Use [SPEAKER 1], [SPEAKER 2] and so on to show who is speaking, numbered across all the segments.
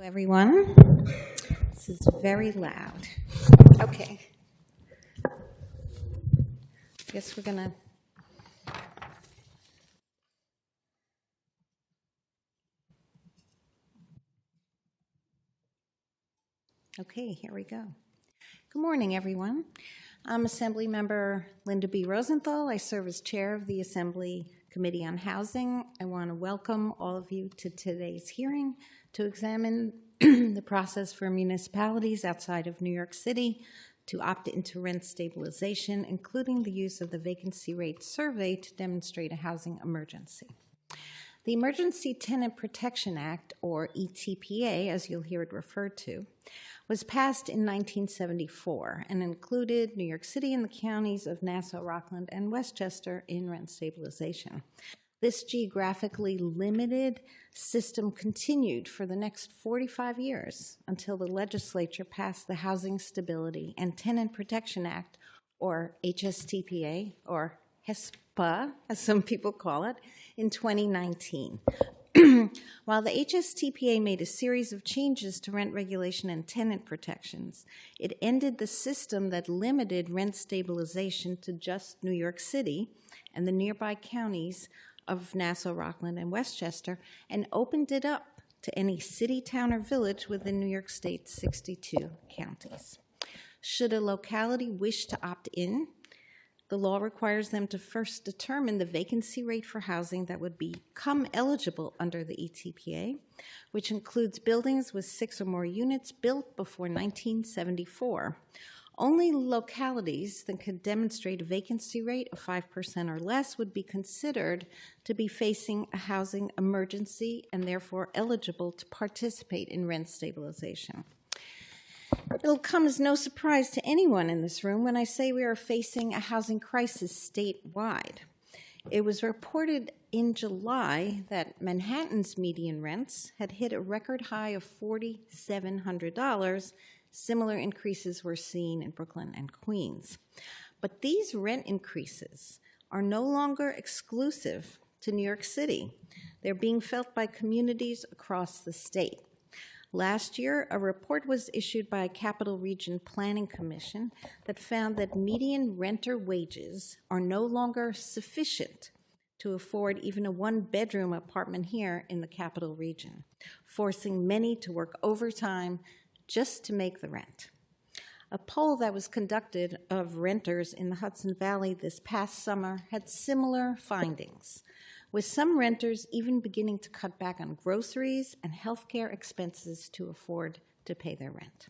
[SPEAKER 1] Everyone. This is very loud. Okay. Guess we're gonna. Okay, here we go. Good morning, everyone. I'm Assemblymember Linda B. Rosenthal. I serve as chair of the Assembly Committee on Housing. I want to welcome all of you to today's hearing to examine the process for municipalities outside of New York City to opt into rent stabilization, including the use of the vacancy rate survey to demonstrate a housing emergency. The Emergency Tenant Protection Act, or ETPA, as you'll hear it referred to, was passed in 1974 and included New York City and the counties of Nassau, Rockland, and Westchester in rent stabilization. This geographically limited system continued for the next 45 years until the legislature passed the Housing Stability and Tenant Protection Act, or HSTPA, or HESPA, as some people call it, in 2019. While the HSTPA made a series of changes to rent regulation and tenant protections, it ended the system that limited rent stabilization to just New York City and the nearby counties of Nassau, Rockland, and Westchester, and opened it up to any city, town, or village within New York State's 62 counties. Should a locality wish to opt in, the law requires them to first determine the vacancy rate for housing that would become eligible under the ETPA, which includes buildings with 6 or more units built before 1974. Only localities that could demonstrate a vacancy rate of 5% or less would be considered to be facing a housing emergency and therefore eligible to participate in rent stabilization. It'll come as no surprise to anyone in this room when I say we are facing a housing crisis statewide. It was reported in July that Manhattan's median rents had hit a record high of $4,700. Similar increases were seen in Brooklyn and Queens. But these rent increases are no longer exclusive to New York City. They're being felt by communities across the state. Last year, a report was issued by a Capital Region Planning Commission that found that median renter wages are no longer sufficient to afford even a one-bedroom apartment here in the Capital Region, forcing many to work overtime just to make the rent. A poll that was conducted of renters in the Hudson Valley this past summer had similar findings, with some renters even beginning to cut back on groceries and healthcare expenses to afford to pay their rent.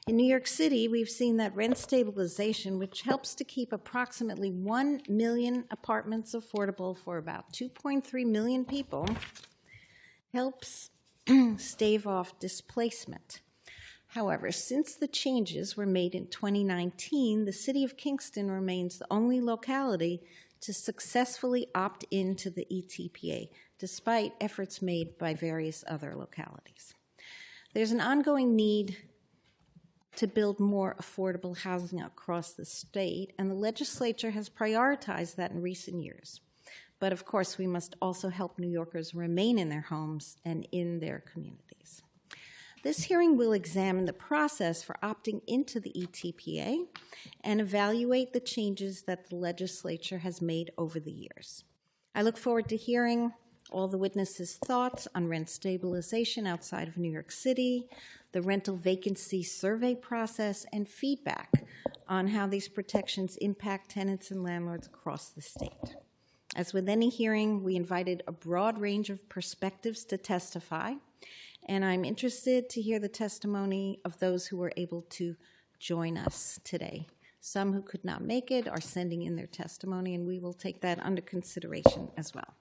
[SPEAKER 1] In New York City, we've seen that rent stabilization, which helps to keep approximately 1 million apartments affordable for about 2.3 million people, helps stave off displacement. However, since the changes were made in 2019, the city of Kingston remains the only locality to successfully opt into the ETPA, despite efforts made by various other localities. There's an ongoing need to build more affordable housing across the state, and the legislature has prioritized that in recent years. But of course, we must also help New Yorkers remain in their homes and in their communities. This hearing will examine the process for opting into the ETPA and evaluate the changes that the legislature has made over the years. I look forward to hearing all the witnesses' thoughts on rent stabilization outside of New York City, the rental vacancy survey process, and feedback on how these protections impact tenants and landlords across the state. As with any hearing, we invited a broad range of perspectives to testify, and I'm interested to hear the testimony of those who were able to join us today. Some who could not make it are sending in their testimony, and we will take that under consideration as well.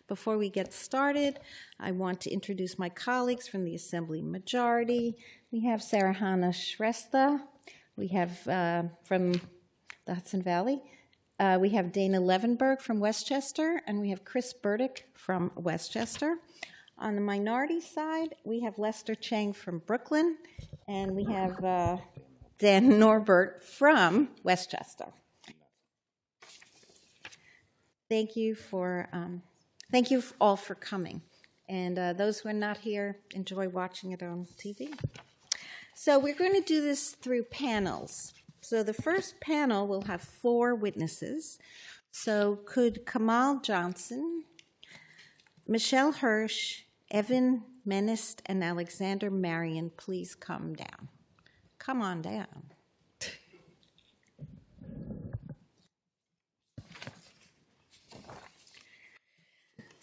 [SPEAKER 1] Before we get started, I want to introduce my colleagues from the Assembly Majority. We have Sarah Hanna Shrestha. We have from the Hudson Valley. We have Dana Levenberg from Westchester, and we have Chris Burdick from Westchester. On the minority side, we have Lester Chang from Brooklyn, and we have Dan Norbert from Westchester. Thank you all for coming. And those who are not here, enjoy watching it on TV. So we're going to do this through panels. So the first panel will have 4 witnesses. So could Kamal Johnson, Michele Hirsch, Evan Menist, and Alexander Marion please come down? Come on down.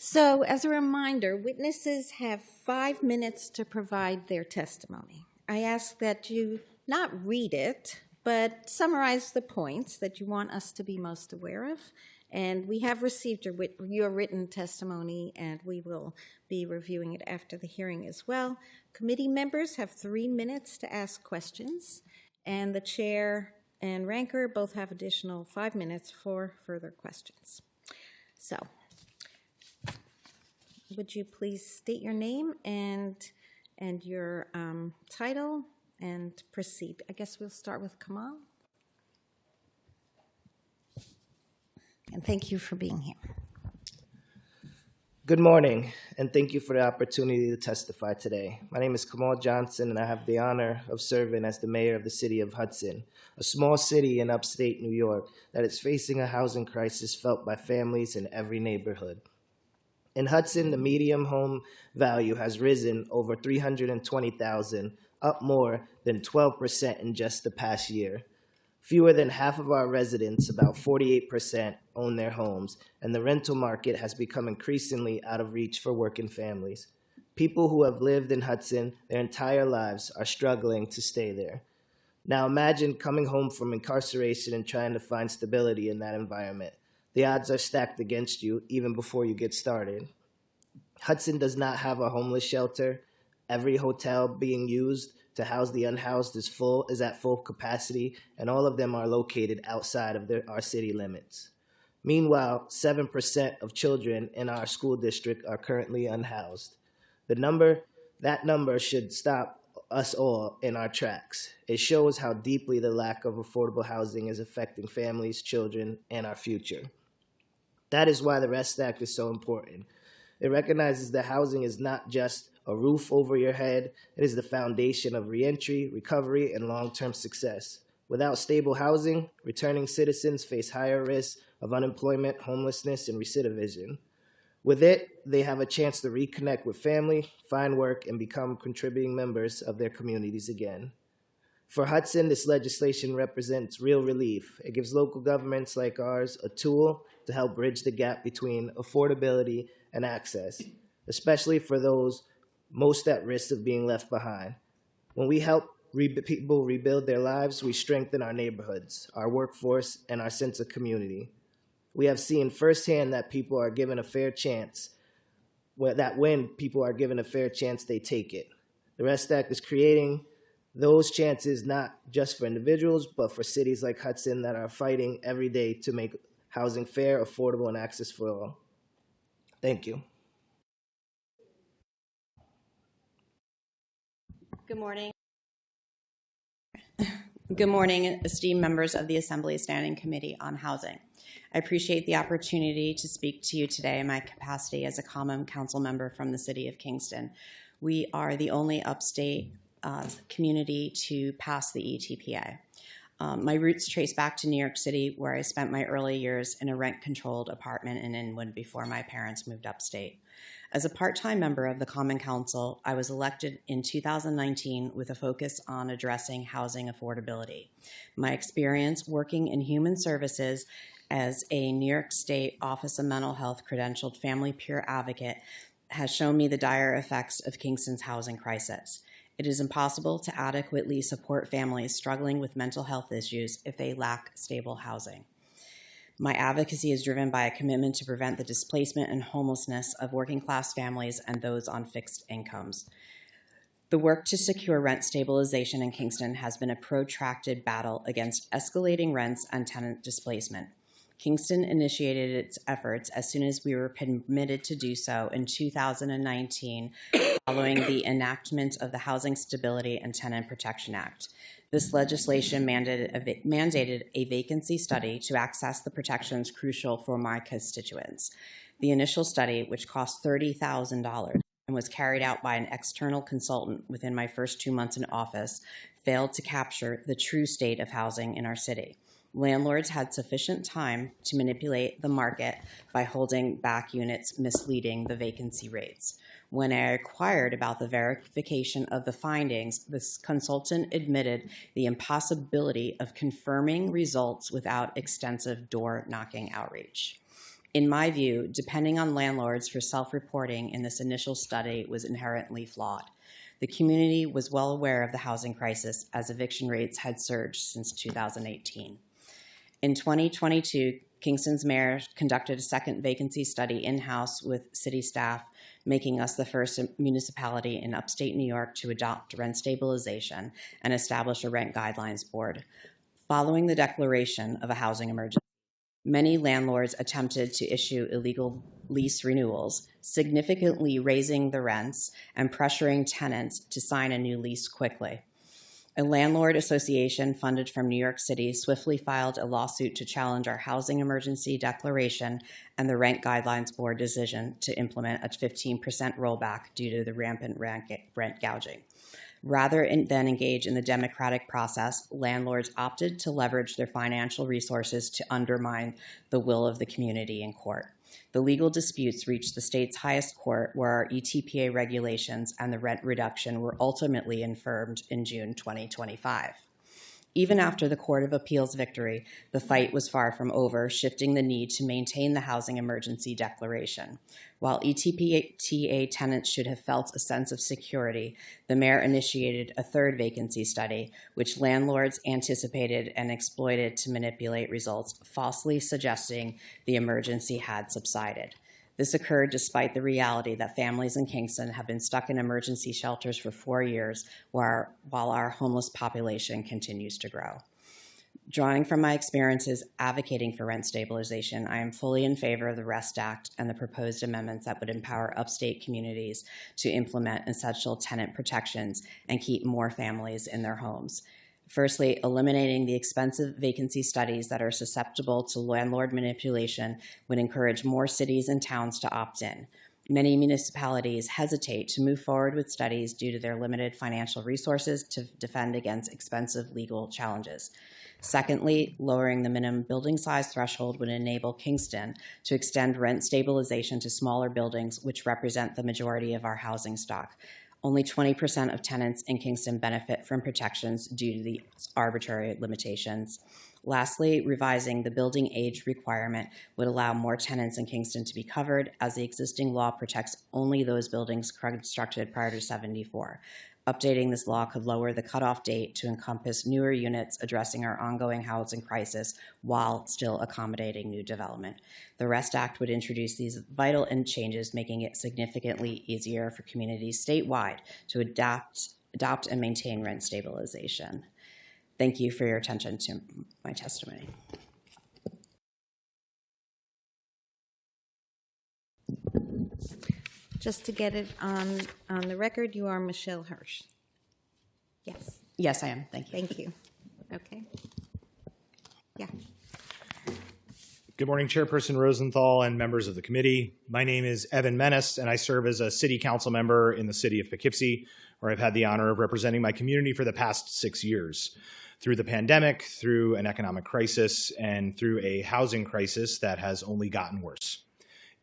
[SPEAKER 1] So as a reminder, witnesses have 5 minutes to provide their testimony. I ask that you not read it, but summarize the points that you want us to be most aware of. And we have received your written testimony, and we will be reviewing it after the hearing as well. Committee members have 3 minutes to ask questions, and the chair and ranker both have additional 5 minutes for further questions. So, would you please state your name and your title and proceed? I guess we'll start with Kamal. And thank you for being here.
[SPEAKER 2] Good morning, and thank you for the opportunity to testify today. My name is Kamal Johnson, and I have the honor of serving as the mayor of the city of Hudson, a small city in upstate New York that is facing a housing crisis felt by families in every neighborhood. In Hudson, the median home value has risen over $320,000, up more than 12% in just the past year. Fewer than half of our residents, about 48%, own their homes, and the rental market has become increasingly out of reach for working families. People who have lived in Hudson their entire lives are struggling to stay there. Now imagine coming home from incarceration and trying to find stability in that environment. The odds are stacked against you even before you get started. Hudson does not have a homeless shelter. Every hotel being used to house the unhoused is at full capacity, and all of them are located outside of our city limits. Meanwhile, 7% of children in our school district are currently unhoused. That number should stop us all in our tracks. It shows how deeply the lack of affordable housing is affecting families, children, and our future. That is why the REST Act is so important. It recognizes that housing is not just a roof over your head. It is the foundation of reentry, recovery, and long-term success. Without stable housing, returning citizens face higher risks of unemployment, homelessness, and recidivism. With it, they have a chance to reconnect with family, find work, and become contributing members of their communities again. For Hudson, this legislation represents real relief. It gives local governments like ours a tool to help bridge the gap between affordability and access, especially for those most at risk of being left behind. When we help people rebuild their lives, we strengthen our neighborhoods, our workforce, and our sense of community. We have seen firsthand that people are given a fair chance, that when people are given a fair chance, they take it. The REST Act is creating those chances not just for individuals, but for cities like Hudson that are fighting every day to make housing fair, affordable, and access for all. Thank you.
[SPEAKER 3] Good morning. Good morning, esteemed members of the Assembly Standing Committee on Housing. I appreciate the opportunity to speak to you today in my capacity as a common council member from the city of Kingston. We are the only upstate community to pass the ETPA. My roots trace back to New York City, where I spent my early years in a rent-controlled apartment in Inwood before my parents moved upstate. As a part-time member of the Common Council, I was elected in 2019 with a focus on addressing housing affordability. My experience working in human services as a New York State Office of Mental Health credentialed family peer advocate has shown me the dire effects of Kingston's housing crisis. It is impossible to adequately support families struggling with mental health issues if they lack stable housing. My advocacy is driven by a commitment to prevent the displacement and homelessness of working-class families and those on fixed incomes. The work to secure rent stabilization in Kingston has been a protracted battle against escalating rents and tenant displacement. Kingston initiated its efforts as soon as we were permitted to do so in 2019, following the enactment of the Housing Stability and Tenant Protection Act. This legislation mandated a vacancy study to access the protections crucial for my constituents. The initial study, which cost $30,000, and was carried out by an external consultant within my first 2 months in office failed to capture the true state of housing in our city. Landlords had sufficient time to manipulate the market by holding back units, misleading the vacancy rates. When I inquired about the verification of the findings, this consultant admitted the impossibility of confirming results without extensive door-knocking outreach. In my view, depending on landlords for self-reporting in this initial study was inherently flawed. The community was well aware of the housing crisis as eviction rates had surged since 2018. In 2022, Kingston's mayor conducted a second vacancy study in-house with city staff, making us the first municipality in upstate New York to adopt rent stabilization and establish a rent guidelines board. Following the declaration of a housing emergency, many landlords attempted to issue illegal lease renewals, significantly raising the rents and pressuring tenants to sign a new lease quickly. A landlord association funded from New York City swiftly filed a lawsuit to challenge our housing emergency declaration and the Rent Guidelines Board decision to implement a 15% rollback due to the rampant rent gouging. Rather than engage in the democratic process, landlords opted to leverage their financial resources to undermine the will of the community in court. The legal disputes reached the state's highest court, where our ETPA regulations and the rent reduction were ultimately affirmed in June 2025. Even after the Court of Appeals victory, the fight was far from over, shifting the need to maintain the housing emergency declaration. While ETPA tenants should have felt a sense of security, the mayor initiated a third vacancy study, which landlords anticipated and exploited to manipulate results, falsely suggesting the emergency had subsided. This occurred despite the reality that families in Kingston have been stuck in emergency shelters for 4 years, while our homeless population continues to grow. Drawing from my experiences advocating for rent stabilization, I am fully in favor of the REST Act and the proposed amendments that would empower upstate communities to implement essential tenant protections and keep more families in their homes. Firstly, eliminating the expensive vacancy studies that are susceptible to landlord manipulation would encourage more cities and towns to opt in. Many municipalities hesitate to move forward with studies due to their limited financial resources to defend against expensive legal challenges. Secondly, lowering the minimum building size threshold would enable Kingston to extend rent stabilization to smaller buildings, which represent the majority of our housing stock. Only 20% of tenants in Kingston benefit from protections due to the arbitrary limitations. Lastly, revising the building age requirement would allow more tenants in Kingston to be covered, as the existing law protects only those buildings constructed prior to '74. Updating this law could lower the cutoff date to encompass newer units, addressing our ongoing housing crisis while still accommodating new development. The REST Act would introduce these vital changes, making it significantly easier for communities statewide to adopt and maintain rent stabilization. Thank you for your attention to my testimony.
[SPEAKER 1] Just to get it on the record, you are Michele Hirsch. Yes.
[SPEAKER 3] Yes, I am. Thank you.
[SPEAKER 1] Thank you. Okay. Yeah.
[SPEAKER 4] Good morning, Chairperson Rosenthal and members of the committee. My name is Evan Menist, and I serve as a city council member in the city of Poughkeepsie, where I've had the honor of representing my community for the past 6 years. Through the pandemic, through an economic crisis, and through a housing crisis that has only gotten worse.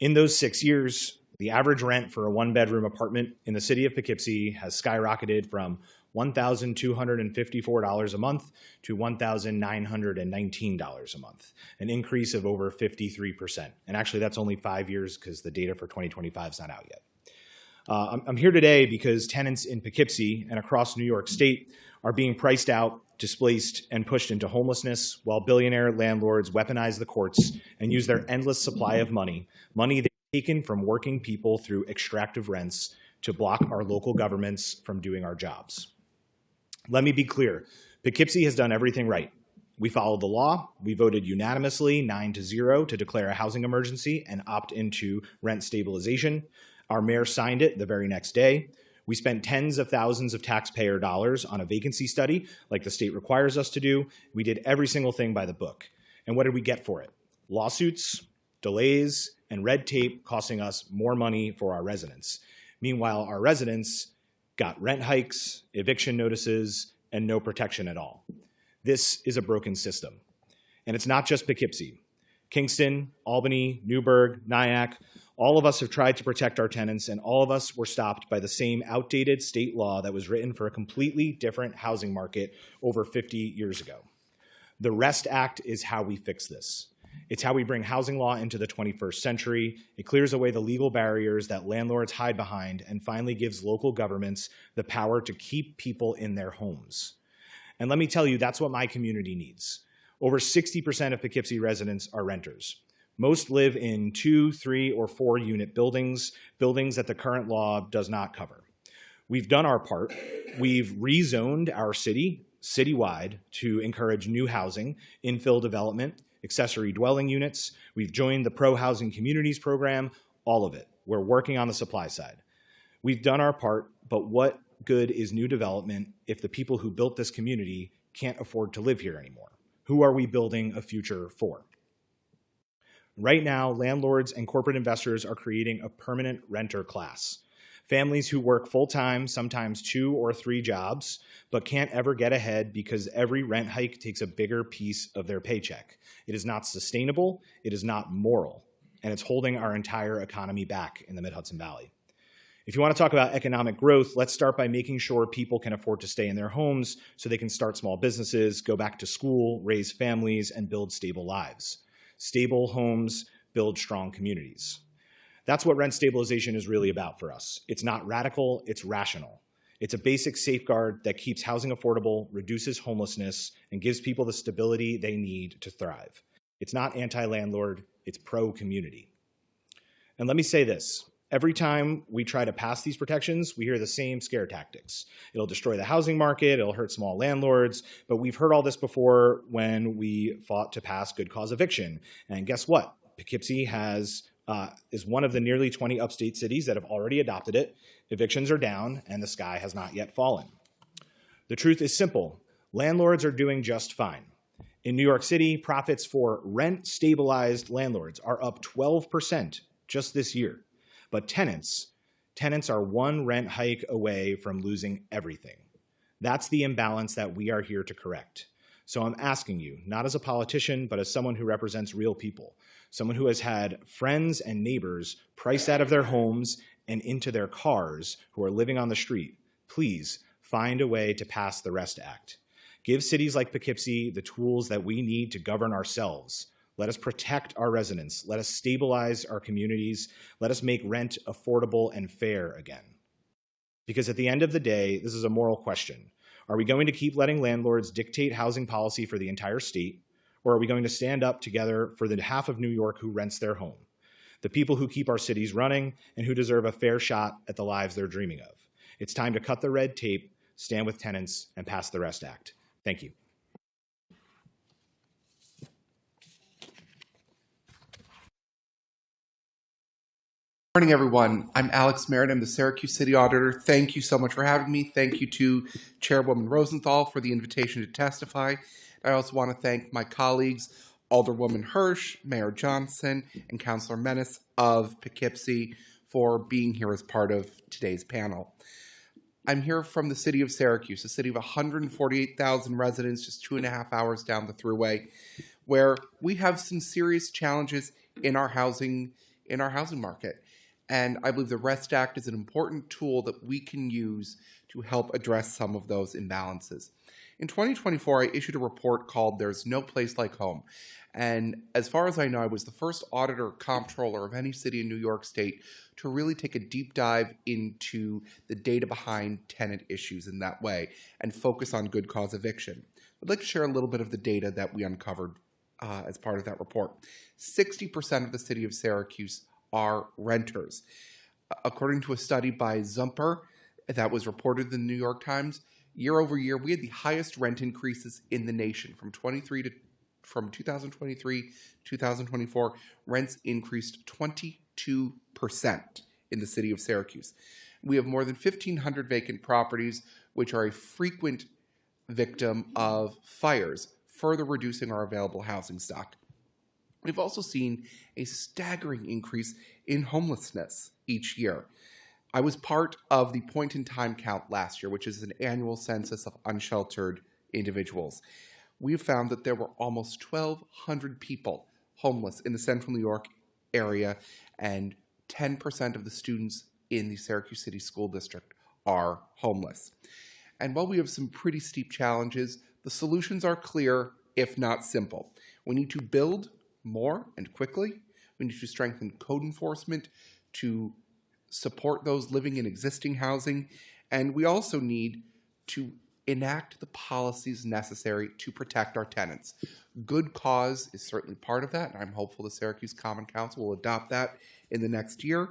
[SPEAKER 4] In those 6 years, the average rent for a one-bedroom apartment in the city of Poughkeepsie has skyrocketed from $1,254 a month to $1,919 a month, an increase of over 53%. And actually, that's only 5 years because the data for 2025 is not out yet. I'm here today because tenants in Poughkeepsie and across New York State are being priced out, displaced, and pushed into homelessness, while billionaire landlords weaponize the courts and use their endless supply of money they've taken from working people through extractive rents to block our local governments from doing our jobs. Let me be clear, Poughkeepsie has done everything right. We followed the law. We voted unanimously 9-0 to declare a housing emergency and opt into rent stabilization. Our mayor signed it the very next day. We spent tens of thousands of taxpayer dollars on a vacancy study like the state requires us to do. We did every single thing by the book. And what did we get for it? Lawsuits, delays, and red tape costing us more money for our residents. Meanwhile, our residents got rent hikes, eviction notices, and no protection at all. This is a broken system. And it's not just Poughkeepsie. Kingston, Albany, Newburgh, Nyack, all of us have tried to protect our tenants, and all of us were stopped by the same outdated state law that was written for a completely different housing market over 50 years ago. The REST Act is how we fix this. It's how we bring housing law into the 21st century. It clears away the legal barriers that landlords hide behind and finally gives local governments the power to keep people in their homes. And let me tell you, that's what my community needs. Over 60% of Poughkeepsie residents are renters. Most live in 2, 3, or 4 unit buildings that the current law does not cover. We've done our part. We've rezoned our citywide to encourage new housing, infill development, accessory dwelling units. We've joined the Pro Housing Communities program, all of it. We're working on the supply side. We've done our part, but what good is new development if the people who built this community can't afford to live here anymore? Who are we building a future for? Right now, landlords and corporate investors are creating a permanent renter class. Families who work full-time, sometimes 2 or 3 jobs, but can't ever get ahead because every rent hike takes a bigger piece of their paycheck. It is not sustainable, it is not moral, and it's holding our entire economy back in the Mid-Hudson Valley. If you want to talk about economic growth, let's start by making sure people can afford to stay in their homes so they can start small businesses, go back to school, raise families, and build stable lives. Stable homes build strong communities. That's what rent stabilization is really about for us. It's not radical, it's rational. It's a basic safeguard that keeps housing affordable, reduces homelessness, and gives people the stability they need to thrive. It's not anti-landlord, it's pro-community. And let me say this. Every time we try to pass these protections, we hear the same scare tactics. It'll destroy the housing market, it'll hurt small landlords, but we've heard all this before when we fought to pass good cause eviction. And guess what? Poughkeepsie is one of the nearly 20 upstate cities that have already adopted it. Evictions are down, and the sky has not yet fallen. The truth is simple. Landlords are doing just fine. In New York City, profits for rent-stabilized landlords are up 12% just this year. But tenants are one rent hike away from losing everything. That's the imbalance that we are here to correct. So I'm asking you, not as a politician, but as someone who represents real people, someone who has had friends and neighbors priced out of their homes and into their cars who are living on the street, please find a way to pass the REST Act. Give cities like Poughkeepsie the tools that we need to govern ourselves. Let us protect our residents. Let us stabilize our communities. Let us make rent affordable and fair again. Because at the end of the day, this is a moral question. Are we going to keep letting landlords dictate housing policy for the entire state, or are we going to stand up together for the half of New York who rents their home, the people who keep our cities running and who deserve a fair shot at the lives they're dreaming of? It's time to cut the red tape, stand with tenants, and pass the REST Act. Thank you.
[SPEAKER 5] Good morning, everyone. I'm Alex Marion. I'm the Syracuse City Auditor. Thank you so much for having me. Thank you to Chairwoman Rosenthal for the invitation to testify. I also want to thank my colleagues, Alderwoman Hirsch, Mayor Johnson, and Councilor Menist of Poughkeepsie for being here as part of today's panel. I'm here from the city of Syracuse, a city of 148,000 residents, just 2.5 hours down the thruway, where we have some serious challenges in our housing market. And I believe the REST Act is an important tool that we can use to help address some of those imbalances. In 2024, I issued a report called There's No Place Like Home. And as far as I know, I was the first auditor comptroller of any city in New York State to really take a deep dive into the data behind tenant issues in that way and focus on good cause eviction. I'd like to share a little bit of the data that we uncovered as part of that report. 60% of the city of Syracuse are renters. According to a study by Zumper that was reported in the New York Times, year over year, we had the highest rent increases in the nation. From 2023 to 2024, rents increased 22% in the city of Syracuse. We have more than 1,500 vacant properties, which are a frequent victim of fires, further reducing our available housing stock. We've also seen a staggering increase in homelessness each year. I was part of the point-in-time count last year, which is an annual census of unsheltered individuals. We found that there were almost 1,200 people homeless in the central New York area, and 10% of the students in the Syracuse City School District are homeless. And while we have some pretty steep challenges, the solutions are clear, if not simple. We need to build more and quickly. We need to strengthen code enforcement to support those living in existing housing. And we also need to enact the policies necessary to protect our tenants. Good cause is certainly part of that, and I'm hopeful the Syracuse Common Council will adopt that in the next year.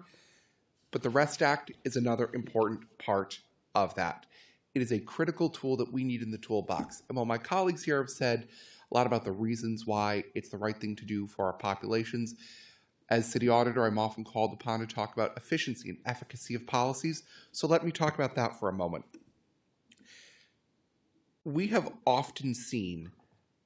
[SPEAKER 5] But the REST Act is another important part of that. It is a critical tool that we need in the toolbox. And while my colleagues here have said a lot about the reasons why it's the right thing to do for our populations, as city auditor, I'm often called upon to talk about efficiency and efficacy of policies. So let me talk about that for a moment. We have often seen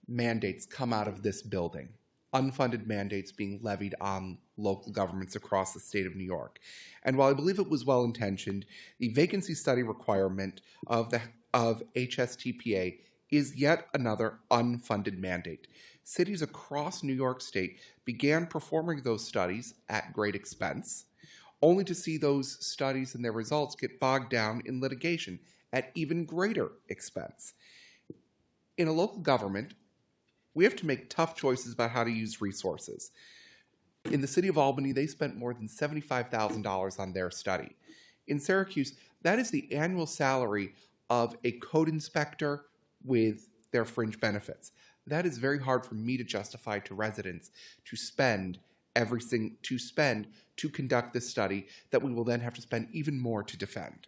[SPEAKER 5] mandates come out of this building, unfunded mandates being levied on local governments across the state of New York. And while I believe it was well-intentioned, the vacancy study requirement of HSTPA is yet another unfunded mandate. Cities across New York State began performing those studies at great expense, only to see those studies and their results get bogged down in litigation at even greater expense. In a local government, we have to make tough choices about how to use resources. In the city of Albany, they spent more than $75,000 on their study. In Syracuse, that is the annual salary of a code inspector with their fringe benefits. That is very hard for me to justify to residents to spend to conduct this study that we will then have to spend even more to defend.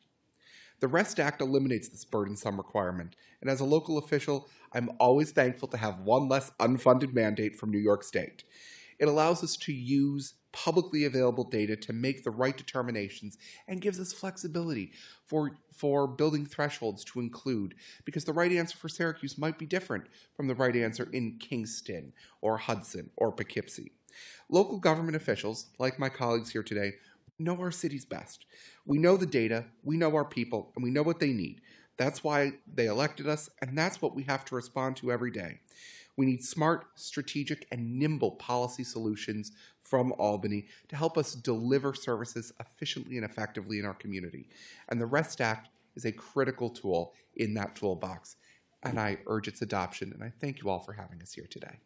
[SPEAKER 5] The REST Act eliminates this burdensome requirement, and as a local official, I'm always thankful to have one less unfunded mandate from New York State. It allows us to use publicly available data to make the right determinations and gives us flexibility for building thresholds to include, because the right answer for Syracuse might be different from the right answer in Kingston or Hudson or Poughkeepsie. Local government officials, like my colleagues here today, know our cities best. We know the data, we know our people, and we know what they need. That's why they elected us, and that's what we have to respond to every day. We need smart, strategic, and nimble policy solutions from Albany to help us deliver services efficiently and effectively in our community. And the REST Act is a critical tool in that toolbox, and I urge its adoption, and I thank you all for having us here today.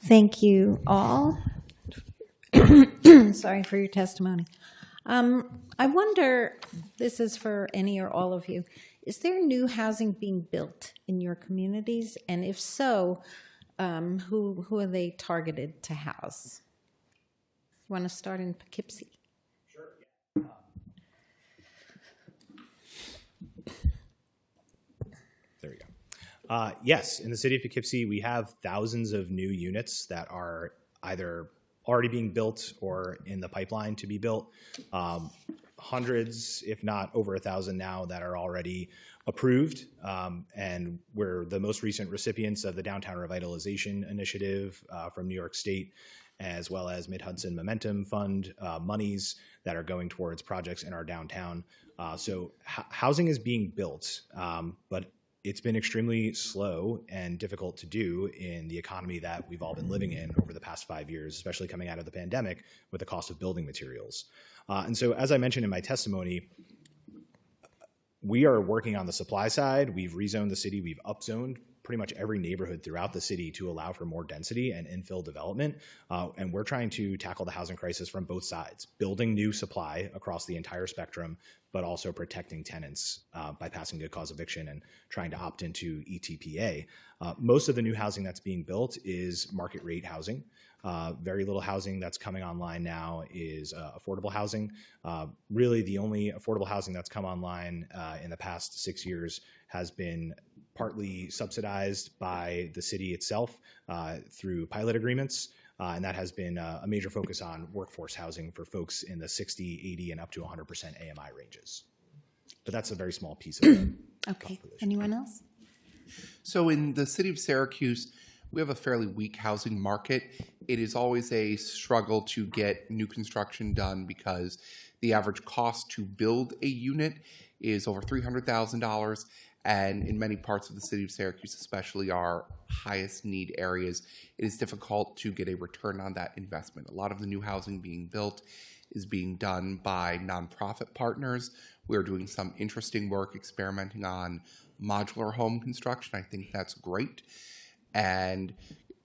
[SPEAKER 1] Thank you all. Sorry for your testimony. I wonder, this is for any or all of you, is there new housing being built in your communities? And if so, who are they targeted to house? You want to start in Poughkeepsie?
[SPEAKER 4] Sure. Yeah. There we go. Yes, in the city of Poughkeepsie, we have thousands of new units that are either already being built or in the pipeline to be built. Hundreds, if not over 1,000 now that are already approved. And we're the most recent recipients of the Downtown Revitalization Initiative from New York State, as well as Mid-Hudson Momentum Fund monies that are going towards projects in our downtown. So housing is being built, but it's been extremely slow and difficult to do in the economy that we've all been living in over the past 5 years, especially coming out of the pandemic with the cost of building materials. And so, as I mentioned in my testimony, we are working on the supply side. We've rezoned the city. We've upzoned pretty much every neighborhood throughout the city to allow for more density and infill development. And we're trying to tackle the housing crisis from both sides, building new supply across the entire spectrum, but also protecting tenants by passing good cause eviction and trying to opt into ETPA. Most of the new housing that's being built is market rate housing. Very little housing that's coming online now is affordable housing. Really, the only affordable housing that's come online in the past 6 years has been partly subsidized by the city itself through pilot agreements. And that has been a major focus on workforce housing for folks in the 60, 80, and up to 100% AMI ranges. But that's a very small piece of it.
[SPEAKER 1] Okay. Anyone else?
[SPEAKER 5] So in the city of Syracuse, we have a fairly weak housing market. It is always a struggle to get new construction done because the average cost to build a unit is over $300,000, and in many parts of the city of Syracuse, especially our highest need areas, it is difficult to get a return on that investment. A lot of the new housing being built is being done by nonprofit partners. We're doing some interesting work experimenting on modular home construction. I think that's great. And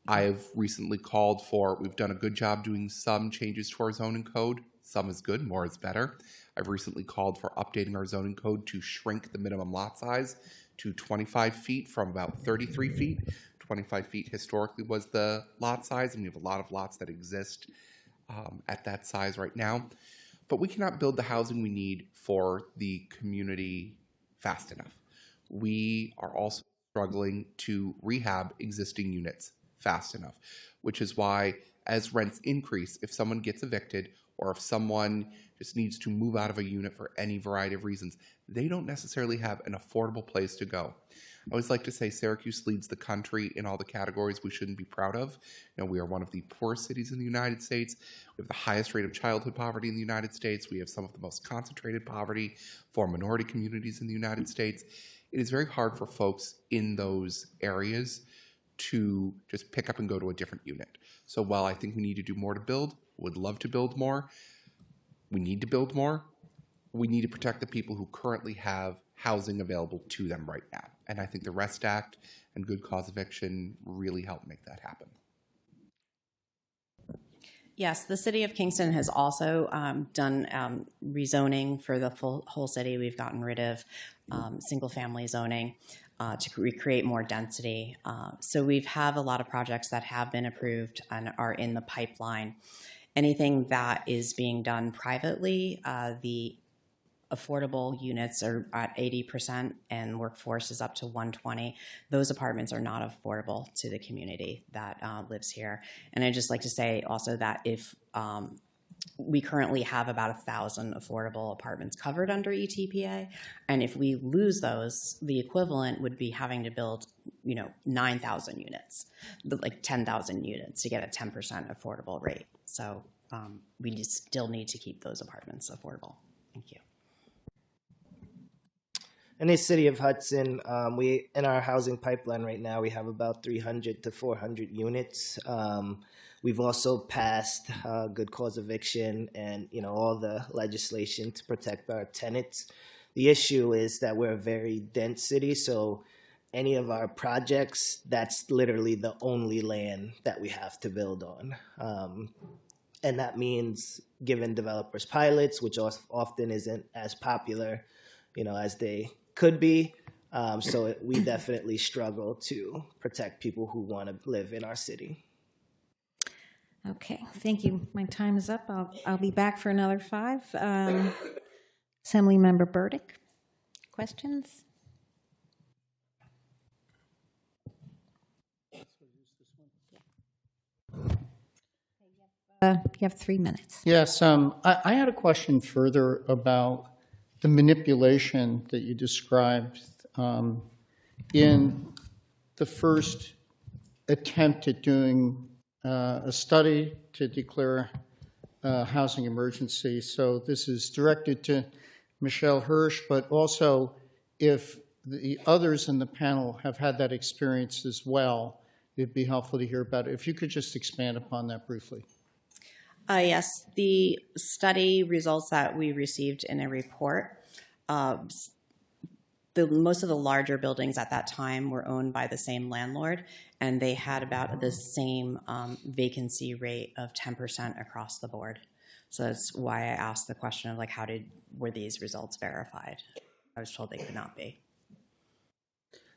[SPEAKER 5] I've recently called for, we've done a good job doing some changes to our zoning code. Some is good, more is better. I've recently called for updating our zoning code to shrink the minimum lot size to 25 feet from about 33 feet. 25 feet historically was the lot size, and we have a lot of lots that exist at that size right now. But we cannot build the housing we need for the community fast enough. We are also struggling to rehab existing units fast enough, which is why as rents increase, if someone gets evicted or if someone just needs to move out of a unit for any variety of reasons, they don't necessarily have an affordable place to go. I always like to say Syracuse leads the country in all the categories we shouldn't be proud of. You know, we are one of the poorest cities in the United States. We have the highest rate of childhood poverty in the United States. We have some of the most concentrated poverty for minority communities in the United States. It is very hard for folks in those areas to just pick up and go to a different unit. So while I think we need to do more to build, would love to build more, we need to build more, we need to protect the people who currently have housing available to them right now. And I think the REST Act and good cause eviction really help make that happen.
[SPEAKER 3] Yes, the city of Kingston has also done rezoning for the whole city. We've gotten rid of single-family zoning to recreate more density. So we have a lot of projects that have been approved and are in the pipeline. Anything that is being done privately, the affordable units are at 80% and workforce is up to 120. Those apartments are not affordable to the community that lives here. And I'd just like to say also that if we currently have about 1,000 affordable apartments covered under ETPA, and if we lose those, the equivalent would be having to build, 9,000 units, like 10,000 units to get a 10% affordable rate. So we just still need to keep those apartments affordable. Thank you.
[SPEAKER 2] In the city of Hudson, we in our housing pipeline right now, we have about 300 to 400 units. We've also passed good cause eviction and all the legislation to protect our tenants. The issue is that we're a very dense city, so any of our projects, that's literally the only land that we have to build on. And that means giving developers pilots, which often isn't as popular, as they could be. So we definitely struggle to protect people who want to live in our city.
[SPEAKER 1] Okay, thank you. My time is up. I'll be back for another 5. Assemblymember Burdick, questions? You have 3 minutes.
[SPEAKER 6] Yes, I had a question further about the manipulation that you described in the first attempt at doing a study to declare a housing emergency. So this is directed to Michele Hirsch, but also if the others in the panel have had that experience as well, it'd be helpful to hear about it. If you could just expand upon that briefly.
[SPEAKER 3] Yes, the study results that we received in a report, most of the larger buildings at that time were owned by the same landlord, and they had about the same vacancy rate of 10% across the board. So that's why I asked the question of were these results verified? I was told they could not be.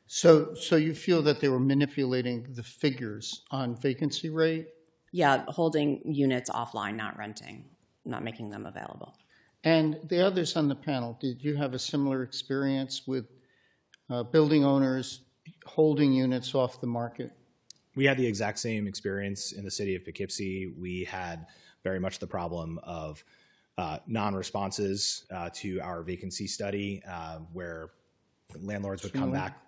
[SPEAKER 6] So you feel that they were manipulating the figures on vacancy rate?
[SPEAKER 3] Yeah, holding units offline, not renting, not making them available.
[SPEAKER 6] And the others on the panel, did you have a similar experience with building owners holding units off the market?
[SPEAKER 4] We had the exact same experience in the city of Poughkeepsie. We had very much the problem of non-responses to our vacancy study where landlords would come back.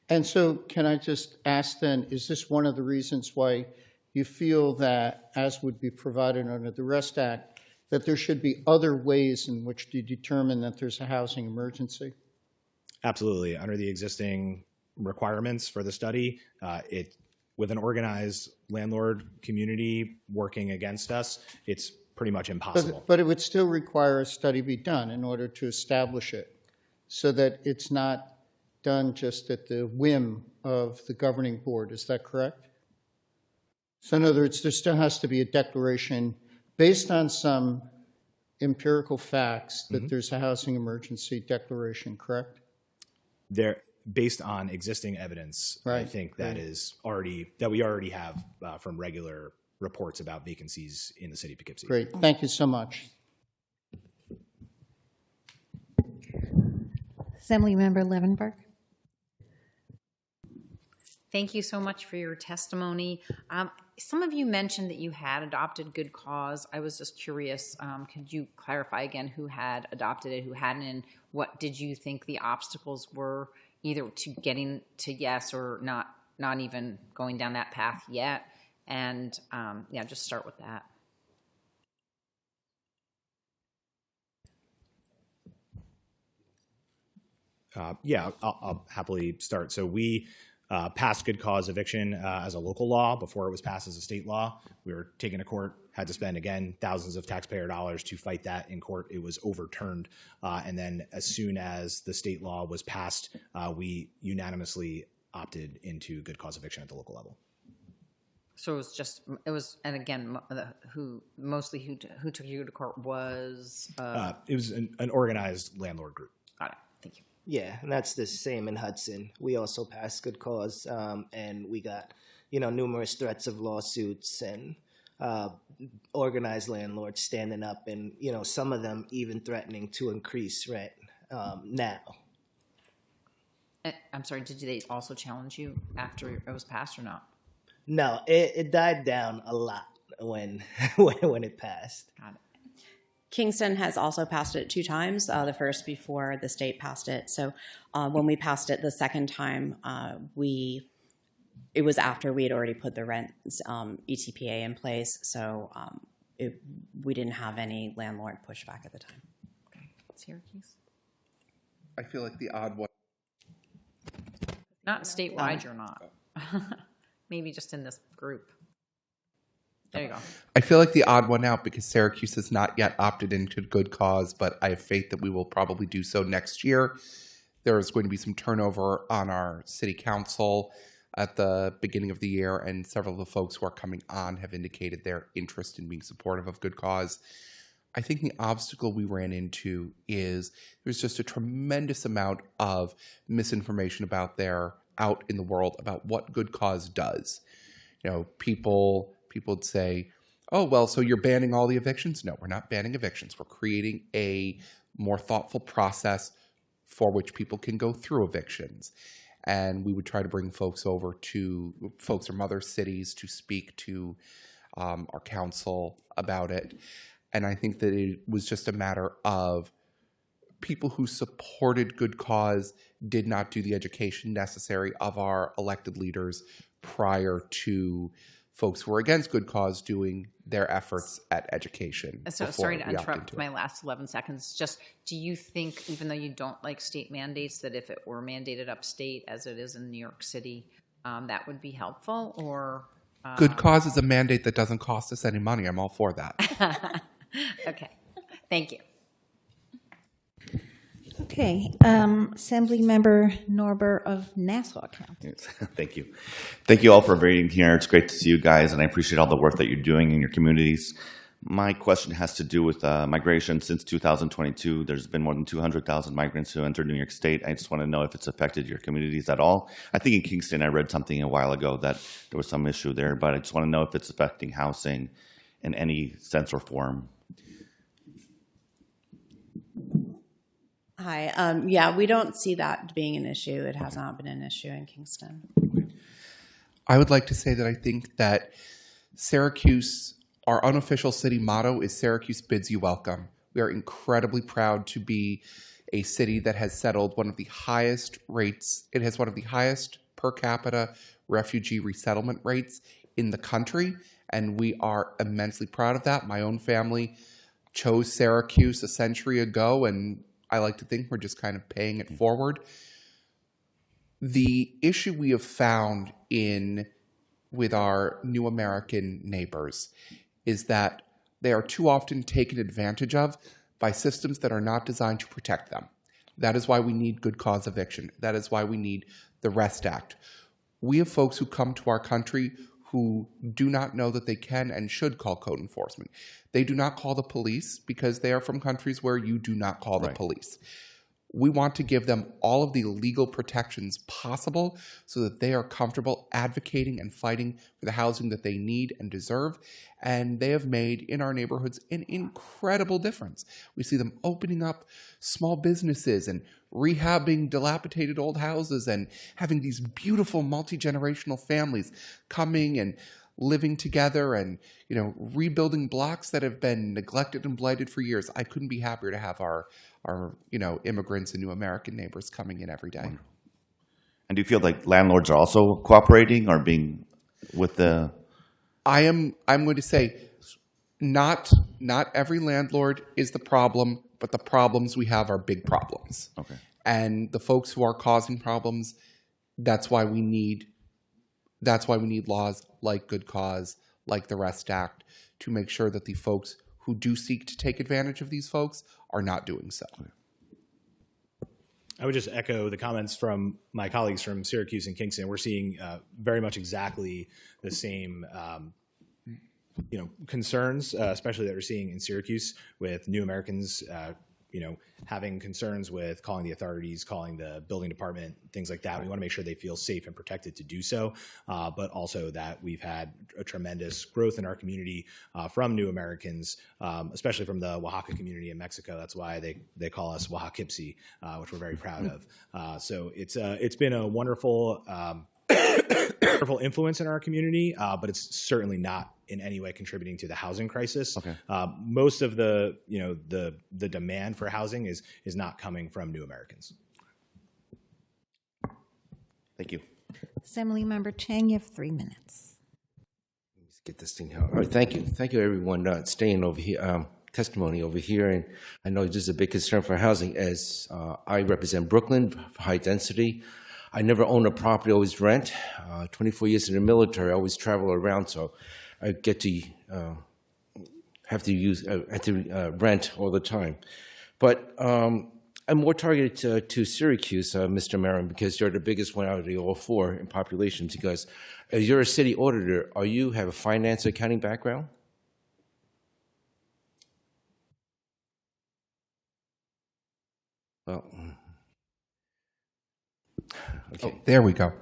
[SPEAKER 6] And so can I just ask then, is this one of the reasons why you feel that, as would be provided under the REST Act, that there should be other ways in which to determine that there's a housing emergency?
[SPEAKER 4] Absolutely. Under the existing requirements for the study, with an organized landlord community working against us, it's pretty much impossible.
[SPEAKER 6] But it would still require a study be done in order to establish it, so that it's not done just at the whim of the governing board. Is that correct? So in other words, there still has to be a declaration based on some empirical facts that there's a housing emergency declaration, correct?
[SPEAKER 4] Based on existing evidence,
[SPEAKER 6] Right,
[SPEAKER 4] I think that we already have from regular reports about vacancies in the city of Poughkeepsie.
[SPEAKER 6] Great, thank you so much.
[SPEAKER 1] Assemblymember Levenberg.
[SPEAKER 7] Thank you so much for your testimony. Some of you mentioned that you had adopted good cause. I was just curious, could you clarify again who had adopted it, who hadn't, and what did you think the obstacles were, either to getting to yes or not even going down that path yet? And yeah, just start with that.
[SPEAKER 4] Yeah, I'll happily start. So we passed good cause eviction as a local law before it was passed as a state law. We were taken to court, had to spend, again, thousands of taxpayer dollars to fight that in court. It was overturned. And then as soon as the state law was passed, we unanimously opted into good cause eviction at the local level.
[SPEAKER 7] So and again, who took you to court was?
[SPEAKER 4] It was an organized landlord group.
[SPEAKER 7] Got it. Thank you.
[SPEAKER 2] Yeah, and that's the same in Hudson. We also passed good cause, and we got, numerous threats of lawsuits and organized landlords standing up, and some of them even threatening to increase rent now.
[SPEAKER 7] I'm sorry. Did they also challenge you after it was passed or not?
[SPEAKER 2] No, it died down a lot when it passed.
[SPEAKER 7] Got it.
[SPEAKER 3] Kingston has also passed it 2 times, the first before the state passed it. So when we passed it the second time, it was after we had already put the rent ETPA in place. So we didn't have any landlord pushback at the time.
[SPEAKER 7] Okay. Syracuse?
[SPEAKER 5] I feel like the odd one.
[SPEAKER 7] Not statewide, you're not. Maybe just in this group. There you go.
[SPEAKER 5] I feel like the odd one out because Syracuse has not yet opted into good cause, but I have faith that we will probably do so next year. There is going to be some turnover on our city council at the beginning of the year, and several of the folks who are coming on have indicated their interest in being supportive of good cause. I think the obstacle we ran into is there's just a tremendous amount of misinformation out in the world about what good cause does. People would say, oh, well, so you're banning all the evictions? No, we're not banning evictions. We're creating a more thoughtful process for which people can go through evictions. And we would try to bring folks from other cities to speak to our council about it. And I think that it was just a matter of people who supported good cause did not do the education necessary of our elected leaders prior to folks who are against good cause doing their efforts at education.
[SPEAKER 7] So sorry to interrupt my last 11 seconds. Just, do you think, even though you don't like state mandates, that if it were mandated upstate as it is in New York City, that would be helpful? Or
[SPEAKER 5] good cause is a mandate that doesn't cost us any money. I'm all for that.
[SPEAKER 7] Okay. Thank you.
[SPEAKER 1] Okay, Assemblymember Norber of Nassau County.
[SPEAKER 8] Thank you. Thank you all for being here. It's great to see you guys, and I appreciate all the work that you're doing in your communities. My question has to do with migration. Since 2022, there's been more than 200,000 migrants who entered New York State. I just want to know if it's affected your communities at all. I think in Kingston, I read something a while ago that there was some issue there, but I just want to know if it's affecting housing in any sense or form.
[SPEAKER 3] Hi. Yeah, we don't see that being an issue. It has not been an issue in Kingston.
[SPEAKER 5] I would like to say that I think that Syracuse, our unofficial city motto is Syracuse bids you welcome. We are incredibly proud to be a city that has settled one of the highest rates. It has one of the highest per capita refugee resettlement rates in the country, and we are immensely proud of that. My own family chose Syracuse a century ago, and I like to think we're just kind of paying it forward. The issue we have found with our new American neighbors is that they are too often taken advantage of by systems that are not designed to protect them. That is why we need good cause eviction. That is why we need the REST Act. We have folks who come to our country who do not know that they can and should call code enforcement. They do not call the police because they are from countries where you do not call the police. We want to give them all of the legal protections possible so that they are comfortable advocating and fighting for the housing that they need and deserve. And they have made in our neighborhoods an incredible difference. We see them opening up small businesses and rehabbing dilapidated old houses and having these beautiful multi-generational families coming and living together and, rebuilding blocks that have been neglected and blighted for years. I couldn't be happier to have our immigrants and new American neighbors coming in every day.
[SPEAKER 8] And do you feel like landlords are also cooperating or being with the?
[SPEAKER 5] I'm going to say not every landlord is the problem, but the problems we have are big problems.
[SPEAKER 8] Okay.
[SPEAKER 5] And the folks who are causing problems, that's why we need laws like good cause, like the REST Act, to make sure that the folks who do seek to take advantage of these folks are not doing so.
[SPEAKER 4] I would just echo the comments from my colleagues from Syracuse and Kingston. We're seeing very much exactly the same concerns, especially that we're seeing in Syracuse with new Americans, having concerns with calling the authorities, calling the building department, things like that. We want to make sure they feel safe and protected to do so, but also that we've had a tremendous growth in our community from new Americans, especially from the Oaxaca community in Mexico. That's why they call us Poughkeepsie, which we're very proud of. So it's been a wonderful influence in our community, but it's certainly not in any way contributing to the housing crisis.
[SPEAKER 8] Okay.
[SPEAKER 4] Most of the demand for housing is not coming from new Americans.
[SPEAKER 8] Thank you.
[SPEAKER 1] Assembly Member Chang, you have 3 minutes.
[SPEAKER 9] Let's get this thing out. All right, thank you everyone staying over here, testimony over here. And I know this is a big concern for housing as I represent Brooklyn, high density. I never own a property, always rent. 24 years in the military, I always travel around, so I get to have to rent all the time. But I'm more targeted to Syracuse, Mr. Marion, because you're the biggest one out of the all four in population. Because you're a city auditor, you have a finance accounting background? Well, okay.
[SPEAKER 5] Oh, there we go.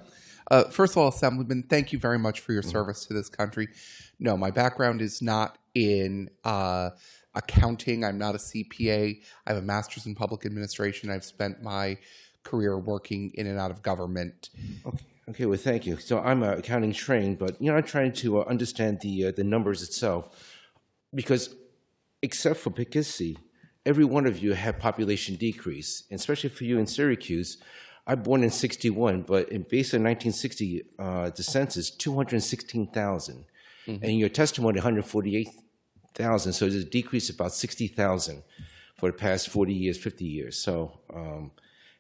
[SPEAKER 5] First of all, Assemblyman, thank you very much for your service to this country. No, my background is not in accounting. I'm not a CPA. I have a master's in public administration. I've spent my career working in and out of government.
[SPEAKER 9] Okay, well, thank you. So I'm accounting trained, but I'm trying to understand the numbers itself, because except for Poughkeepsie, every one of you have population decrease, and especially for you in Syracuse. I'm born in 61, but based on 1960, the census, 216,000. Mm-hmm. And your testimony, 148,000. So there's a decrease of about 60,000 for the past 40 years, 50 years. So,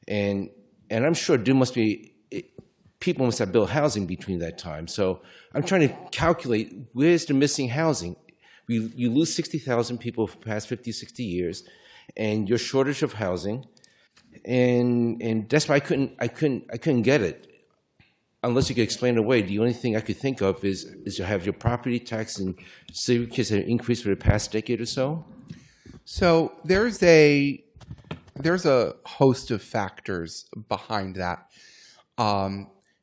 [SPEAKER 9] and I'm sure people must have built housing between that time. So I'm trying to calculate where's the missing housing. You lose 60,000 people for the past 50, 60 years, and your shortage of housing. And that's why I couldn't get it unless you could explain it away. The only thing I could think of is you have your property tax in Syracuse have increased for the past decade or so.
[SPEAKER 5] So there's a host of factors behind that.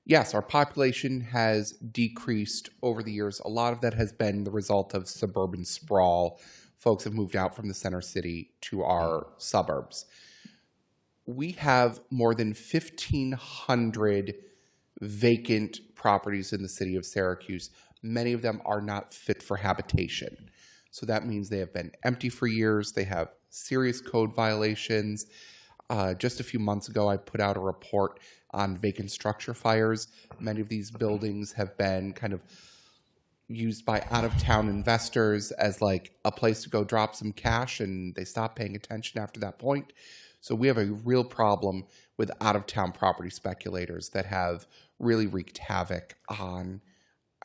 [SPEAKER 5] Yes, our population has decreased over the years. A lot of that has been the result of suburban sprawl. Folks have moved out from the center city to our suburbs. We have more than 1,500 vacant properties in the city of Syracuse. Many of them are not fit for habitation. So that means they have been empty for years. They have serious code violations. just a few months ago, I put out a report on vacant structure fires. Many of these buildings have been kind of used by out-of-town investors as like a place to go drop some cash, and they stop paying attention after that point. So we have a real problem with out-of-town property speculators that have really wreaked havoc on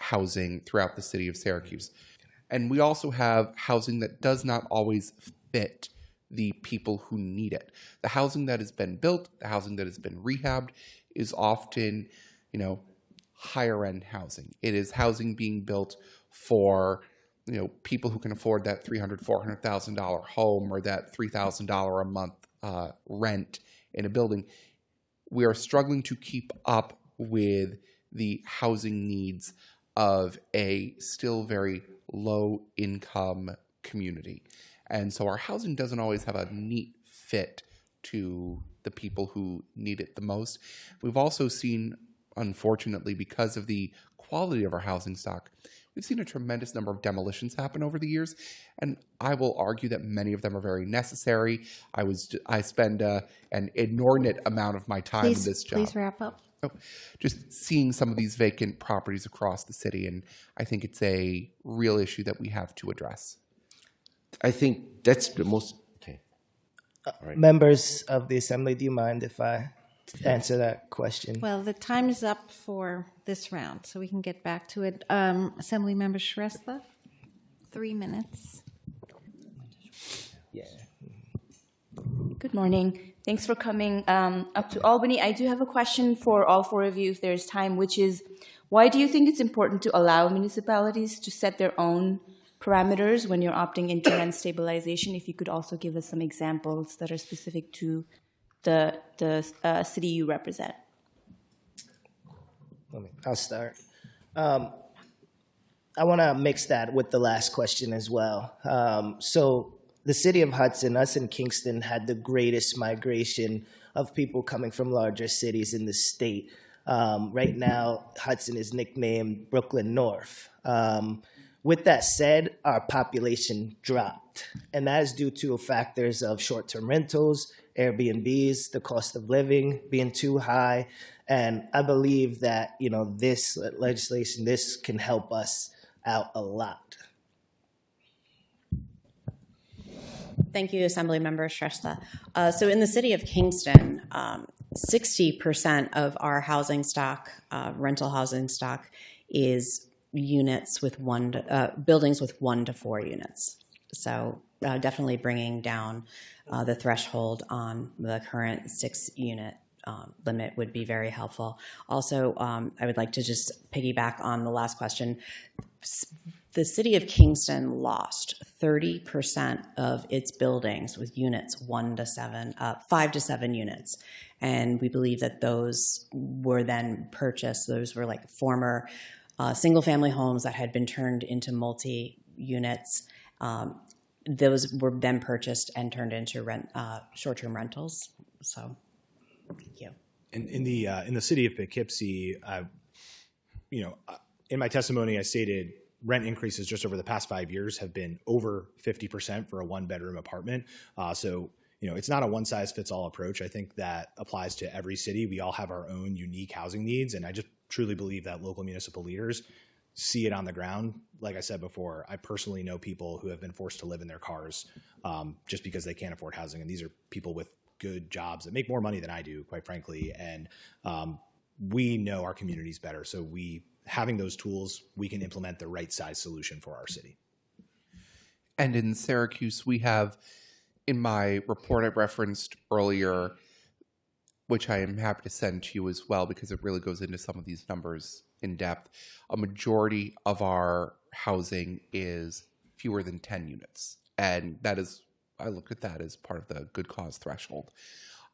[SPEAKER 5] housing throughout the city of Syracuse. And we also have housing that does not always fit the people who need it. The housing that has been built, the housing that has been rehabbed is often, higher end housing. It is housing being built for, people who can afford that $300,000, $400,000 home or that $3,000 a month rent in a building. We are struggling to keep up with the housing needs of a still very low income community. And so our housing doesn't always have a neat fit to the people who need it the most. We've also seen, unfortunately, because of the quality of our housing stock, we've seen a tremendous number of demolitions happen over the years, and I will argue that many of them are very necessary. I spend an inordinate amount of my time in this job.
[SPEAKER 1] Please wrap up.
[SPEAKER 5] Just seeing some of these vacant properties across the city, and I think it's a real issue that we have to address.
[SPEAKER 9] I think that's the most. Okay. All right.
[SPEAKER 2] Members of the Assembly, do you mind if I answer that question?
[SPEAKER 1] Well, the time is up for this round, so we can get back to it. Assemblymember Shrestha, 3 minutes.
[SPEAKER 2] Yeah.
[SPEAKER 10] Good morning. Thanks for coming up to Albany. I do have a question for all four of you, if there's time, which is, why do you think it's important to allow municipalities to set their own parameters when you're opting into rent stabilization? If you could also give us some examples that are specific to the city you represent.
[SPEAKER 2] I'll start. I want to mix that with the last question as well. So the city of Hudson, us in Kingston, had the greatest migration of people coming from larger cities in the state. Right now, Hudson is nicknamed Brooklyn North. With that said, our population dropped, and that is due to factors of short-term rentals, Airbnbs, the cost of living being too high, and I believe that this legislation, this can help us out a lot.
[SPEAKER 3] Thank you, Assemblymember Shrestha. So in the city of Kingston, 60% of our housing stock, rental housing stock, is units with buildings with 1 to 4 units. So definitely bringing down the threshold on the current 6-unit limit would be very helpful. Also, I would like to just piggyback on the last question. The city of Kingston lost 30% of its buildings with units 5 to 7 units. And we believe that those were then purchased. Those were like former single-family homes that had been turned into multi-units. Those were then purchased and turned into short-term rentals. So, thank you.
[SPEAKER 4] In the city of Poughkeepsie, in my testimony, I stated rent increases just over the past 5 years have been over 50% for a 1-bedroom apartment. So it's not a one-size-fits-all approach. I think that applies to every city. We all have our own unique housing needs, and I just truly believe that local municipal leaders see it on the ground. Like I said before, I personally know people who have been forced to live in their cars just because they can't afford housing, and these are people with good jobs that make more money than I do, quite frankly, and we know our communities better. So having those tools, we can implement the right size solution for our city.
[SPEAKER 5] And in Syracuse, we have, in my report I referenced earlier, which I am happy to send to you as well because it really goes into some of these numbers in depth, a majority of our housing is fewer than 10 units. And that is, I look at that as part of the good cause threshold.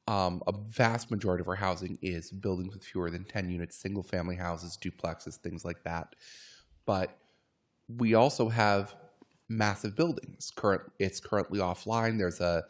[SPEAKER 5] A vast majority of our housing is buildings with fewer than 10 units, single-family houses, duplexes, things like that. But we also have massive buildings. It's currently offline. There's a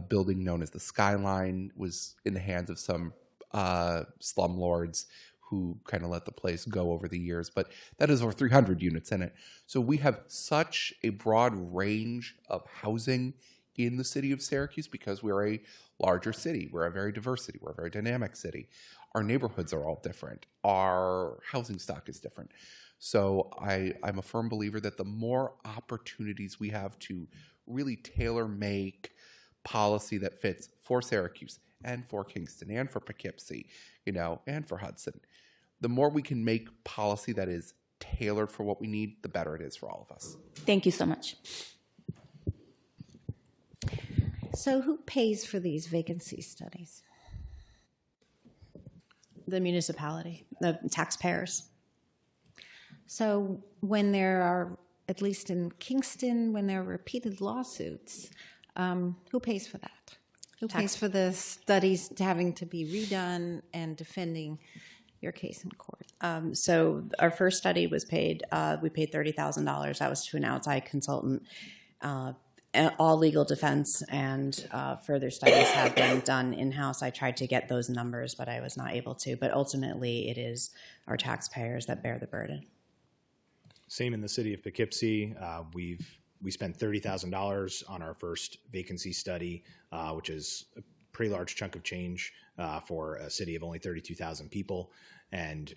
[SPEAKER 5] building known as the Skyline, was in the hands of some slumlords who kind of let the place go over the years, but that is over 300 units in it. So we have such a broad range of housing in the city of Syracuse because we're a larger city. We're a very diverse city. We're a very dynamic city. Our neighborhoods are all different. Our housing stock is different. So I'm a firm believer that the more opportunities we have to really tailor make policy that fits for Syracuse and for Kingston and for Poughkeepsie, and for Hudson, the more we can make policy that is tailored for what we need, the better it is for all of us.
[SPEAKER 10] Thank you so much.
[SPEAKER 1] So who pays for these vacancy studies?
[SPEAKER 3] The municipality, the taxpayers.
[SPEAKER 1] So when there are, at least in Kingston, when there are repeated lawsuits, who pays for that? Who pays for the studies having to be redone and defending your case in court?
[SPEAKER 3] So our first study was paid, we paid $30,000. That was to an outside consultant. All legal defense and further studies have been done in-house. I tried to get those numbers, but I was not able to. But ultimately, it is our taxpayers that bear the burden.
[SPEAKER 4] Same in the city of Poughkeepsie. We spent $30,000 on our first vacancy study, which is a pretty large chunk of change for a city of only 32,000 people. And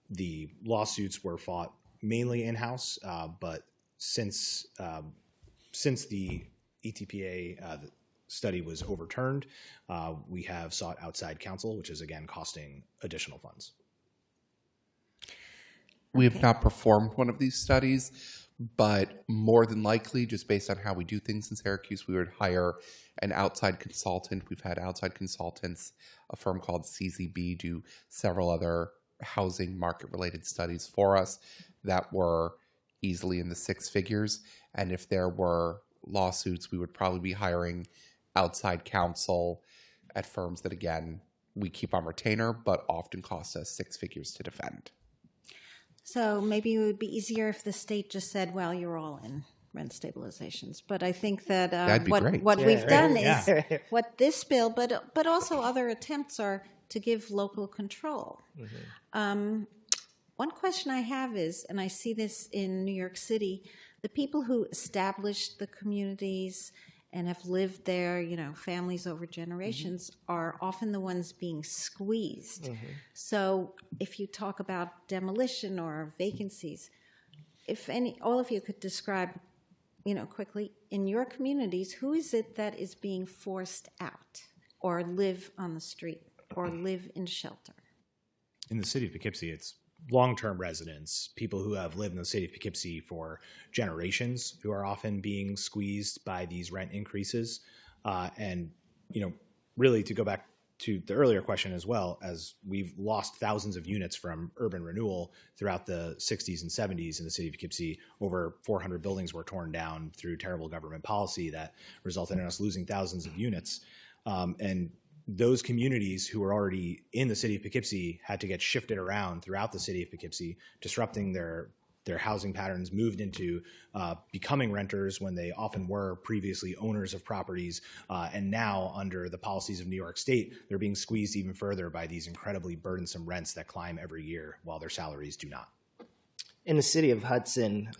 [SPEAKER 4] the lawsuits were fought mainly in-house, but since the ETPA study was overturned, we have sought outside counsel, which is again costing additional funds.
[SPEAKER 5] We have not performed one of these studies, but more than likely, just based on how we do things in Syracuse, we would hire an outside consultant. We've had outside consultants, a firm called CZB, do several other housing market-related studies for us that were easily in the six figures. And if there were lawsuits, we would probably be hiring outside counsel at firms that, again, we keep on retainer, but often cost us six figures to defend.
[SPEAKER 1] So maybe it would be easier if the state just said, well, you're all in rent stabilizations. But I think that
[SPEAKER 5] That'd be great.
[SPEAKER 1] what we've done is
[SPEAKER 2] Yeah.
[SPEAKER 1] what this bill, but also other attempts are to give local control. Mm-hmm. One question I have is, and I see this in New York City, the people who established the communities and have lived there, families over generations, are often the ones being squeezed. Mm-hmm. So if you talk about demolition or vacancies, all of you could describe, quickly, in your communities, who is it that is being forced out or live on the street or live in shelter?
[SPEAKER 4] In the city of Poughkeepsie, it's long-term residents, people who have lived in the city of Poughkeepsie for generations, who are often being squeezed by these rent increases. And, really to go back to the earlier question as well, as we've lost thousands of units from urban renewal throughout the 60s and 70s in the city of Poughkeepsie. Over 400 buildings were torn down through terrible government policy that resulted in us losing thousands of units. And those communities who were already in the city of Poughkeepsie had to get shifted around throughout the city of Poughkeepsie, disrupting their housing patterns, moved into becoming renters when they often were previously owners of properties. And now, under the policies of New York State, they're being squeezed even further by these incredibly burdensome rents that climb every year while their salaries do not.
[SPEAKER 2] In the city of Hudson,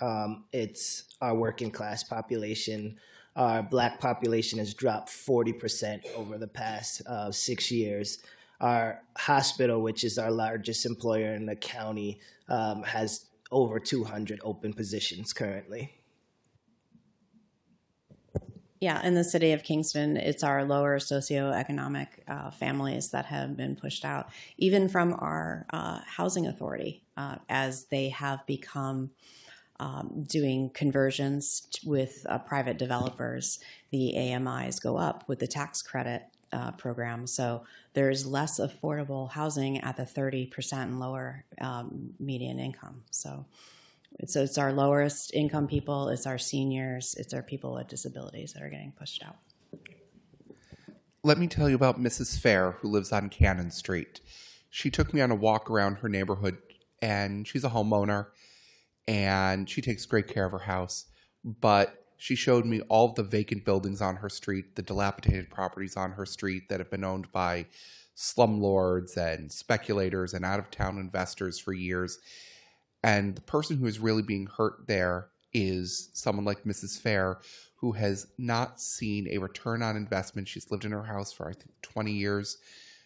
[SPEAKER 2] it's our working class population. Our Black population has dropped 40% over the past 6 years. Our hospital, which is our largest employer in the county, has over 200 open positions currently.
[SPEAKER 3] Yeah, in the city of Kingston, it's our lower socioeconomic families that have been pushed out, even from our housing authority, as they have become doing conversions with private developers. The AMIs go up with the tax credit program. So there's less affordable housing at the 30% and lower median income. So it's our lowest income people, it's our seniors, it's our people with disabilities that are getting pushed out.
[SPEAKER 5] Let me tell you about Mrs. Fair, who lives on Cannon Street. She took me on a walk around her neighborhood, and she's a homeowner, and she takes great care of her house. But she showed me all of the vacant buildings on her street, the dilapidated properties on her street that have been owned by slumlords and speculators and out-of-town investors for years. And the person who is really being hurt there is someone like Mrs. Fair, who has not seen a return on investment. She's lived in her house for, I think, 20 years.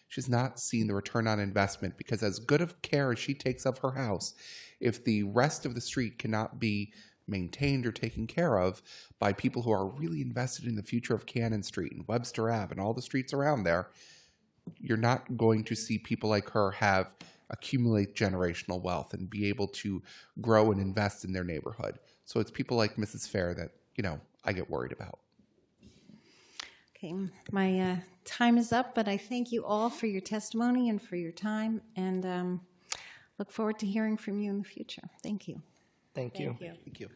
[SPEAKER 5] She's not seen the return on investment because as good of care as she takes of her house, if the rest of the street cannot be maintained or taken care of by people who are really invested in the future of Cannon Street and Webster Ave and all the streets around there, you're not going to see people like her accumulate generational wealth and be able to grow and invest in their neighborhood. So it's people like Mrs. Fair that, I get worried about.
[SPEAKER 1] Okay, my time is up, but I thank you all for your testimony and for your time, and look forward to hearing from you in the future. Thank you.
[SPEAKER 2] Thank you.
[SPEAKER 5] Thank you.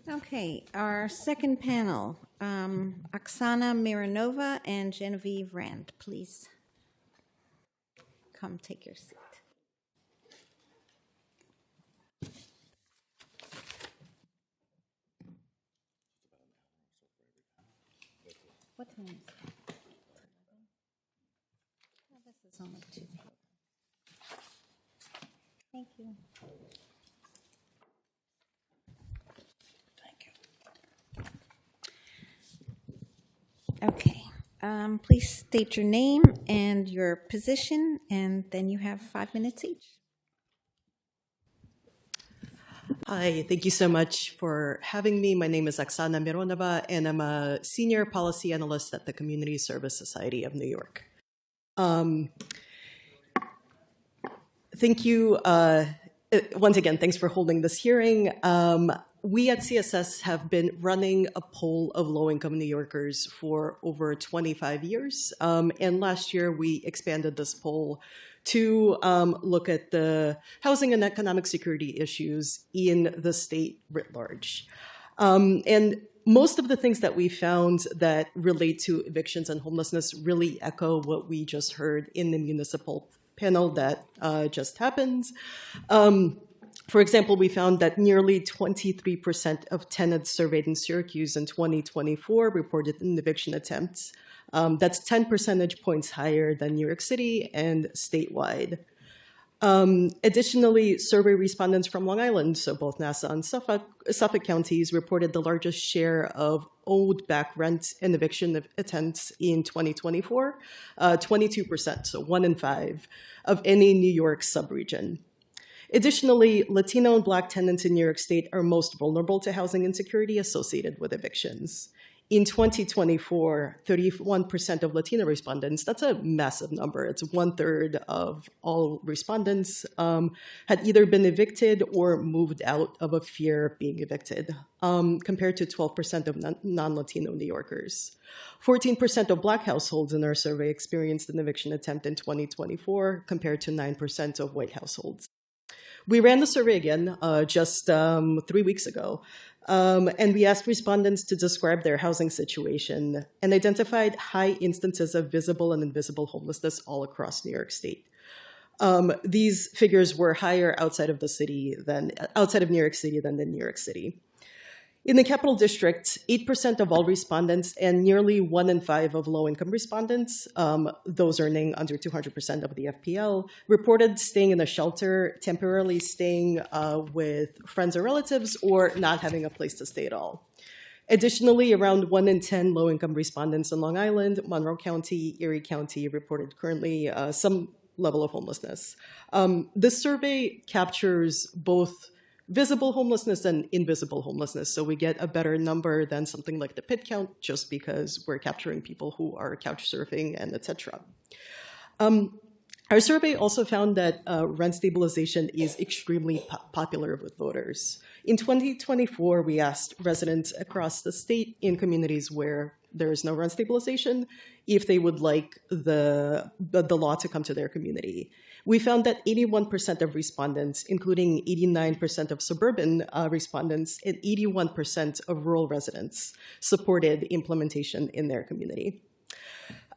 [SPEAKER 1] Okay, our second panel, Oksana Mironova and Genevieve Rand, please come take your seat. What time is it? Oh, this is only 2. Thank you. Okay, please state your name and your position, and then you have 5 minutes each.
[SPEAKER 11] Hi, thank you so much for having me. My name is Oksana Mironova, and I'm a senior policy analyst at the Community Service Society of New York. Thank you. Once again, thanks for holding this hearing. We at CSS have been running a poll of low-income New Yorkers for over 25 years. And last year, we expanded this poll to look at the housing and economic security issues in the state writ large. And most of the things that we found that relate to evictions and homelessness really echo what we just heard in the municipal panel that just happened. For example, we found that nearly 23% of tenants surveyed in Syracuse in 2024 reported an eviction attempt. That's 10 percentage points higher than New York City and statewide. Additionally, survey respondents from Long Island, so both Nassau and Suffolk counties, reported the largest share of owed back rent and eviction attempts in 2024, 22%, so 1 in 5 of any New York subregion. Additionally, Latino and Black tenants in New York State are most vulnerable to housing insecurity associated with evictions. In 2024, 31% of Latino respondents, that's a massive number, it's 1/3 of all respondents, had either been evicted or moved out of a fear of being evicted, compared to 12% of non-Latino New Yorkers. 14% of Black households in our survey experienced an eviction attempt in 2024, compared to 9% of white households. We ran the survey again just 3 weeks ago, and we asked respondents to describe their housing situation and identified high instances of visible and invisible homelessness all across New York State. These figures were higher outside of New York City than in New York City. In the Capital District, 8% of all respondents and nearly 1 in 5 of low-income respondents, those earning under 200% of the FPL, reported staying in a shelter, temporarily staying with friends or relatives, or not having a place to stay at all. Additionally, around 1 in 10 low-income respondents in Long Island, Monroe County, Erie County reported currently some level of homelessness. This survey captures both visible homelessness and invisible homelessness. So we get a better number than something like the PIT count, just because we're capturing people who are couch surfing and et cetera. Our survey also found that rent stabilization is extremely popular with voters. In 2024, we asked residents across the state in communities where there is no rent stabilization if they would like the law to come to their community. We found that 81% of respondents, including 89% of suburban respondents and 81% of rural residents, supported implementation in their community.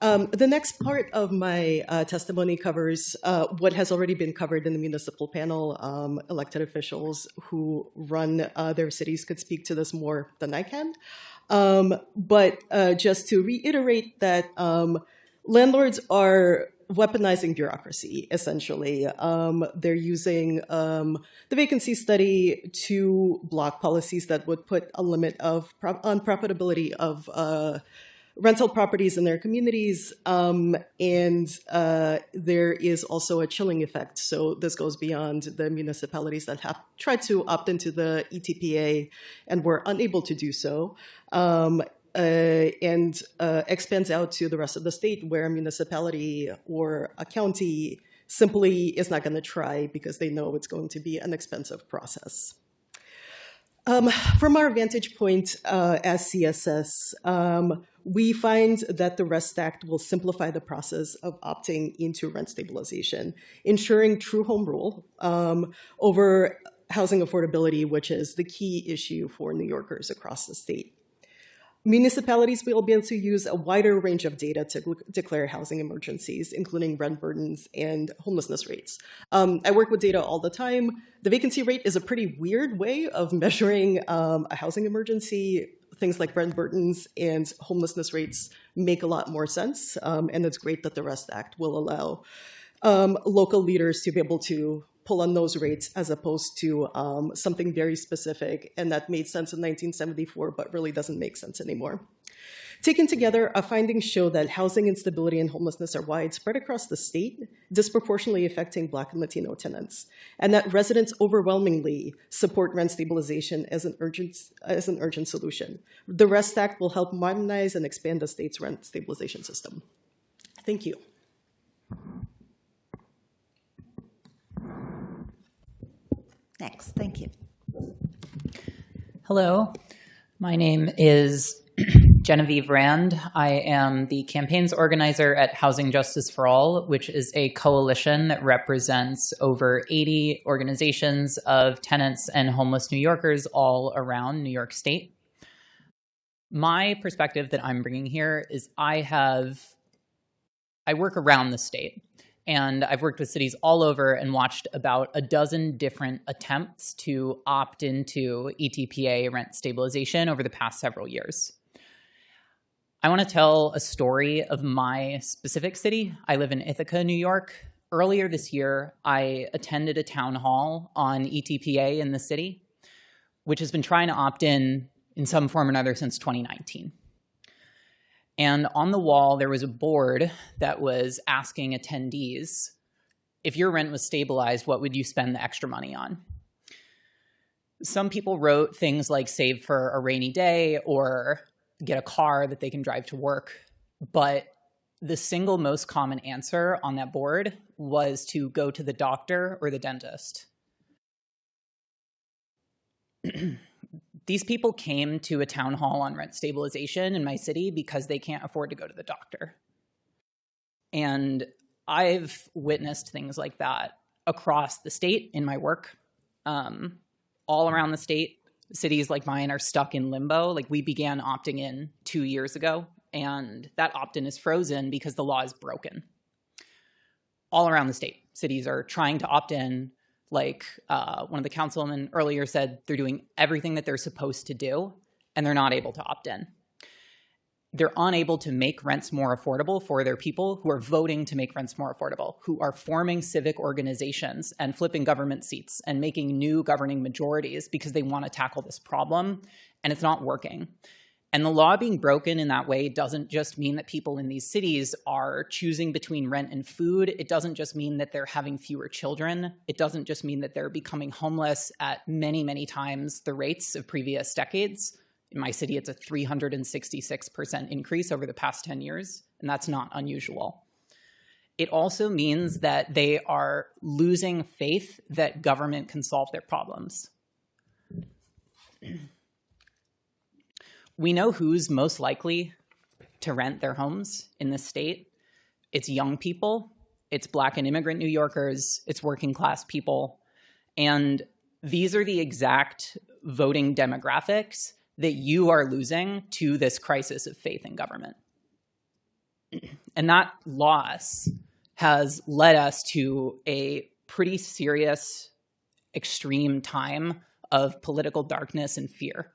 [SPEAKER 11] The next part of my testimony covers what has already been covered in the municipal panel. Elected officials who run their cities could speak to this more than I can. But just to reiterate that landlords are weaponizing bureaucracy, essentially. They're using the vacancy study to block policies that would put a limit on profitability of rental properties in their communities. And there is also a chilling effect. So this goes beyond the municipalities that have tried to opt into the ETPA and were unable to do so. And expands out to the rest of the state, where a municipality or a county simply is not going to try because they know it's going to be an expensive process. From our vantage point as CSS, we find that the REST Act will simplify the process of opting into rent stabilization, ensuring true home rule over housing affordability, which is the key issue for New Yorkers across the state. Municipalities will be able to use a wider range of data to declare housing emergencies, including rent burdens and homelessness rates. I work with data all the time. The vacancy rate is a pretty weird way of measuring a housing emergency. Things like rent burdens and homelessness rates make a lot more sense, and it's great that the REST Act will allow local leaders to be able to pull on those rates as opposed to something very specific and that made sense in 1974 but really doesn't make sense anymore. Taken together, our findings show that housing instability and homelessness are widespread across the state, disproportionately affecting Black and Latino tenants, and that residents overwhelmingly support rent stabilization as an urgent solution. The REST Act will help modernize and expand the state's rent stabilization system. Thank you.
[SPEAKER 12] Next, thank you. Hello, my name is Genevieve Rand. I am the campaigns organizer at Housing Justice for All, which is a coalition that represents over 80 organizations of tenants and homeless New Yorkers all around New York State. My perspective that I'm bringing here is I work around the state. And I've worked with cities all over and watched about a dozen different attempts to opt into ETPA rent stabilization over the past several years. I want to tell a story of my specific city. I live in Ithaca, New York. Earlier this year, I attended a town hall on ETPA in the city, which has been trying to opt in some form or another since 2019. And on the wall, there was a board that was asking attendees, if your rent was stabilized, what would you spend the extra money on? Some people wrote things like save for a rainy day or get a car that they can drive to work. But the single most common answer on that board was to go to the doctor or the dentist. These people came to a town hall on rent stabilization in my city because they can't afford to go to the doctor. And I've witnessed things like that across the state in my work. All around the state, cities like mine are stuck in limbo. Like, we began opting in 2 years ago, and that opt-in is frozen because the law is broken. All around the state, cities are trying to opt in. Like one of the councilmen earlier said, they're doing everything that they're supposed to do, and they're not able to opt in. They're unable to make rents more affordable for their people who are voting to make rents more affordable, who are forming civic organizations and flipping government seats and making new governing majorities because they want to tackle this problem, and it's not working. And the law being broken in that way doesn't just mean that people in these cities are choosing between rent and food. It doesn't just mean that they're having fewer children. It doesn't just mean that they're becoming homeless at many, many times the rates of previous decades. In my city, it's a 366% increase over the past 10 years, and that's not unusual. It also means that they are losing faith that government can solve their problems. We know who's most likely to rent their homes in this state. It's young people, it's Black and immigrant New Yorkers, it's working class people. And these are the exact voting demographics that you are losing to this crisis of faith in government. And that loss has led us to a pretty serious, extreme time of political darkness and fear.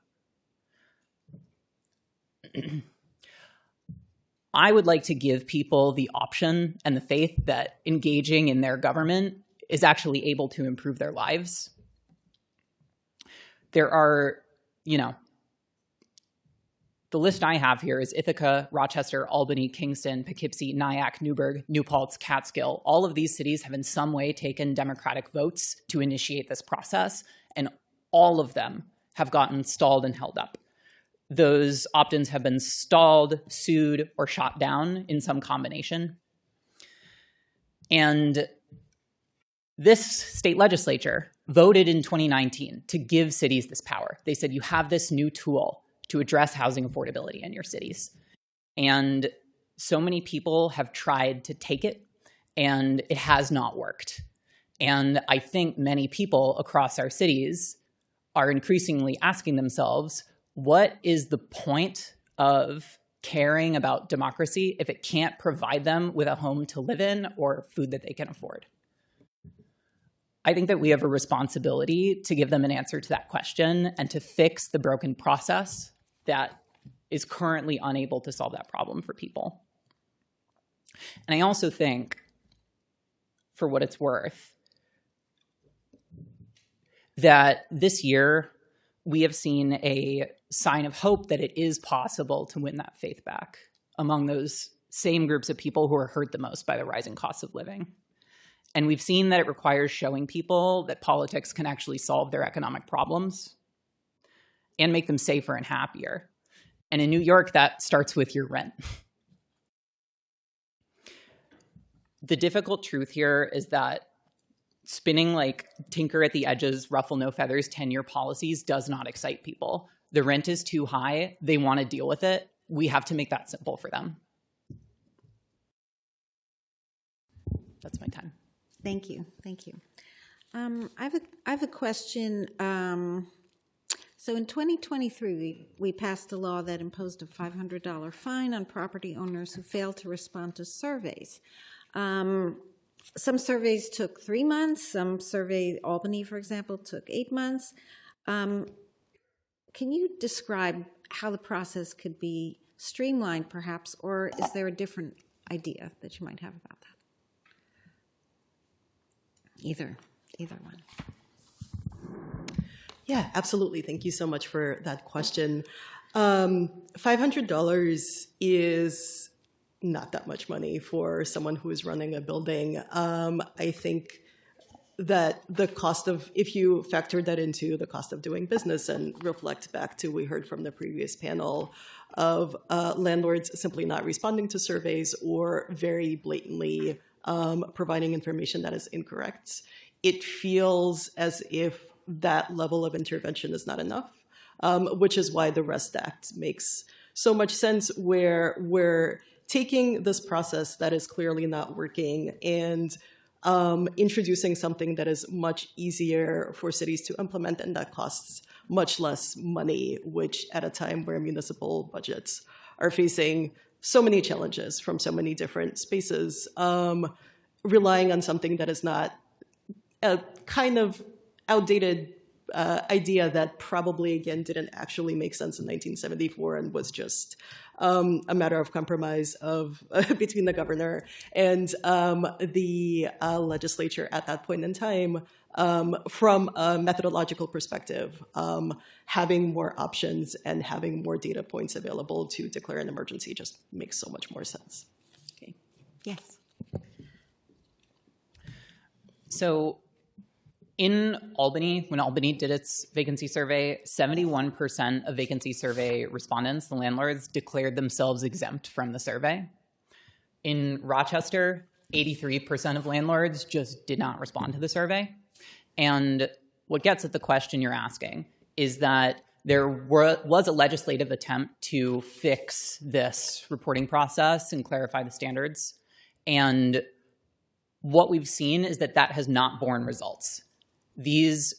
[SPEAKER 12] I would like to give people the option and the faith that engaging in their government is actually able to improve their lives. There are, the list I have here is Ithaca, Rochester, Albany, Kingston, Poughkeepsie, Nyack, Newburgh, New Paltz, Catskill. All of these cities have in some way taken Democratic votes to initiate this process, and all of them have gotten stalled and held up. Those opt-ins have been stalled, sued, or shot down in some combination. And this state legislature voted in 2019 to give cities this power. They said, you have this new tool to address housing affordability in your cities. And so many people have tried to take it, and it has not worked. And I think many people across our cities are increasingly asking themselves, what is the point of caring about democracy if it can't provide them with a home to live in or food that they can afford? I think that we have a responsibility to give them an answer to that question and to fix the broken process that is currently unable to solve that problem for people. And I also think, for what it's worth, that this year we have seen a sign of hope that it is possible to win that faith back among those same groups of people who are hurt the most by the rising costs of living. And we've seen that it requires showing people that politics can actually solve their economic problems and make them safer and happier. And in New York, that starts with your rent. The difficult truth here is that spinning like tinker at the edges, ruffle no feathers 10-year policies does not excite people. The rent is too high. They want to deal with it. We have to make that simple for them. That's my time.
[SPEAKER 1] Thank you. Thank you. I have a question. So in 2023, we passed a law that imposed a $500 fine on property owners who failed to respond to surveys. Some surveys took 3 months. Some survey, Albany, for example, took 8 months. Can you describe how the process could be streamlined, perhaps, or is there a different idea that you might have about that? Either one.
[SPEAKER 11] Yeah, absolutely. Thank you so much for that question. $500 is not that much money for someone who is running a building. I think that the cost of, if you factor that into the cost of doing business and reflect back to, we heard from the previous panel of landlords simply not responding to surveys or very blatantly providing information that is incorrect, it feels as if that level of intervention is not enough, which is why the REST Act makes so much sense, where we're taking this process that is clearly not working and introducing something that is much easier for cities to implement and that costs much less money, which at a time where municipal budgets are facing so many challenges from so many different spaces, relying on something that is not a kind of outdated idea that probably, again, didn't actually make sense in 1974 and was just a matter of compromise between the governor and the legislature at that point in time. From a methodological perspective, having more options and having more data points available to declare an emergency just makes so much more sense.
[SPEAKER 1] Okay. Yes.
[SPEAKER 12] So in Albany, when Albany did its vacancy survey, 71% of vacancy survey respondents, the landlords, declared themselves exempt from the survey. In Rochester, 83% of landlords just did not respond to the survey. And what gets at the question you're asking is that there was a legislative attempt to fix this reporting process and clarify the standards. And what we've seen is that that has not borne results. These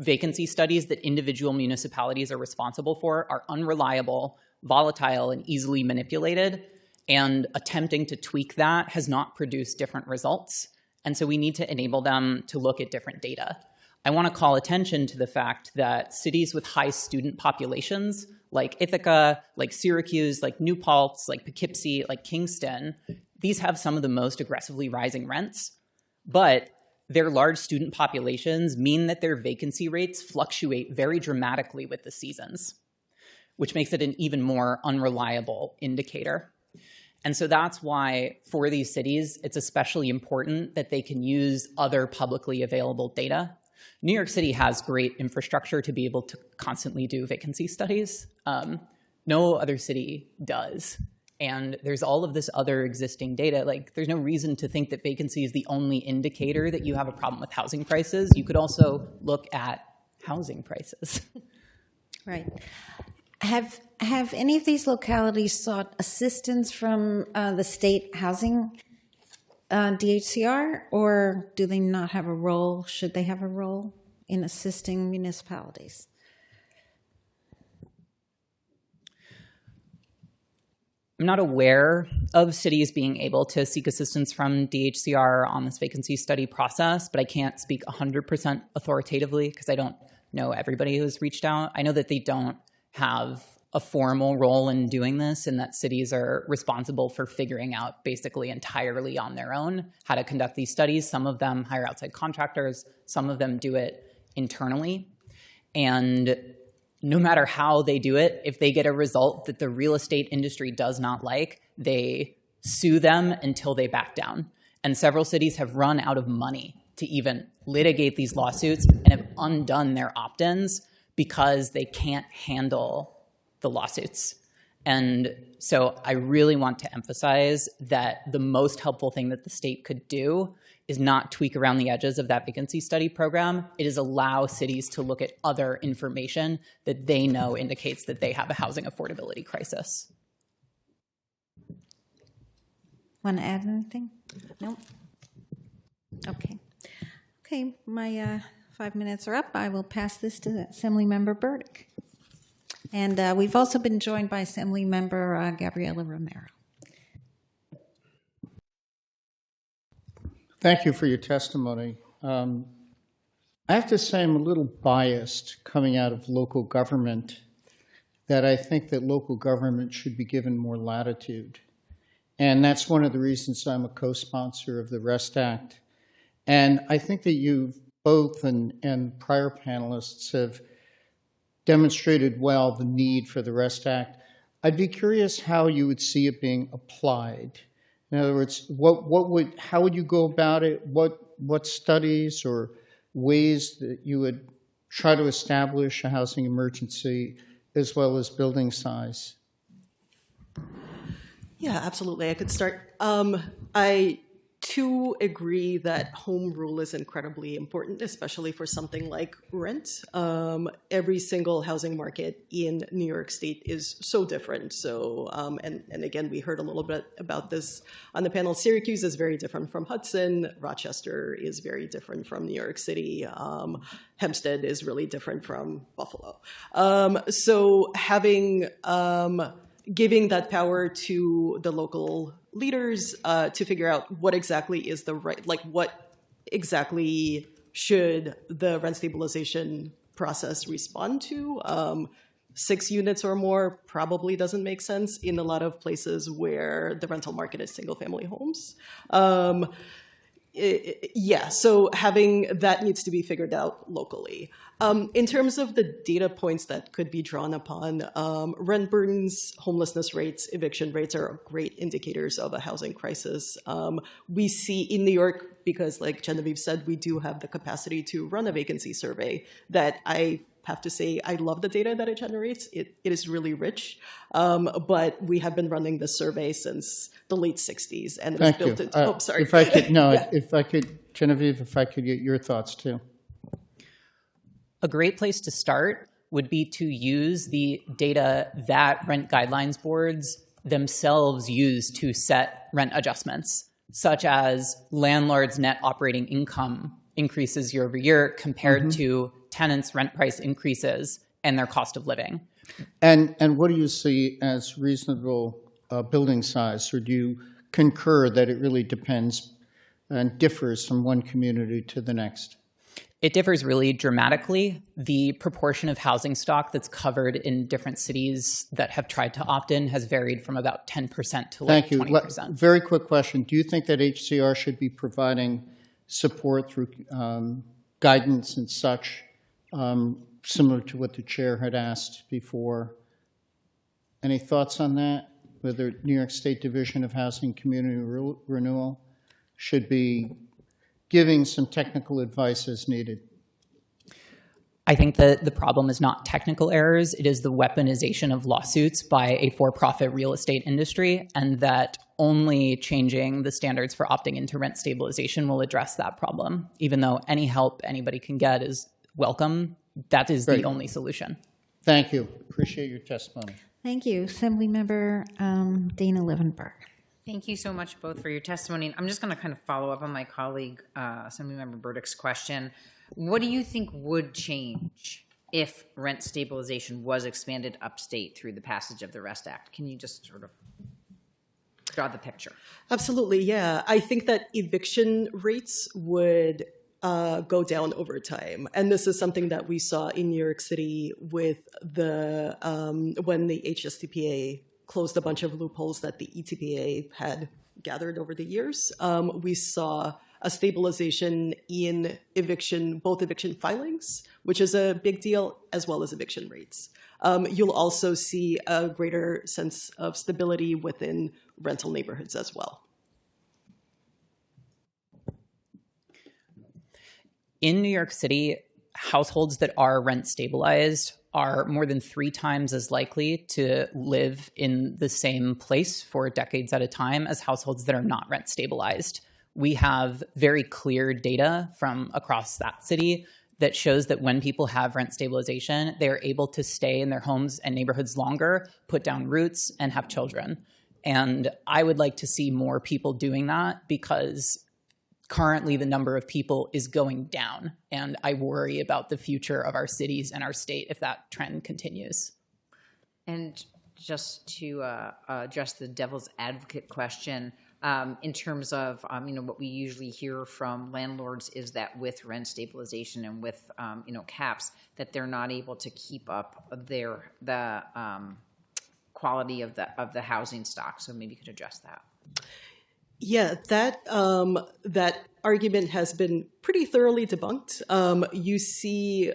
[SPEAKER 12] vacancy studies that individual municipalities are responsible for are unreliable, volatile, and easily manipulated. And attempting to tweak that has not produced different results. And so we need to enable them to look at different data. I want to call attention to the fact that cities with high student populations like Ithaca, like Syracuse, like New Paltz, like Poughkeepsie, like Kingston, these have some of the most aggressively rising rents, but their large student populations mean that their vacancy rates fluctuate very dramatically with the seasons, which makes it an even more unreliable indicator. And so that's why for these cities, it's especially important that they can use other publicly available data. New York City has great infrastructure to be able to constantly do vacancy studies. No other city does. And there's all of this other existing data. Like, there's no reason to think that vacancy is the only indicator that you have a problem with housing prices. You could also look at housing prices.
[SPEAKER 1] Right. Have any of these localities sought assistance from the state housing DHCR, or do they not have a role? Should they have a role in assisting municipalities?
[SPEAKER 12] I'm not aware of cities being able to seek assistance from DHCR on this vacancy study process, but I can't speak 100% authoritatively because I don't know everybody who's reached out. I know that they don't have a formal role in doing this, and that cities are responsible for figuring out basically entirely on their own how to conduct these studies. Some of them hire outside contractors, some of them do it internally. And no matter how they do it, if they get a result that the real estate industry does not like, they sue them until they back down. And several cities have run out of money to even litigate these lawsuits and have undone their opt-ins because they can't handle the lawsuits. And so I really want to emphasize that the most helpful thing that the state could do is not tweak around the edges of that vacancy study program. It is allow cities to look at other information that they know indicates that they have a housing affordability crisis.
[SPEAKER 1] Want to add anything? No? Okay. Okay, my 5 minutes are up. I will pass this to Assemblymember Burdick. And we've also been joined by Assemblymember Gabriela Romero.
[SPEAKER 6] Thank you for your testimony. I have to say I'm a little biased coming out of local government, that I think that local government should be given more latitude. And that's one of the reasons I'm a co-sponsor of the REST Act. And I think that you both and prior panelists have demonstrated well the need for the REST Act. I'd be curious how you would see it being applied. In other words, how would you go about it? What studies or ways that you would try to establish a housing emergency as well as building size?
[SPEAKER 11] Yeah, absolutely. I could start. I too agree that home rule is incredibly important, especially for something like rent. Every single housing market in New York State is so different. So, and again, we heard a little bit about this on the panel. Syracuse is very different from Hudson. Rochester is very different from New York City. Hempstead is really different from Buffalo. So having giving that power to the local leaders to figure out what exactly is the right, like what exactly should the rent stabilization process respond to. 6 units or more probably doesn't make sense in a lot of places where the rental market is single family homes. Yeah, so having that needs to be figured out locally. In terms of the data points that could be drawn upon, rent burdens, homelessness rates, eviction rates are great indicators of a housing crisis. We see in New York, because like Genevieve said, we do have the capacity to run a vacancy survey that I have to say, I love the data that it generates. It is really rich, but we have been running this survey since the late 60s, and it was built into, oh, sorry.
[SPEAKER 6] If I could, no,
[SPEAKER 11] Yeah.
[SPEAKER 6] if I could, Genevieve, if I could get your thoughts too.
[SPEAKER 12] A great place to start would be to use the data that rent guidelines boards themselves use to set rent adjustments, such as landlords' net operating income increases year over year compared to tenants' rent price increases and their cost of living.
[SPEAKER 6] And what do you see as reasonable building size, or do you concur that it really depends and differs from one community to the next?
[SPEAKER 12] It differs really dramatically. The proportion of housing stock that's covered in different cities that have tried to opt in has varied from about 10% to like 20%.
[SPEAKER 6] Thank you. Very quick question. Do you think that HCR should be providing support through guidance and such, similar to what the chair had asked before? Any thoughts on that? Whether New York State Division of Housing Community Renewal should be giving some technical advice as needed?
[SPEAKER 12] I think that the problem is not technical errors. It is the weaponization of lawsuits by a for-profit real estate industry, and that only changing the standards for opting into rent stabilization will address that problem. Even though any help anybody can get is welcome, that is the only solution.
[SPEAKER 6] Thank you. Appreciate your testimony.
[SPEAKER 1] Thank you. Assemblymember Dana Levenberg.
[SPEAKER 7] Thank you so much both for your testimony. I'm just going to kind of follow up on my colleague, Assemblymember Burdick's question. What do you think would change if rent stabilization was expanded upstate through the passage of the REST Act? Can you just sort of draw the picture?
[SPEAKER 11] Absolutely, yeah. I think that eviction rates would go down over time. And this is something that we saw in New York City with the when the HSTPA closed a bunch of loopholes that the ETPA had gathered over the years. We saw a stabilization in both eviction filings, which is a big deal, as well as eviction rates. You'll also see a greater sense of stability within rental neighborhoods as well.
[SPEAKER 12] In New York City, households that are rent stabilized are more than 3 times as likely to live in the same place for decades at a time as households that are not rent stabilized. We have very clear data from across that city that shows that when people have rent stabilization, they are able to stay in their homes and neighborhoods longer, put down roots, and have children. And I would like to see more people doing that, because currently the number of people is going down, and I worry about the future of our cities and our state if that trend continues.
[SPEAKER 7] And just to address the devil's advocate question, in terms of what we usually hear from landlords is that with rent stabilization and with caps, that they're not able to keep up the quality of the housing stock. So maybe you could address that.
[SPEAKER 11] Yeah, that argument has been pretty thoroughly debunked. You see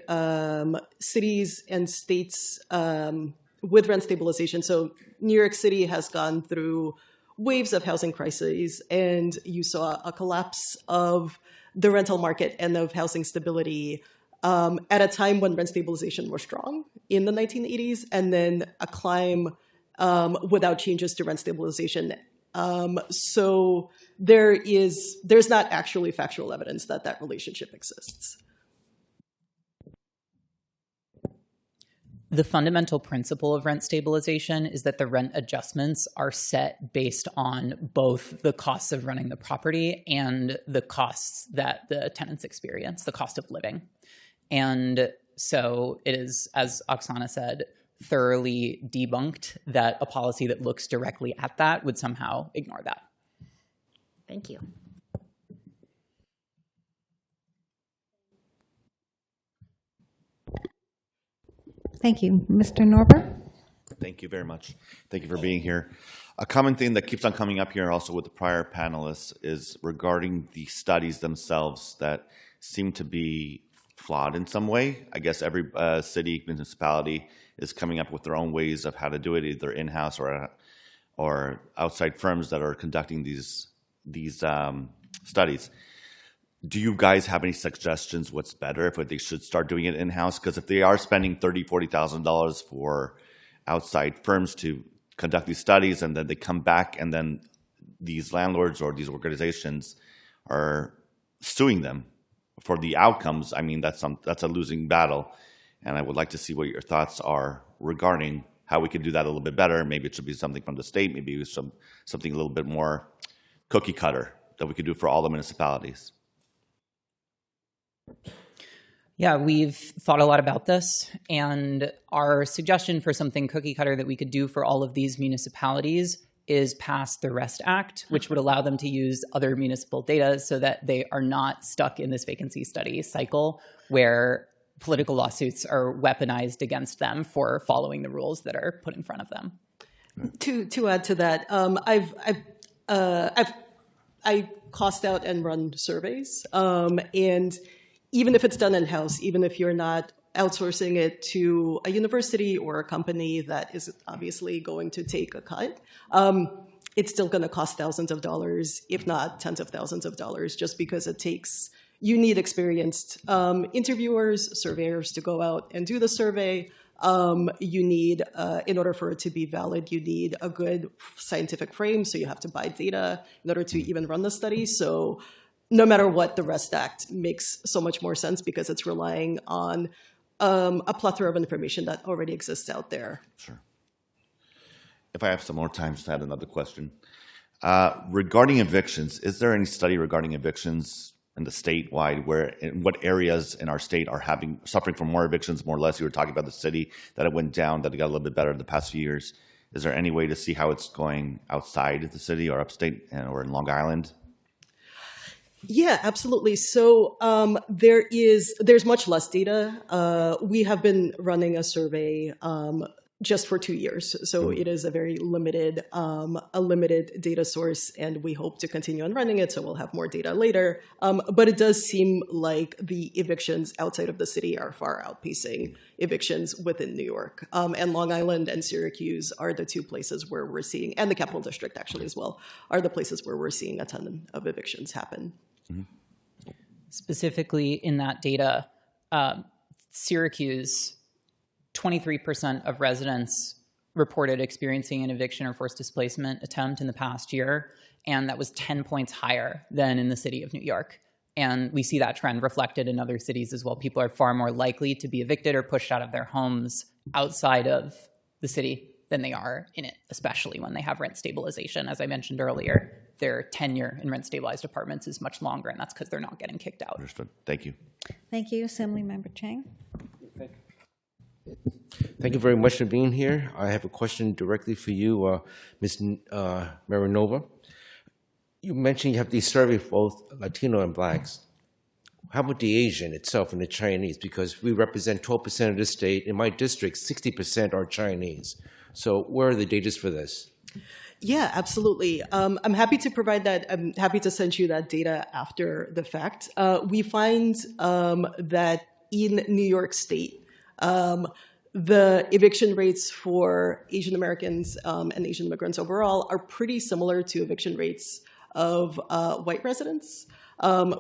[SPEAKER 11] cities and states with rent stabilization. So New York City has gone through waves of housing crises, and you saw a collapse of the rental market and of housing stability at a time when rent stabilization was strong in the 1980s, and then a climb without changes to rent stabilization. So there's not actually factual evidence that that relationship exists.
[SPEAKER 12] The fundamental principle of rent stabilization is that the rent adjustments are set based on both the costs of running the property and the costs that the tenants experience, the cost of living. And so it is, as Oksana said, thoroughly debunked that a policy that looks directly at that would somehow ignore that.
[SPEAKER 7] Thank you.
[SPEAKER 1] Thank you. Mr. Norbert?
[SPEAKER 8] Thank you very much. Thank you for being here. A common thing that keeps on coming up here also with the prior panelists is regarding the studies themselves that seem to be flawed in some way. I guess every city, municipality is coming up with their own ways of how to do it, either in-house or outside firms that are conducting these studies. Do you guys have any suggestions what's better, if they should start doing it in-house? Because if they are spending $30,000, $40,000 for outside firms to conduct these studies, and then they come back and then these landlords or these organizations are suing them for the outcomes, I mean, that's a losing battle. And I would like to see what your thoughts are regarding how we could do that a little bit better. Maybe it should be something from the state, maybe something a little bit more cookie cutter that we could do for all the municipalities.
[SPEAKER 12] Yeah, we've thought a lot about this, and our suggestion for something cookie cutter that we could do for all of these municipalities is pass the REST Act, which would allow them to use other municipal data so that they are not stuck in this vacancy study cycle where political lawsuits are weaponized against them for following the rules that are put in front of them.
[SPEAKER 11] To add to that, I cost out and run surveys, and even if it's done in-house, even if you're not outsourcing it to a university or a company that is obviously going to take a cut, it's still going to cost thousands of dollars, if not tens of thousands of dollars, just because you need experienced interviewers, surveyors to go out and do the survey. You need, in order for it to be valid, you need a good scientific frame, so you have to buy data in order to even run the study. So no matter what, the REST Act makes so much more sense because it's relying on a plethora of information that already exists out there.
[SPEAKER 8] Sure. If I have some more time, just add another question. Regarding evictions, is there any study regarding evictions in the statewide in what areas in our state are suffering from more evictions, more or less? You were talking about the city, that it went down, that it got a little bit better in the past few years. Is there any way to see how it's going outside the city or upstate or in Long Island?
[SPEAKER 11] Yeah, absolutely. So there's much less data. We have been running a survey just for 2 years, so it is a very limited data source, and we hope to continue on running it. So we'll have more data later. But it does seem like the evictions outside of the city are far outpacing evictions within New York. And Long Island and Syracuse are the two places where we're seeing, and the Capital District actually as well, are the places where we're seeing a ton of evictions happen.
[SPEAKER 12] Specifically in that data, Syracuse, 23% of residents reported experiencing an eviction or forced displacement attempt in the past year, and that was 10 points higher than in the city of New York. And we see that trend reflected in other cities as well. People are far more likely to be evicted or pushed out of their homes outside of the city than they are in it, especially when they have rent stabilization. As I mentioned earlier, their tenure in rent-stabilized apartments is much longer, and that's because they're not getting kicked out.
[SPEAKER 8] Understood. Thank you.
[SPEAKER 1] Thank you, Assemblymember Chang.
[SPEAKER 9] Thank you very much for being here. I have a question directly for you, Ms. Marinova. You mentioned you have these surveys for both Latino and Blacks. How about the Asian itself and the Chinese? Because we represent 12% of the state. In my district, 60% are Chinese. So where are the data for this?
[SPEAKER 11] Yeah, absolutely. I'm happy to provide that. I'm happy to send you that data after the fact. We find that in New York State, the eviction rates for Asian Americans and Asian immigrants overall are pretty similar to eviction rates of white residents,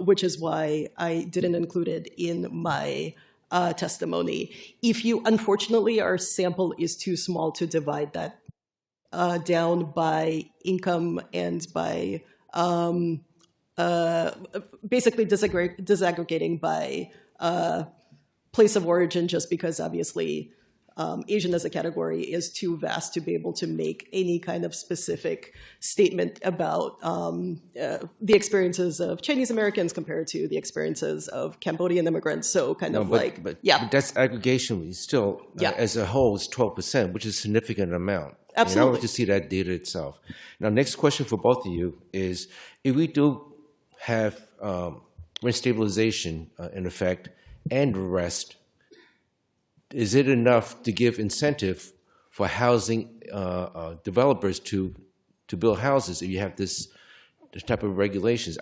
[SPEAKER 11] which is why I didn't include it in my testimony. If you, unfortunately, our sample is too small to divide that down by income and by basically disaggregating by place of origin, just because obviously Asian as a category is too vast to be able to make any kind of specific statement about the experiences of Chinese Americans compared to the experiences of Cambodian immigrants. So kind of
[SPEAKER 9] but that's aggregation. Still, as a whole, is 12%, which is a significant amount.
[SPEAKER 11] Absolutely.
[SPEAKER 9] And I want to see that data itself. Now, next question for both of you is, if we do have rent stabilization in effect and rest, is it enough to give incentive for housing developers to build houses if you have this type of regulations?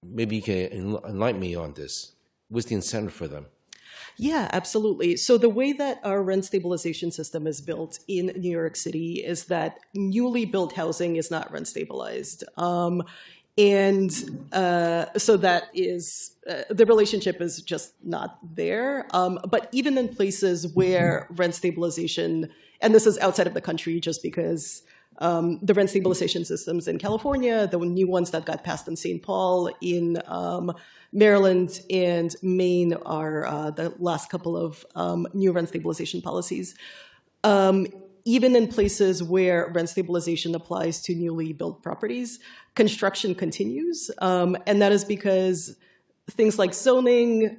[SPEAKER 9] Maybe you can enlighten me on this. What's the incentive for them?
[SPEAKER 11] Yeah, absolutely. So the way that our rent stabilization system is built in New York City is that newly built housing is not rent stabilized. And so that is, the relationship is just not there. But even in places where rent stabilization, and this is outside of the country just because the rent stabilization systems in California, the new ones that got passed in St. Paul, in Maryland and Maine are the last couple of new rent stabilization policies. Even in places where rent stabilization applies to newly built properties, construction continues. And that is because things like zoning,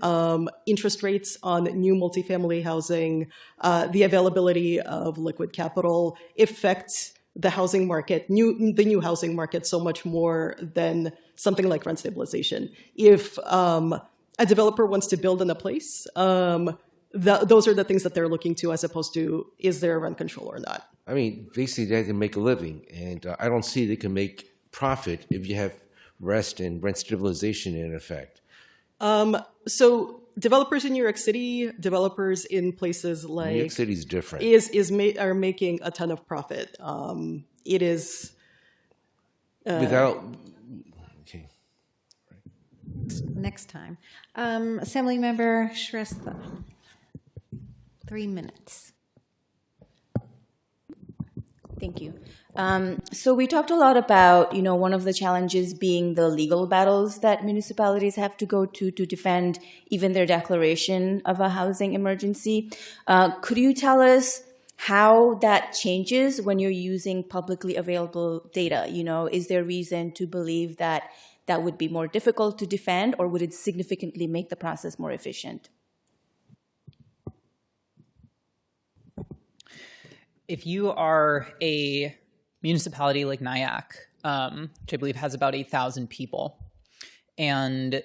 [SPEAKER 11] interest rates on new multifamily housing, the availability of liquid capital affect the housing market, the new housing market, so much more than something like rent stabilization. If a developer wants to build in a place, those are the things that they're looking to, as opposed to, is there rent control or not?
[SPEAKER 9] I mean, basically they can make a living, and I don't see they can make profit if you have rent stabilization in effect.
[SPEAKER 11] So developers in New York City, developers in places like
[SPEAKER 9] New York City is different.
[SPEAKER 11] Are making a ton of profit. It is
[SPEAKER 9] Without. Okay.
[SPEAKER 1] Next time. Assemblymember Shrestha. 3 minutes.
[SPEAKER 10] Thank you. So we talked a lot about, one of the challenges being the legal battles that municipalities have to go to defend even their declaration of a housing emergency. Could you tell us how that changes when you're using publicly available data? Is there reason to believe that that would be more difficult to defend, or would it significantly make the process more efficient?
[SPEAKER 12] If you are a municipality like Nyack, which I believe has about 8,000 people, and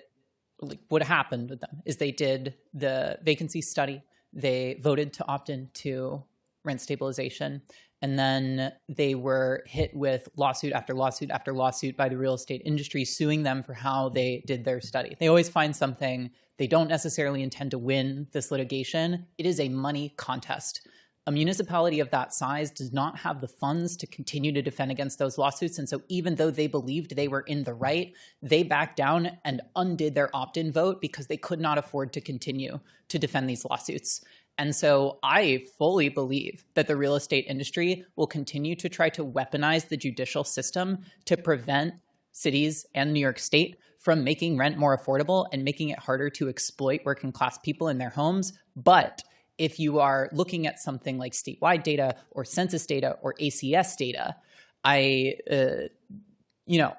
[SPEAKER 12] what happened with them is they did the vacancy study, they voted to opt into rent stabilization, and then they were hit with lawsuit after lawsuit after lawsuit by the real estate industry suing them for how they did their study. They always find something. They don't necessarily intend to win this litigation. It is a money contest. A municipality of that size does not have the funds to continue to defend against those lawsuits. And so even though they believed they were in the right, they backed down and undid their opt-in vote because they could not afford to continue to defend these lawsuits. And so I fully believe that the real estate industry will continue to try to weaponize the judicial system to prevent cities and New York State from making rent more affordable and making it harder to exploit working class people in their homes. But if you are looking at something like statewide data or census data or ACS data, a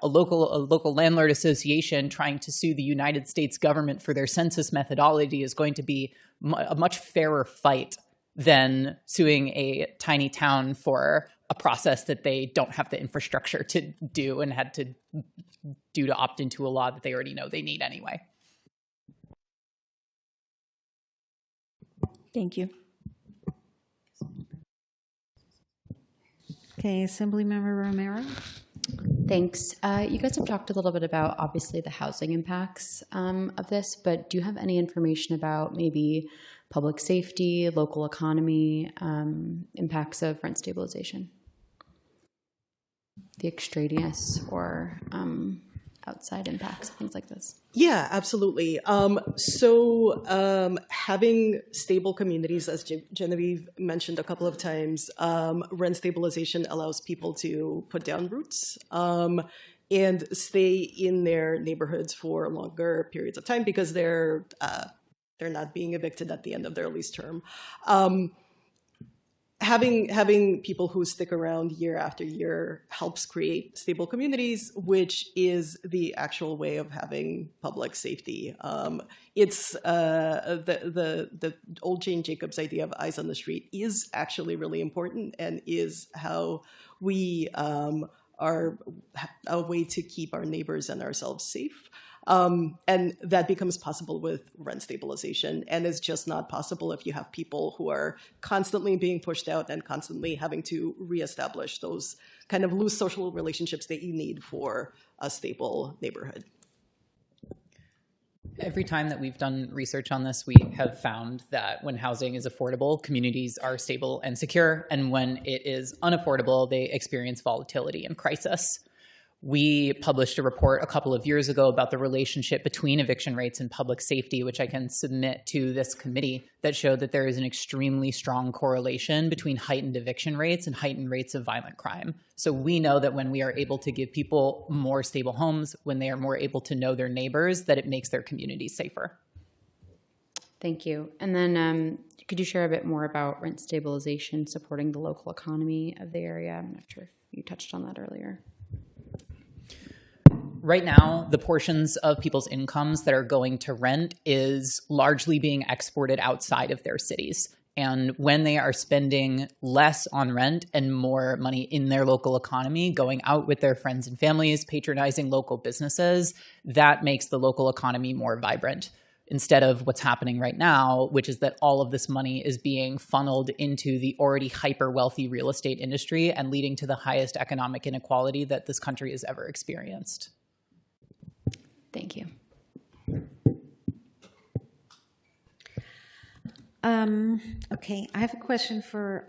[SPEAKER 12] local landlord association trying to sue the United States government for their census methodology is going to be a much fairer fight than suing a tiny town for a process that they don't have the infrastructure to do and had to do to opt into a law that they already know they need anyway.
[SPEAKER 10] Thank you.
[SPEAKER 1] Okay, Assemblymember Romero.
[SPEAKER 13] Thanks. You guys have talked a little bit about, obviously, the housing impacts of this, but do you have any information about maybe public safety, local economy, impacts of rent stabilization? The extraneous or outside impacts, things like this?
[SPEAKER 11] Yeah, absolutely. Having stable communities, as Genevieve mentioned a couple of times, rent stabilization allows people to put down roots and stay in their neighborhoods for longer periods of time because they're not being evicted at the end of their lease term. Having people who stick around year after year helps create stable communities, which is the actual way of having public safety. It's the old Jane Jacobs idea of eyes on the street is actually really important and is how we are a way to keep our neighbors and ourselves safe. And that becomes possible with rent stabilization, and is just not possible if you have people who are constantly being pushed out and constantly having to reestablish those kind of loose social relationships that you need for a stable neighborhood.
[SPEAKER 12] Every time that we've done research on this, we have found that when housing is affordable, communities are stable and secure, and when it is unaffordable, they experience volatility and crisis. We published a report a couple of years ago about the relationship between eviction rates and public safety, which I can submit to this committee, that showed that there is an extremely strong correlation between heightened eviction rates and heightened rates of violent crime. So we know that when we are able to give people more stable homes, when they are more able to know their neighbors, that it makes their communities safer.
[SPEAKER 13] Thank you. And then could you share a bit more about rent stabilization supporting the local economy of the area? I'm not sure if you touched on that earlier.
[SPEAKER 12] Right now, the portions of people's incomes that are going to rent is largely being exported outside of their cities. And when they are spending less on rent and more money in their local economy, going out with their friends and families, patronizing local businesses, that makes the local economy more vibrant. Instead of what's happening right now, which is that all of this money is being funneled into the already hyper-wealthy real estate industry and leading to the highest economic inequality that this country has ever experienced.
[SPEAKER 13] Thank you.
[SPEAKER 1] Okay, I have a question for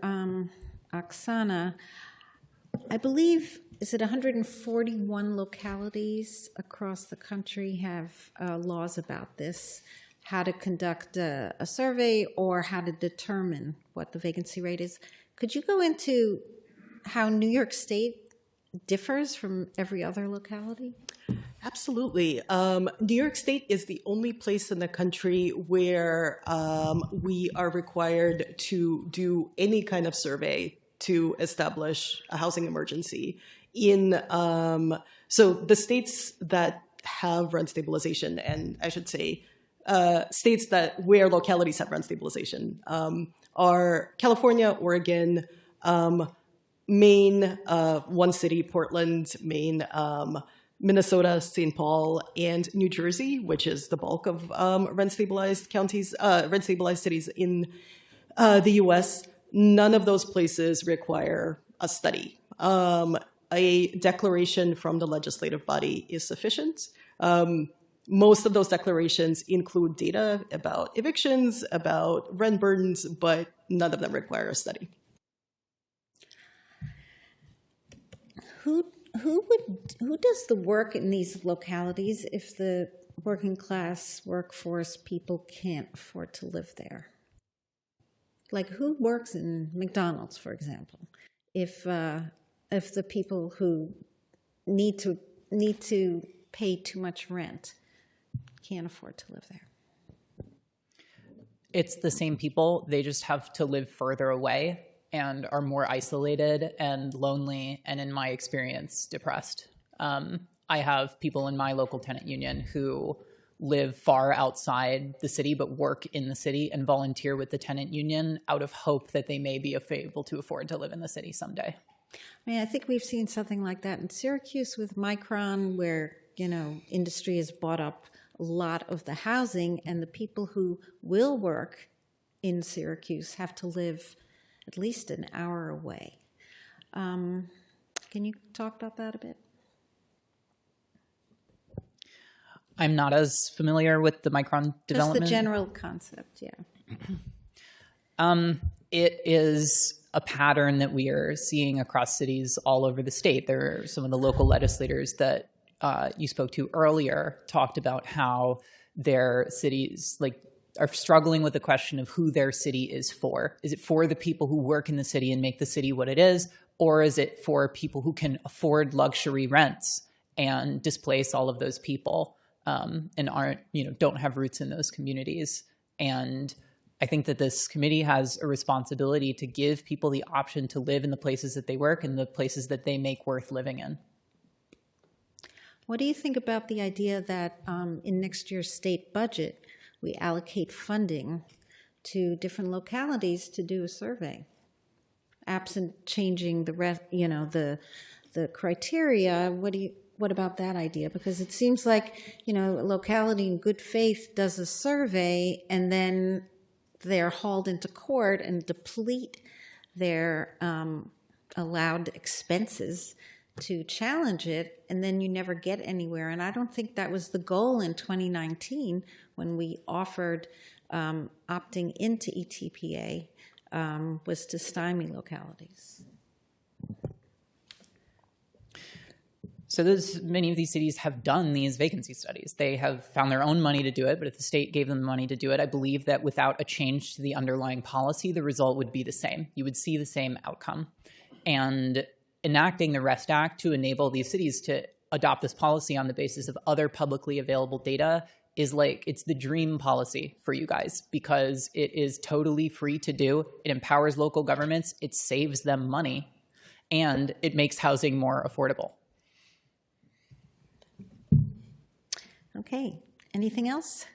[SPEAKER 1] Oksana. I believe, is it 141 localities across the country have laws about this, how to conduct a survey or how to determine what the vacancy rate is. Could you go into how New York State differs from every other locality?
[SPEAKER 11] Absolutely. New York State is the only place in the country where we are required to do any kind of survey to establish a housing emergency. So the states that have rent stabilization, and I should say states where localities have rent stabilization, are California, Oregon, Maine, one city, Portland, Maine, Minnesota, St. Paul, and New Jersey, which is the bulk of rent-stabilized counties, rent-stabilized cities in the U.S. None of those places require a study. A declaration from the legislative body is sufficient. Most of those declarations include data about evictions, about rent burdens, but none of them require a study.
[SPEAKER 1] Who does the work in these localities if the working class workforce people can't afford to live there? Like, who works in McDonald's, for example, if the people who need to pay too much rent can't afford to live there?
[SPEAKER 12] It's the same people. They just have to live further away and are more isolated and lonely, and in my experience, depressed. I have people in my local tenant union who live far outside the city but work in the city and volunteer with the tenant union out of hope that they may be able to afford to live in the city someday.
[SPEAKER 1] I mean, I think we've seen something like that in Syracuse with Micron, where, industry has bought up a lot of the housing, and the people who will work in Syracuse have to live at least an hour away. Can you talk about that a bit?
[SPEAKER 12] I'm not as familiar with the Micron development.
[SPEAKER 1] Just the general concept, yeah.
[SPEAKER 12] It is a pattern that we are seeing across cities all over the state. There are some of the local legislators that you spoke to earlier talked about how their cities are struggling with the question of who their city is for. Is it for the people who work in the city and make the city what it is, or is it for people who can afford luxury rents and displace all of those people and don't have roots in those communities? And I think that this committee has a responsibility to give people the option to live in the places that they work and the places that they make worth living in.
[SPEAKER 1] What do you think about the idea that in next year's state budget, we allocate funding to different localities to do a survey, absent changing the criteria? What about that idea? Because it seems like a locality in good faith does a survey and then they're hauled into court and deplete their allowed expenses to challenge it, and then you never get anywhere. And I don't think that was the goal in 2019 when we offered opting into ETPA, was to stymie localities.
[SPEAKER 12] So many of these cities have done these vacancy studies. They have found their own money to do it, but if the state gave them the money to do it, I believe that without a change to the underlying policy, the result would be the same. You would see the same outcome. And enacting the REST Act to enable these cities to adopt this policy on the basis of other publicly available data is it's the dream policy for you guys, because it is totally free to do. It empowers local governments, it saves them money, and it makes housing more affordable.
[SPEAKER 1] Okay, anything else?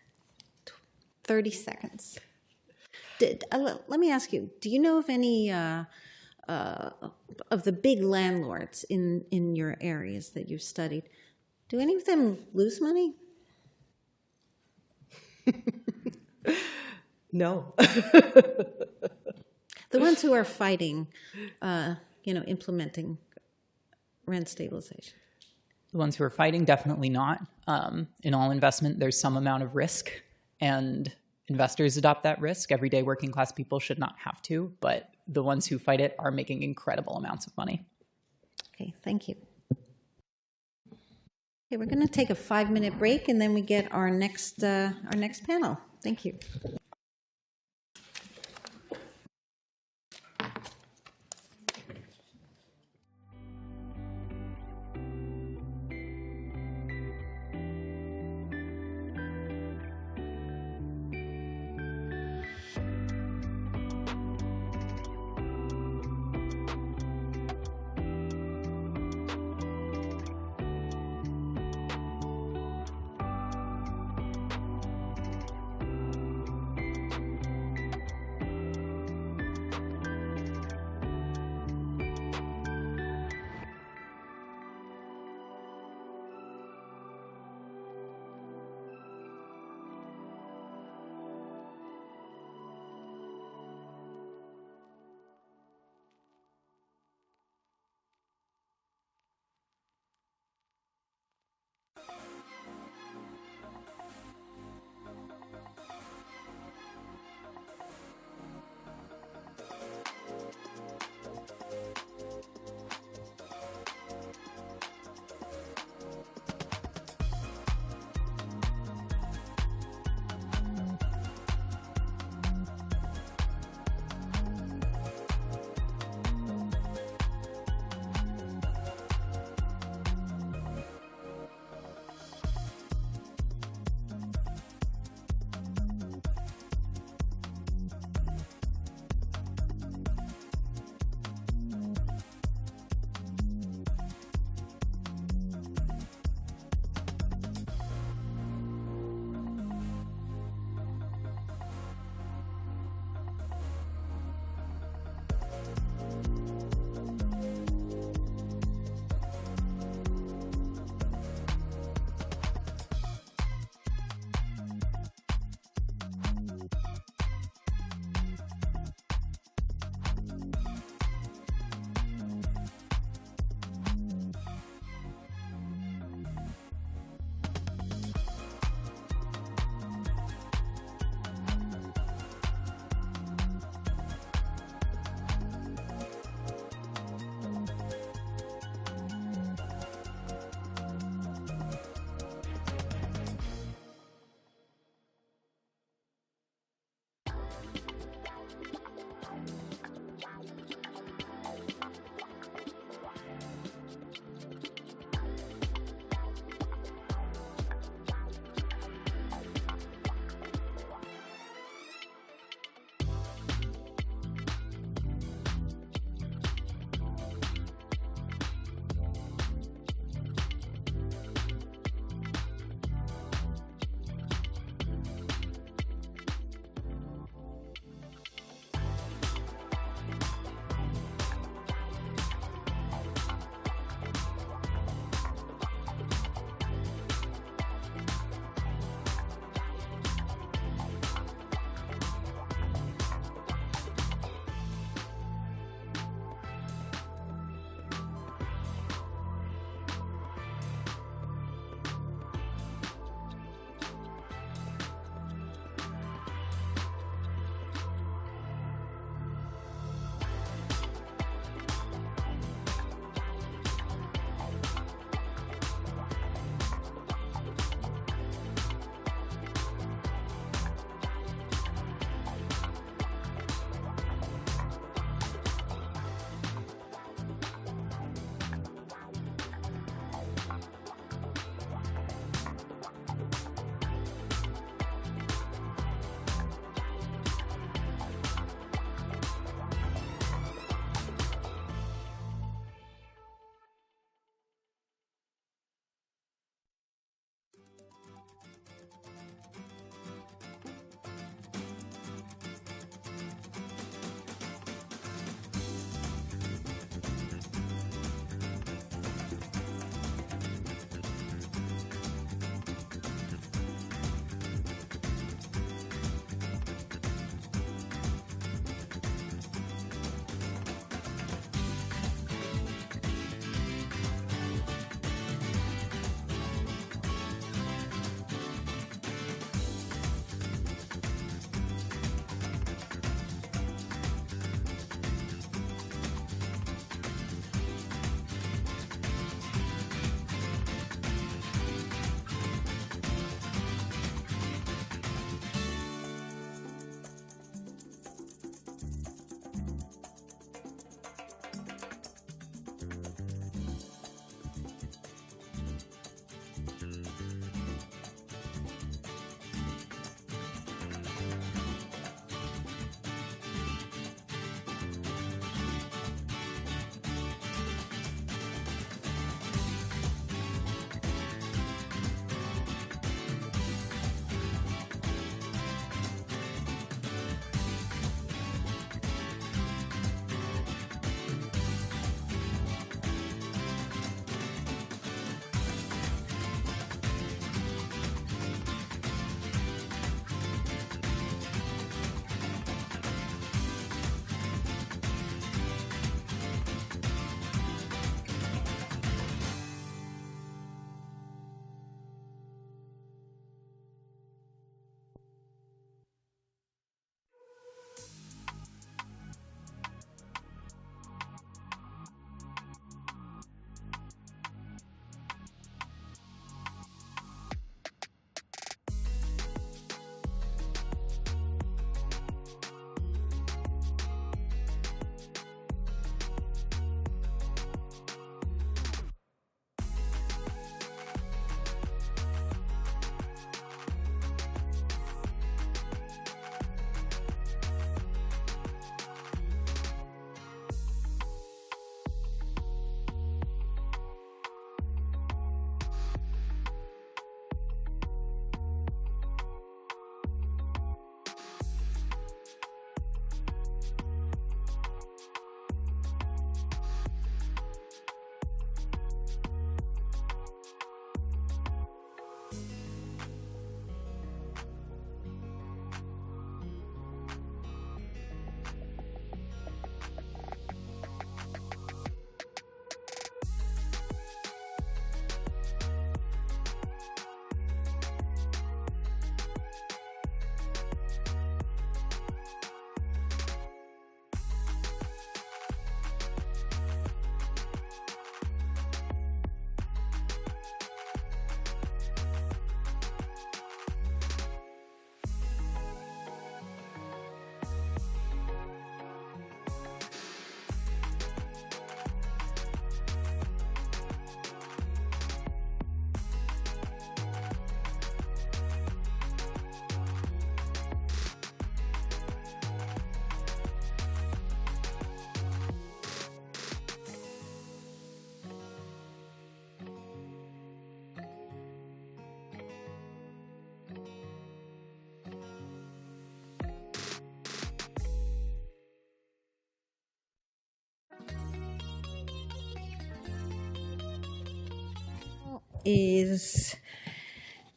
[SPEAKER 1] 30 seconds. Let me ask you, do you know of any of the big landlords in your areas that you've studied? Do any of them lose money?
[SPEAKER 11] No.
[SPEAKER 1] The ones who are fighting, implementing rent stabilization.
[SPEAKER 12] The ones who are fighting, definitely not. In all investment, there's some amount of risk, and investors adopt that risk. Everyday working class people should not have to, but the ones who fight it are making incredible amounts of money.
[SPEAKER 1] Okay, thank you. Okay, we're going to take a 5-minute break, and then we get our next panel. Thank you. is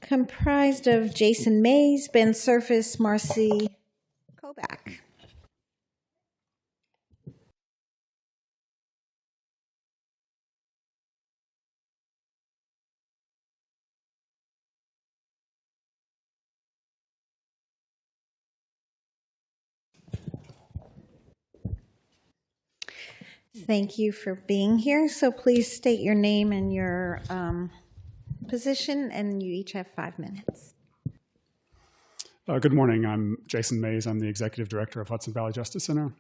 [SPEAKER 1] comprised of Jason Mays, Ben Surface, Marcy Kobach. Thank you for being here. So please state your name and your position, and you each have 5 minutes.
[SPEAKER 14] Good morning. I'm Jason Mays. I'm the Executive Director of Hudson Valley Justice Center.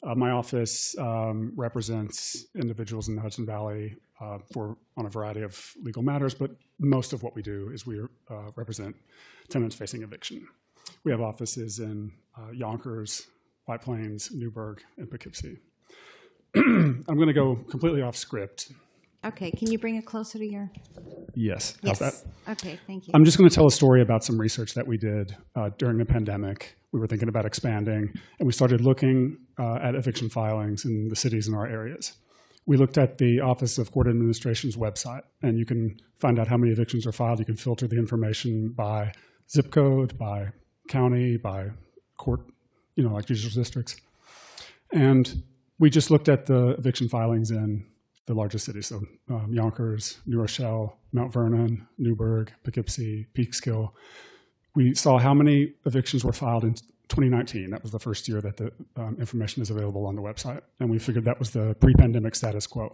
[SPEAKER 14] My office represents individuals in the Hudson Valley on a variety of legal matters, but most of what we do is we represent tenants facing eviction. We have offices in Yonkers, White Plains, Newburgh, and Poughkeepsie. I'm going to go completely off script.
[SPEAKER 1] Okay, can you bring it closer to your...
[SPEAKER 14] Yes.
[SPEAKER 1] Yes.
[SPEAKER 14] How's that?
[SPEAKER 1] Okay, thank you.
[SPEAKER 14] I'm just going to tell a story about some research that we did during the pandemic. We were thinking about expanding, and we started looking at eviction filings in the cities in our areas. We looked at the Office of Court Administration's website, and you can find out how many evictions are filed. You can filter the information by zip code, by county, by court, like judicial districts. And we just looked at the eviction filings in the largest cities, so Yonkers, New Rochelle, Mount Vernon, Newburgh, Poughkeepsie, Peekskill. We saw how many evictions were filed in 2019. That was the first year that the information is available on the website, and we figured that was the pre-pandemic status quo.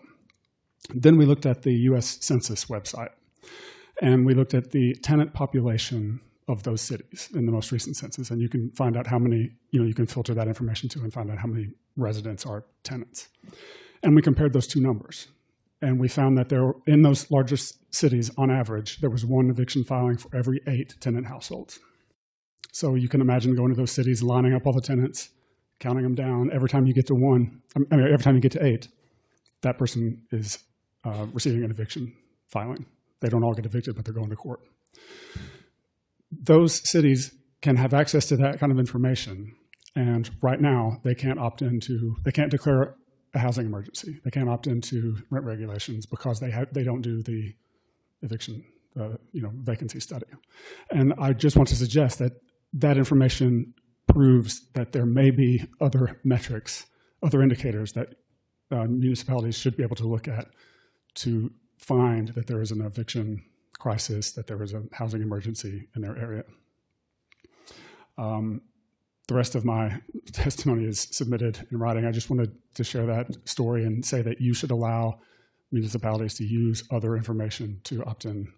[SPEAKER 14] Then we looked at the U.S. Census website, and we looked at the tenant population of those cities in the most recent census, and you can find out how many, you can filter that information to and find out how many residents are tenants. And we compared those two numbers, and we found that in those largest cities, on average, there was 1 eviction filing for every 8 tenant households. So you can imagine going to those cities, lining up all the tenants, counting them down. Every time you get to 1, every time you get to 8, that person is receiving an eviction filing. They don't all get evicted, but they're going to court. Those cities can have access to that kind of information, and right now they can't declare a housing emergency. They can't opt into rent regulations because they don't do the eviction, vacancy study. And I just want to suggest that information proves that there may be other metrics, other indicators that municipalities should be able to look at to find that there is an eviction crisis, that there is a housing emergency in their area. The rest of my testimony is submitted in writing. I just wanted to share that story and say that you should allow municipalities to use other information to opt in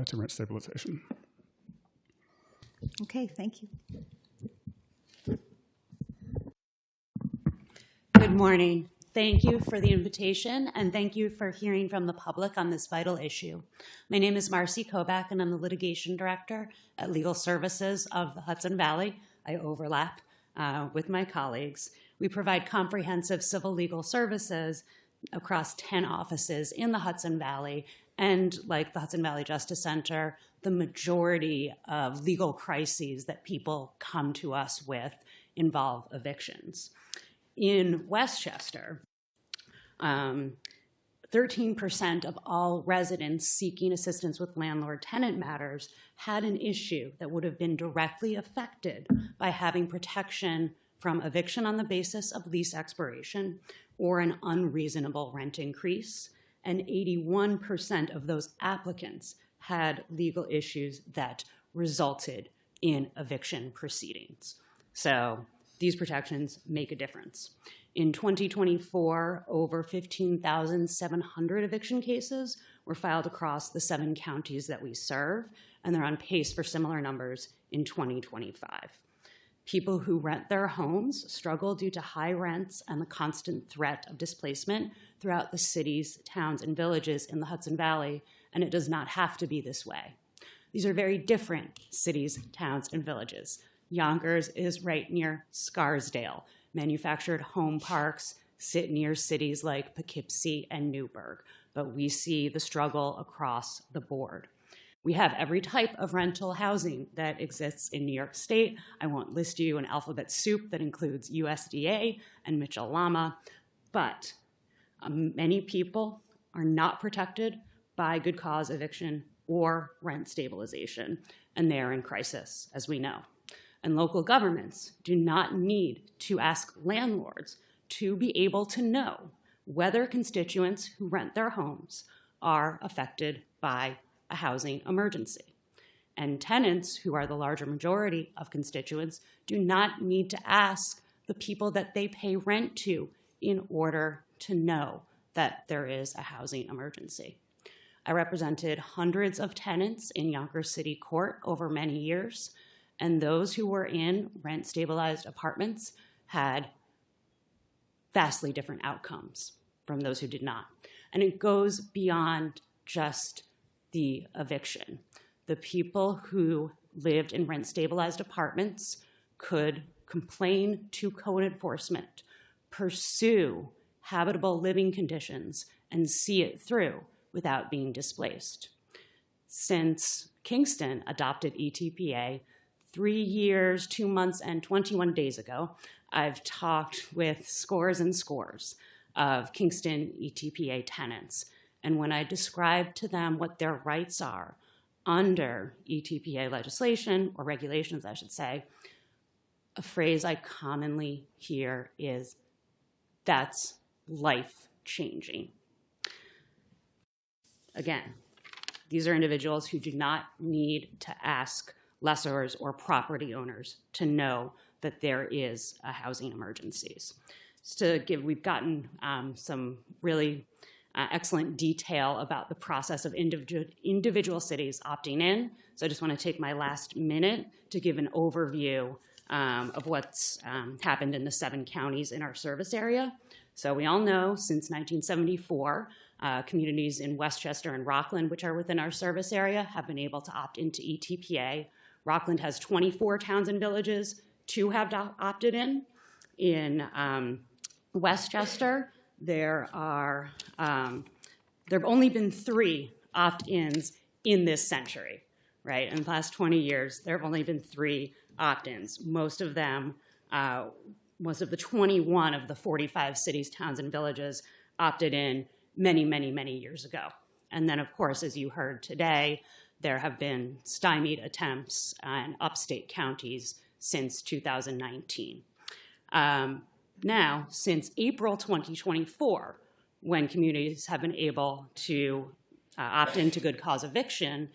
[SPEAKER 14] to rent stabilization.
[SPEAKER 1] Okay, thank you.
[SPEAKER 15] Good morning. Thank you for the invitation, and thank you for hearing from the public on this vital issue. My name is Marcy Kobach, and I'm the Litigation Director at Legal Services of the Hudson Valley. I overlap with my colleagues. We provide comprehensive civil legal services across 10 offices in the Hudson Valley, and like the Hudson Valley Justice Center, the majority of legal crises that people come to us with involve evictions. In Westchester, 13% of all residents seeking assistance with landlord-tenant matters had an issue that would have been directly affected by having protection from eviction on the basis of lease expiration or an unreasonable rent increase, and 81% of those applicants had legal issues that resulted in eviction proceedings. So these protections make a difference. In 2024, over 15,700 eviction cases were filed across the 7 counties that we serve, and they're on pace for similar numbers in 2025. People who rent their homes struggle due to high rents and the constant threat of displacement throughout the cities, towns, and villages in the Hudson Valley, and it does not have to be this way. These are very different cities, towns, and villages. Yonkers is right near Scarsdale. Manufactured home parks sit near cities like Poughkeepsie and Newburgh, but we see the struggle across the board. We have every type of rental housing that exists in New York State. I won't list you an alphabet soup that includes USDA and Michele, but many people are not protected by good cause eviction or rent stabilization, and they are in crisis, as we know. And local governments do not need to ask landlords to be able to know whether constituents who rent their homes are affected by a housing emergency. And tenants, who are the larger majority of constituents, do not need to ask the people that they pay rent to in order to know that there is a housing emergency. I represented hundreds of tenants in Yonkers City Court over many years, and those who were in rent-stabilized apartments had vastly different outcomes from those who did not. And it goes beyond just the eviction. The people who lived in rent-stabilized apartments could complain to code enforcement, pursue habitable living conditions, and see it through without being displaced. Since Kingston adopted ETPA 3 years, 2 months, and 21 days ago, I've talked with scores and scores of Kingston ETPA tenants. And when I describe to them what their rights are under ETPA legislation, or regulations, I should say, a phrase I commonly hear is, "That's life-changing." Again, these are individuals who do not need to ask lessors or property owners to know that there is a housing emergencies. We've gotten some really excellent detail about the process of individual cities opting in. So I just want to take my last minute to give an overview of what's happened in the 7 counties in our service area. So we all know since 1974, communities in Westchester and Rockland, which are within our service area, have been able to opt into ETPA. Rockland has 24 towns and villages, 2 have opted in. In Westchester, there have only been 3 opt-ins in this century, right? In the last 20 years, there have only been 3 opt-ins. Most of the 21 of the 45 cities, towns, and villages opted in many, many, many years ago. And then, of course, as you heard today, there have been stymied attempts in upstate counties since 2019. Now, since April 2024, when communities have been able to opt into good cause eviction,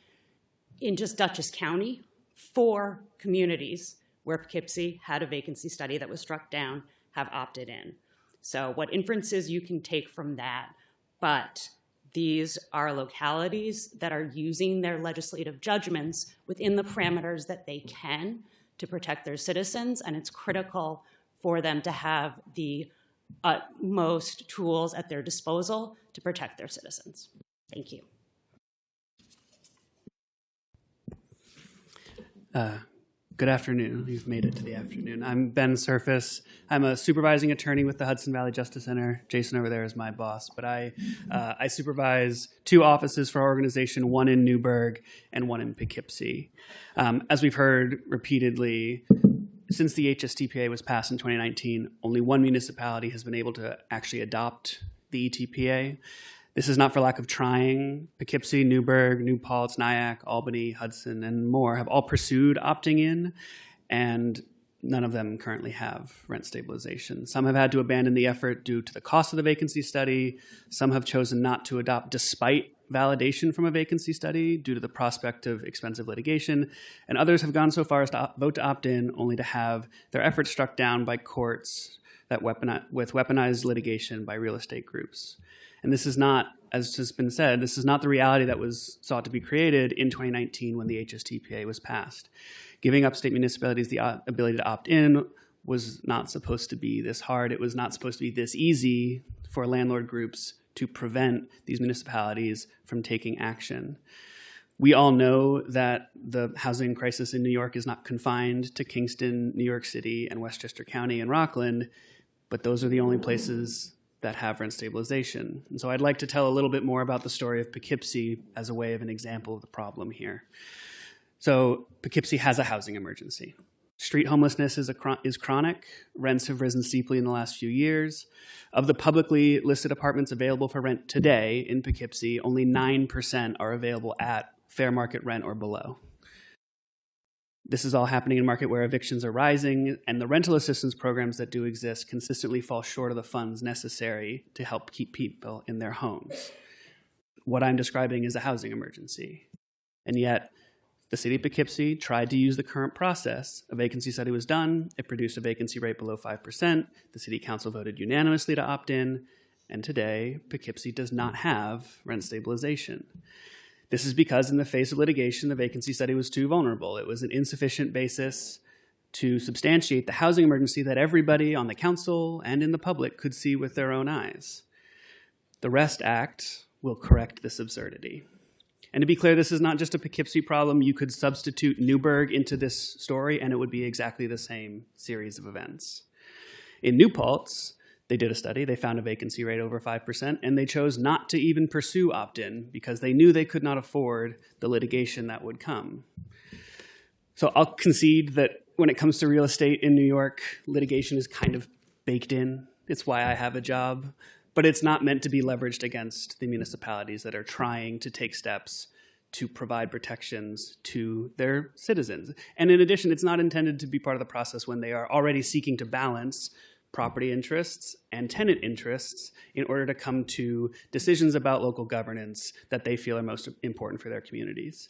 [SPEAKER 15] in just Dutchess County, 4 communities where Poughkeepsie had a vacancy study that was struck down have opted in. So what inferences you can take from that, but these are localities that are using their legislative judgments within the parameters that they can to protect their citizens, and it's critical for them to have the utmost tools at their disposal to protect their citizens. Thank you.
[SPEAKER 16] Good afternoon. You've made it to the afternoon. I'm Ben Surface. I'm a supervising attorney with the Hudson Valley Justice Center. Jason over there is my boss, but I supervise 2 offices for our organization, one in Newburgh and one in Poughkeepsie. As we've heard repeatedly, since the HSTPA was passed in 2019, only 1 municipality has been able to actually adopt the ETPA. This is not for lack of trying. Poughkeepsie, Newburgh, New Paltz, Nyack, Albany, Hudson, and more have all pursued opting in, and none of them currently have rent stabilization. Some have had to abandon the effort due to the cost of the vacancy study. Some have chosen not to adopt despite validation from a vacancy study due to the prospect of expensive litigation. And others have gone so far as to vote to opt in only to have their efforts struck down by courts that with weaponized litigation by real estate groups. And this is not, as has been said, this is not the reality that was sought to be created in 2019 when the HSTPA was passed. Giving upstate municipalities the ability to opt in was not supposed to be this hard. It was not supposed to be this easy for landlord groups to prevent these municipalities from taking action. We all know that the housing crisis in New York is not confined to Kingston, New York City, and Westchester County and Rockland, but those are the only places that have rent stabilization. And so I'd like to tell a little bit more about the story of Poughkeepsie as a way of an example of the problem here. So Poughkeepsie has a housing emergency. Street homelessness is chronic. Rents have risen steeply in the last few years. Of the publicly listed apartments available for rent today in Poughkeepsie, only 9% are available at fair market rent or below. This is all happening in a market where evictions are rising, and the rental assistance programs that do exist consistently fall short of the funds necessary to help keep people in their homes. What I'm describing is a housing emergency. And yet, the city of Poughkeepsie tried to use the current process. A vacancy study was done. It produced a vacancy rate below 5%. The city council voted unanimously to opt in. And today, Poughkeepsie does not have rent stabilization. This is because in the face of litigation, the vacancy study was too vulnerable. It was an insufficient basis to substantiate the housing emergency that everybody on the council and in the public could see with their own eyes. The REST Act will correct this absurdity. And to be clear, this is not just a Poughkeepsie problem. You could substitute Newburgh into this story, and it would be exactly the same series of events. In New Paltz, they did a study. They found a vacancy rate over 5%, and they chose not to even pursue opt-in because they knew they could not afford the litigation that would come. So I'll concede that when it comes to real estate in New York, litigation is kind of baked in. It's why I have a job. But it's not meant to be leveraged against the municipalities that are trying to take steps to provide protections to their citizens. And in addition, it's not intended to be part of the process when they are already seeking to balance property interests and tenant interests in order to come to decisions about local governance that they feel are most important for their communities.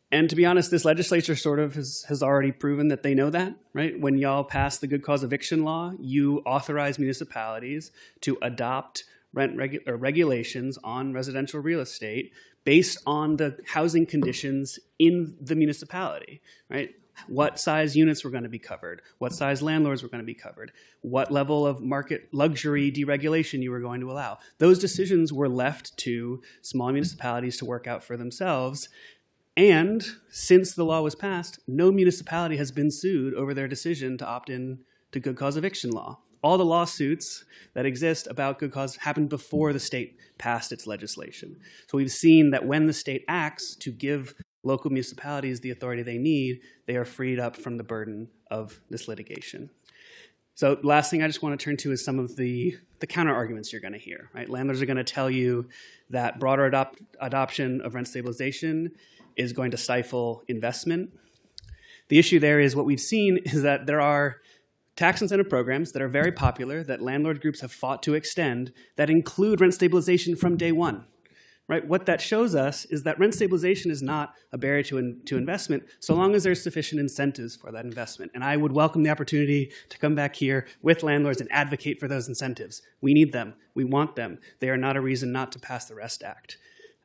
[SPEAKER 16] And to be honest, this legislature sort of has already proven that they know that, right? When y'all passed the good cause eviction law, you authorize municipalities to adopt regulations on residential real estate based on the housing conditions in the municipality, right? What size units were going to be covered, what size landlords were going to be covered, what level of market luxury deregulation you were going to allow. Those decisions were left to small municipalities to work out for themselves. And since the law was passed, no municipality has been sued over their decision to opt in to good cause eviction law. All the lawsuits that exist about good cause happened before the state passed its legislation. So we've seen that when the state acts to give local municipalities the authority they need, they are freed up from the burden of this litigation. So last thing I just want to turn to is some of the counter arguments you're going to hear, right? Landlords are going to tell you that broader adoption of rent stabilization is going to stifle investment. The issue there is what we've seen is that there are tax incentive programs that are very popular that landlord groups have fought to extend that include rent stabilization from day one, right? What that shows us is that rent stabilization is not a barrier to investment so long as there's sufficient incentives for that investment. And I would welcome the opportunity to come back here with landlords and advocate for those incentives. We need them. We want them. They are not a reason not to pass the REST Act.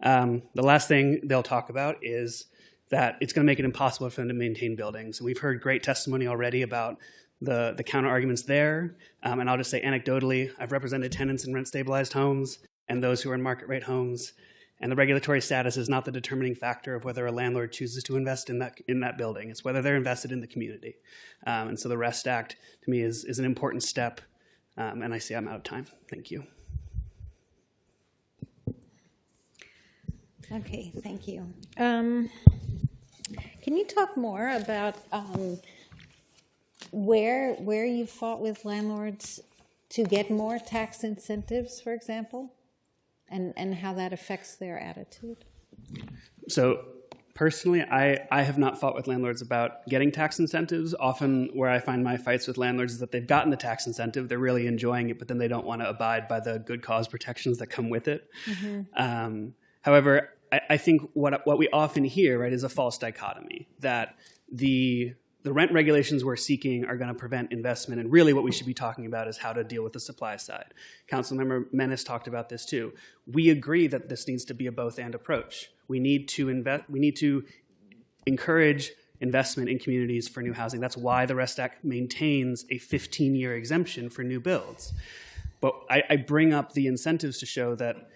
[SPEAKER 16] The last thing they'll talk about is that it's going to make it impossible for them to maintain buildings. And we've heard great testimony already about the counter arguments there. And I'll just say anecdotally, I've represented tenants in rent stabilized homes and those who are in market rate homes. And the regulatory status is not the determining factor of whether a landlord chooses to invest in that building. It's whether they're invested in the community. And so the REST Act to me is an important step. And I see I'm out of time. Thank you.
[SPEAKER 1] Okay, thank you. Can you talk more about where you fought with landlords to get more tax incentives, for example, and how that affects their attitude?
[SPEAKER 16] So personally, I have not fought with landlords about getting tax incentives. Often where I find my fights with landlords is that they've gotten the tax incentive, they're really enjoying it, but then they don't want to abide by the good cause protections that come with it. Mm-hmm. However, I think what we often hear, right, is a false dichotomy, that the rent regulations we're seeking are going to prevent investment, and really what we should be talking about is how to deal with the supply side. Councilmember Menist talked about this too. We agree that this needs to be a both-and approach. We need to encourage investment in communities for new housing. That's why the REST Act maintains a 15-year exemption for new builds. But I bring up the incentives to show that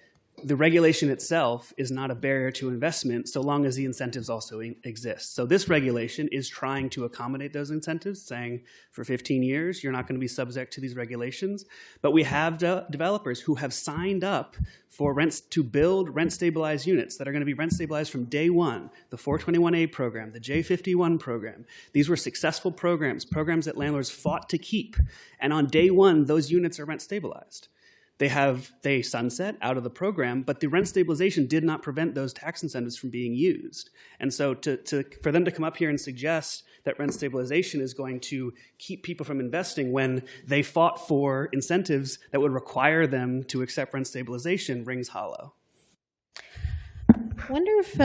[SPEAKER 16] the regulation itself is not a barrier to investment so long as the incentives also exist. So this regulation is trying to accommodate those incentives, saying for 15 years, you're not going to be subject to these regulations. But we have developers who have signed up for rents to build rent-stabilized units that are going to be rent-stabilized from day one, the 421A program, the J51 program. These were successful programs that landlords fought to keep. And on day one, those units are rent-stabilized. They sunset out of the program, but the rent stabilization did not prevent those tax incentives from being used. And so for them to come up here and suggest that rent stabilization is going to keep people from investing when they fought for incentives that would require them to accept rent stabilization rings hollow.
[SPEAKER 1] I wonder if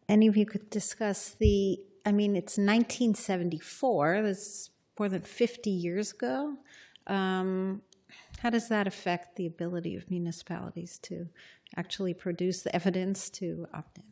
[SPEAKER 1] any of you could discuss it's 1974, that's more than 50 years ago. How does that affect the ability of municipalities to actually produce the evidence to opt in?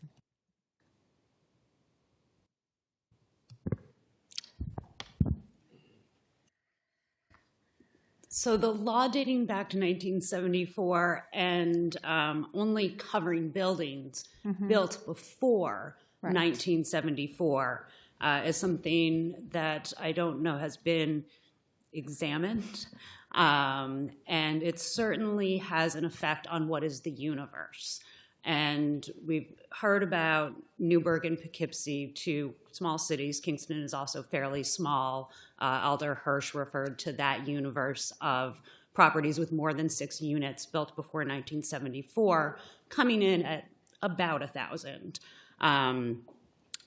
[SPEAKER 15] So the law dating back to 1974 and only covering buildings built before 1974 is something that I don't know has been examined. And it certainly has an effect on what is the universe. And we've heard about Newburgh and Poughkeepsie, two small cities. Kingston is also fairly small. Alder Hirsch referred to that universe of properties with more than 6 units built before 1974, coming in at about 1,000.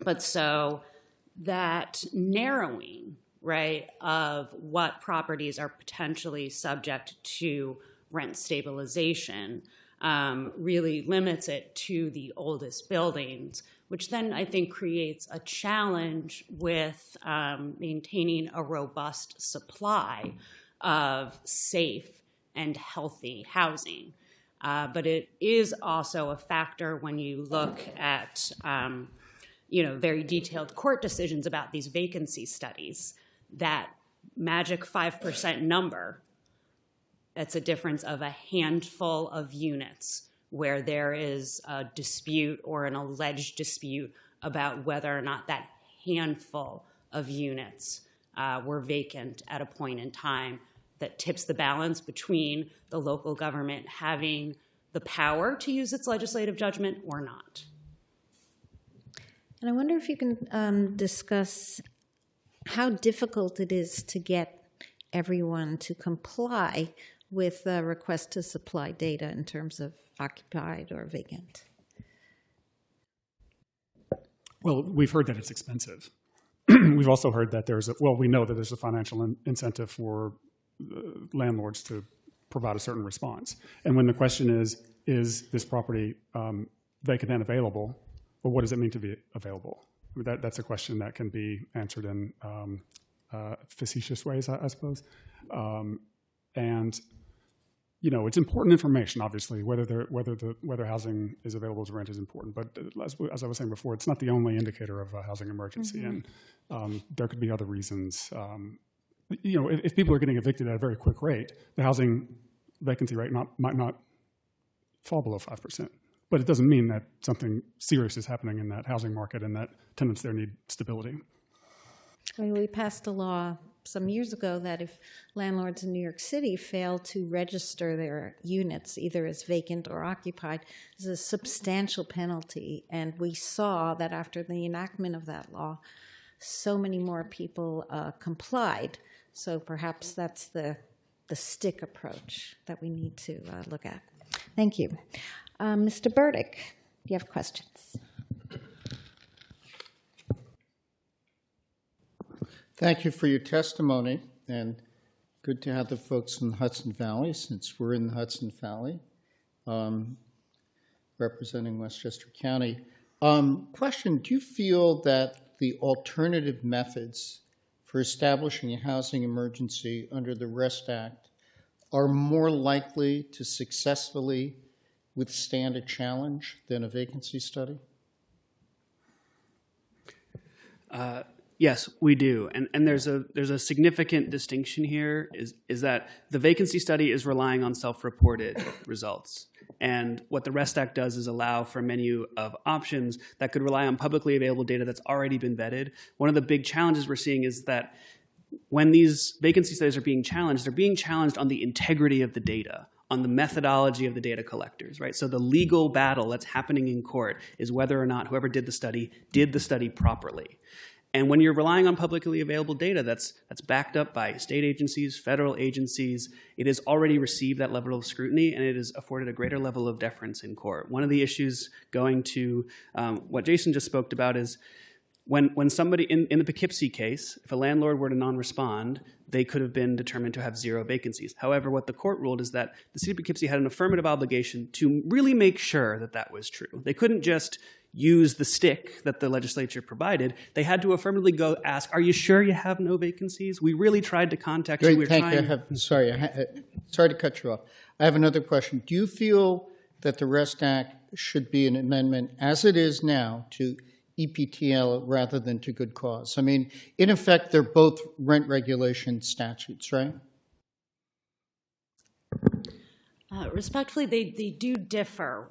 [SPEAKER 15] But so that narrowing, right, of what properties are potentially subject to rent stabilization really limits it to the oldest buildings, which then I think creates a challenge with maintaining a robust supply of safe and healthy housing. But it is also a factor when you look at very detailed court decisions about these vacancy studies. That magic 5% number, that's a difference of a handful of units where there is a dispute or an alleged dispute about whether or not that handful of units were vacant at a point in time that tips the balance between the local government having the power to use its legislative judgment or not.
[SPEAKER 1] And I wonder if you can discuss how difficult it is to get everyone to comply with the request to supply data in terms of occupied or vacant.
[SPEAKER 14] Well, we've heard that it's expensive. We've also heard that we know that there's a financial incentive for landlords to provide a certain response. And when the question is this property vacant and available, well, what does it mean to be available? That's a question that can be answered in facetious ways, I suppose. And it's important information. Obviously, whether housing is available to rent is important. But as I was saying before, it's not the only indicator of a housing emergency, and there could be other reasons. If people are getting evicted at a very quick rate, the housing vacancy rate might not fall below 5%. But it doesn't mean that something serious is happening in that housing market and that tenants there need stability.
[SPEAKER 1] We passed a law some years ago that if landlords in New York City fail to register their units either as vacant or occupied, there's a substantial penalty. And we saw that after the enactment of that law, so many more people complied. So perhaps that's the stick approach that we need to look at. Thank you. Mr. Burdick, do you have questions?
[SPEAKER 6] Thank you for your testimony, and good to have the folks in the Hudson Valley, since we're in the Hudson Valley, representing Westchester County. Question, do you feel that the alternative methods for establishing a housing emergency under the REST Act are more likely to successfully withstand a challenge than a vacancy study?
[SPEAKER 16] Yes, we do. And there's a significant distinction here is that the vacancy study is relying on self-reported results. And what the REST Act does is allow for a menu of options that could rely on publicly available data that's already been vetted. One of the big challenges we're seeing is that when these vacancy studies are being challenged, they're being challenged on the integrity of the data, on the methodology of the data collectors, right? So the legal battle that's happening in court is whether or not whoever did the study properly. And when you're relying on publicly available data that's backed up by state agencies, federal agencies, it has already received that level of scrutiny, and it has afforded a greater level of deference in court. One of the issues going to what Jason just spoke about is when somebody, in the Poughkeepsie case, if a landlord were to non-respond, they could have been determined to have 0 vacancies. However, what the court ruled is that the city of Poughkeepsie had an affirmative obligation to really make sure that that was true. They couldn't just use the stick that the legislature provided. They had to affirmatively go ask, are you sure you have no vacancies? We really tried to contact you.
[SPEAKER 6] Thank you. Sorry to cut you off. I have another question. Do you feel that the REST Act should be an amendment, as it is now, to EPTL rather than to good cause? I mean, in effect, they're both rent regulation statutes, right?
[SPEAKER 15] Respectfully, they do differ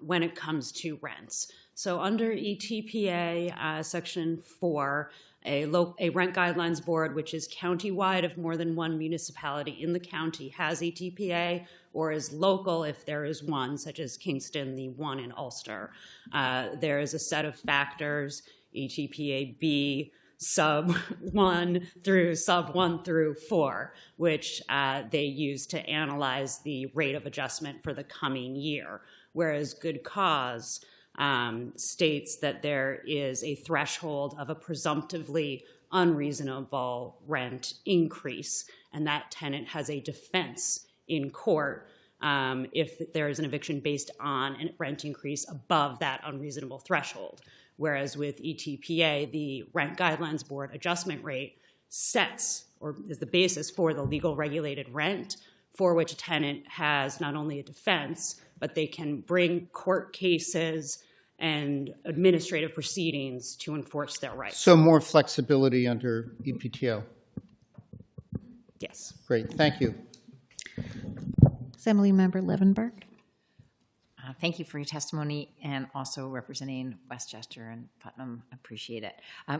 [SPEAKER 15] when it comes to rents. So under ETPA Section 4, a rent guidelines board, which is countywide if more than one municipality in the county has ETPA, or is local if there is one, such as Kingston, the one in Ulster. There is a set of factors, ETPA B, sub 1 through 4, which they use to analyze the rate of adjustment for the coming year, whereas good cause states that there is a threshold of a presumptively unreasonable rent increase, and that tenant has a defense in court if there is an eviction based on a rent increase above that unreasonable threshold. Whereas with ETPA, the Rent Guidelines Board adjustment rate sets or is the basis for the legal regulated rent for which a tenant has not only a defense, but they can bring court cases and administrative proceedings to enforce their rights.
[SPEAKER 6] So more flexibility under EPTL.
[SPEAKER 15] Yes.
[SPEAKER 6] Great, thank you.
[SPEAKER 1] Assemblymember Levenberg.
[SPEAKER 7] Thank you for your testimony and also representing Westchester and Putnam. Appreciate it.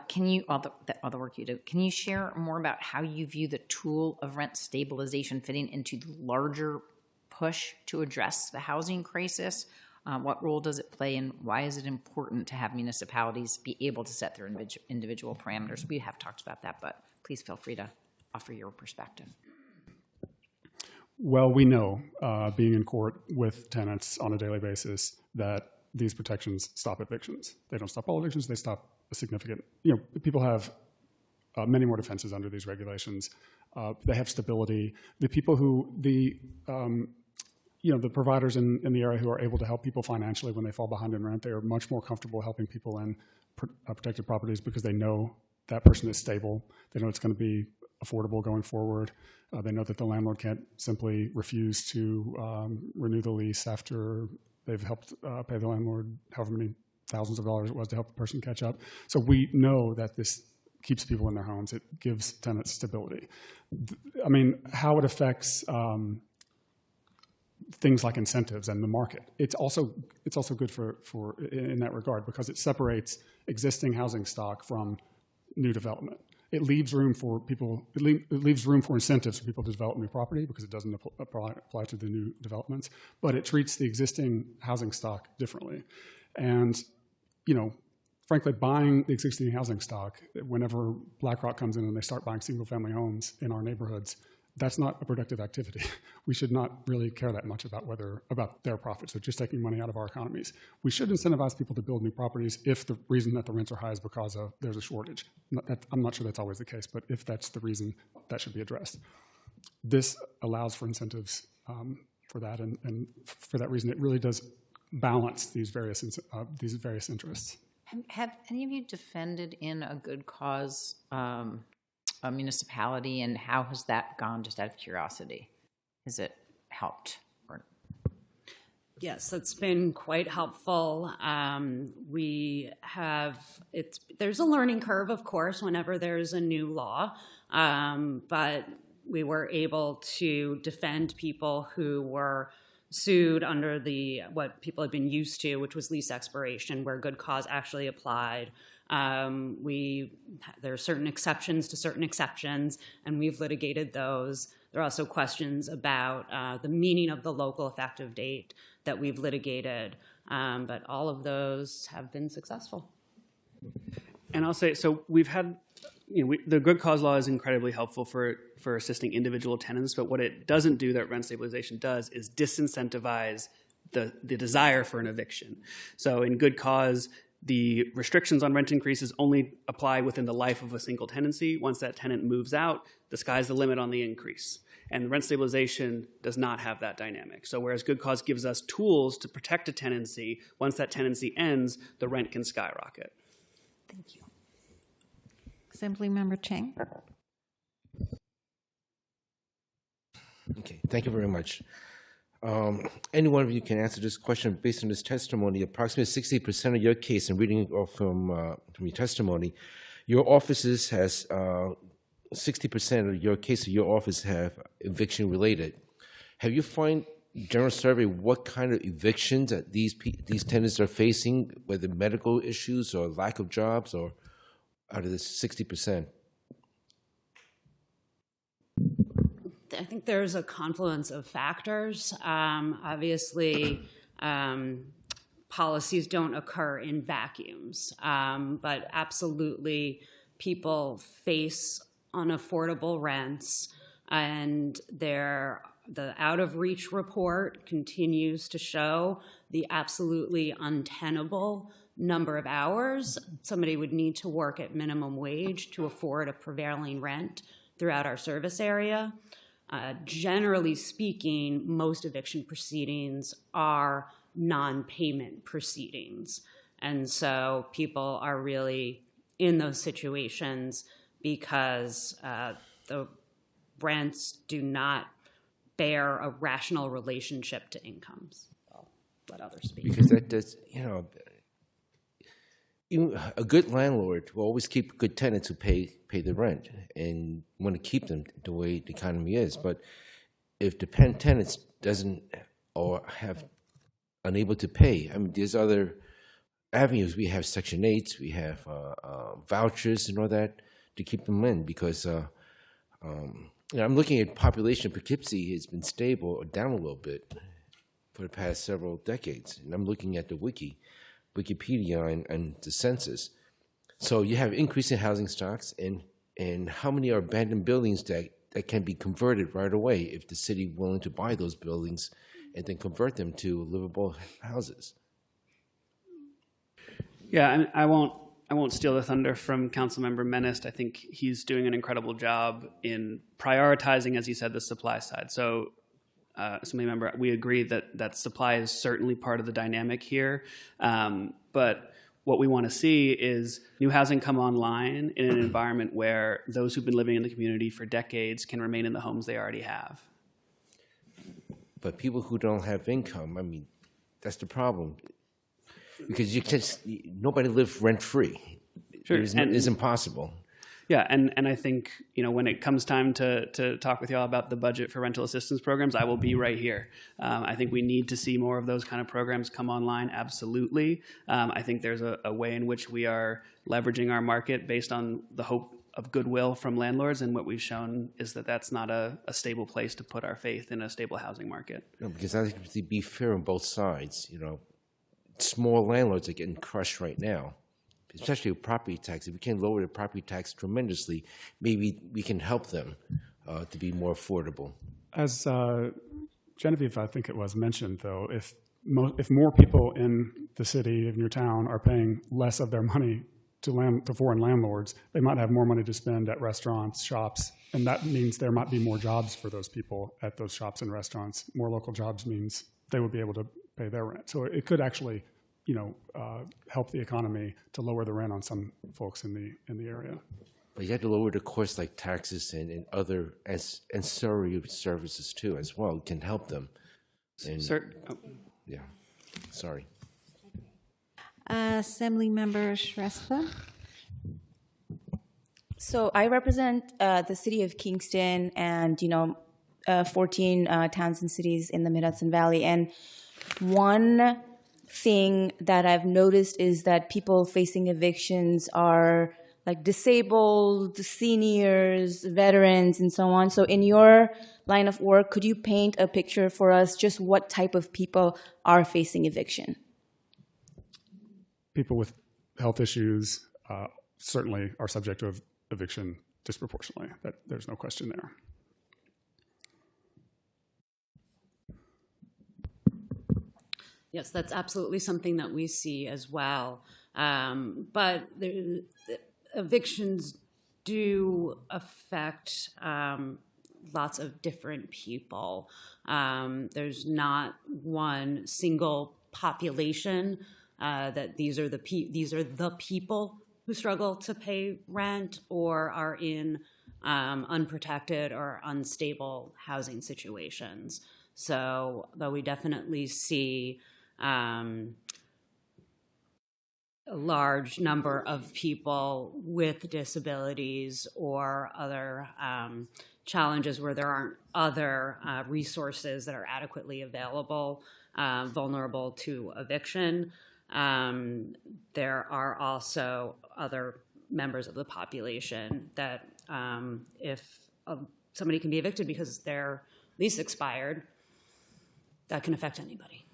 [SPEAKER 7] Can you, all the work you do, can you share more about how you view the tool of rent stabilization fitting into the larger push to address the housing crisis? What role does it play, and why is it important to have municipalities be able to set their individual parameters? We have talked about that, but please feel free to offer your perspective.
[SPEAKER 14] Well, we know, being in court with tenants on a daily basis, that these protections stop evictions. They don't stop all evictions, they stop a significant, people have many more defenses under these regulations. They have stability. The people who, the providers in the area who are able to help people financially when they fall behind in rent, they are much more comfortable helping people in protected properties because they know that person is stable. They know it's going to be affordable going forward. They know that the landlord can't simply refuse to renew the lease after they've helped pay the landlord however many thousands of dollars it was to help the person catch up. So we know that this keeps people in their homes. It gives tenants stability. I mean, how it affects things like incentives and the market. It's also good for in that regard because it separates existing housing stock from new development. It leaves room for people. It leaves room for incentives for people to develop new property because it doesn't apply to the new developments. But it treats the existing housing stock differently, and frankly, buying the existing housing stock whenever BlackRock comes in and they start buying single-family homes in our neighborhoods, that's not a productive activity. We should not really care that much about their profits. They're just taking money out of our economies. We should incentivize people to build new properties if the reason that the rents are high is because there's a shortage. I'm not sure that's always the case, but if that's the reason, that should be addressed. This allows for incentives for that, and for that reason, it really does balance these various interests.
[SPEAKER 7] Have any of you defended in a good cause a municipality, and how has that gone, just out of curiosity? Has it helped?
[SPEAKER 15] Yes, it's been quite helpful. There's a learning curve, of course, whenever there's a new law, but we were able to defend people who were sued under what people had been used to, which was lease expiration, where good cause actually applied. There are certain exceptions to certain exceptions, and we've litigated those. There are also questions about the meaning of the local effective date that we've litigated, but all of those have been successful.
[SPEAKER 16] And I'll say, so we've had, the good cause law is incredibly helpful for assisting individual tenants, but what it doesn't do that rent stabilization does is disincentivize the desire for an eviction. So in good cause, the restrictions on rent increases only apply within the life of a single tenancy. Once that tenant moves out, the sky's the limit on the increase. And rent stabilization does not have that dynamic. So whereas good cause gives us tools to protect a tenancy, once that tenancy ends, the rent can skyrocket.
[SPEAKER 1] Thank you. Assemblymember Chang.
[SPEAKER 9] Okay, thank you very much. Any one of you can answer this question based on this testimony. Approximately 60% of your case, and reading from your testimony, your offices has 60% of your case of your office have eviction related. Have you find general survey what kind of evictions that these tenants are facing, whether medical issues or lack of jobs, or out of this 60%?
[SPEAKER 15] I think there's a confluence of factors. Obviously, policies don't occur in vacuums, but absolutely people face unaffordable rents, and the out of reach report continues to show the absolutely untenable number of hours somebody would need to work at minimum wage to afford a prevailing rent throughout our service area. Generally speaking, most eviction proceedings are non-payment proceedings. And so people are really in those situations because the rents do not bear a rational relationship to incomes. I'll let others speak.
[SPEAKER 9] Because that does, a good landlord will always keep good tenants who pay the rent and want to keep them the way the economy is. But if the tenants doesn't or have unable to pay, I mean, there's other avenues. We have Section 8s, we have vouchers and all that to keep them in, because I'm looking at population of Poughkeepsie has been stable or down a little bit for the past several decades. And I'm looking at the Wikipedia and the census. So you have increasing housing stocks, and how many are abandoned buildings that can be converted right away if the city willing to buy those buildings and then convert them to livable houses?
[SPEAKER 16] Yeah, and I won't steal the thunder from Councilmember Menist. I think he's doing an incredible job in prioritizing, as he said, the supply side. So, Assemblymember, we agree that supply is certainly part of the dynamic here. But what we want to see is new housing come online in an environment where those who've been living in the community for decades can remain in the homes they already have.
[SPEAKER 9] But people who don't have income, I mean, that's the problem. Because nobody lives rent-free.
[SPEAKER 16] Sure.
[SPEAKER 9] It's impossible.
[SPEAKER 16] Yeah, and I think, when it comes time to talk with y'all about the budget for rental assistance programs, I will be right here. I think we need to see more of those kind of programs come online, absolutely. I think there's a way in which we are leveraging our market based on the hope of goodwill from landlords, and what we've shown is that that's not a stable place to put our faith in a stable housing market.
[SPEAKER 9] No, because I think to be fair on both sides, small landlords are getting crushed right now, especially with property tax. If we can lower the property tax tremendously, maybe we can help them to be more affordable.
[SPEAKER 14] As Genevieve, I think it was, mentioned, though, if more people in the city, in your town, are paying less of their money to foreign landlords, they might have more money to spend at restaurants, shops, and that means there might be more jobs for those people at those shops and restaurants. More local jobs means they would be able to pay their rent. So it could actually, help the economy to lower the rent on some folks in the area.
[SPEAKER 9] But you have to lower the costs like taxes and other ancillary services too, as well. It can help them. Yeah, sorry.
[SPEAKER 1] Assemblymember Shrestha.
[SPEAKER 10] So I represent the city of Kingston, and 14 towns and cities in the Mid-Hudson Valley. And one thing that I've noticed is that people facing evictions are like disabled, seniors, veterans, and so on. So in your line of work, could you paint a picture for us just what type of people are facing eviction?
[SPEAKER 14] People with health issues certainly are subject to eviction disproportionately. There's no question there.
[SPEAKER 15] Yes, that's absolutely something that we see as well. But evictions do affect lots of different people. There's not one single population that these are the people who struggle to pay rent or are in unprotected or unstable housing situations. So, but we definitely see a large number of people with disabilities or other challenges where there aren't other resources that are adequately available, vulnerable to eviction. There are also other members of the population that if somebody can be evicted because their lease expired, that can affect anybody.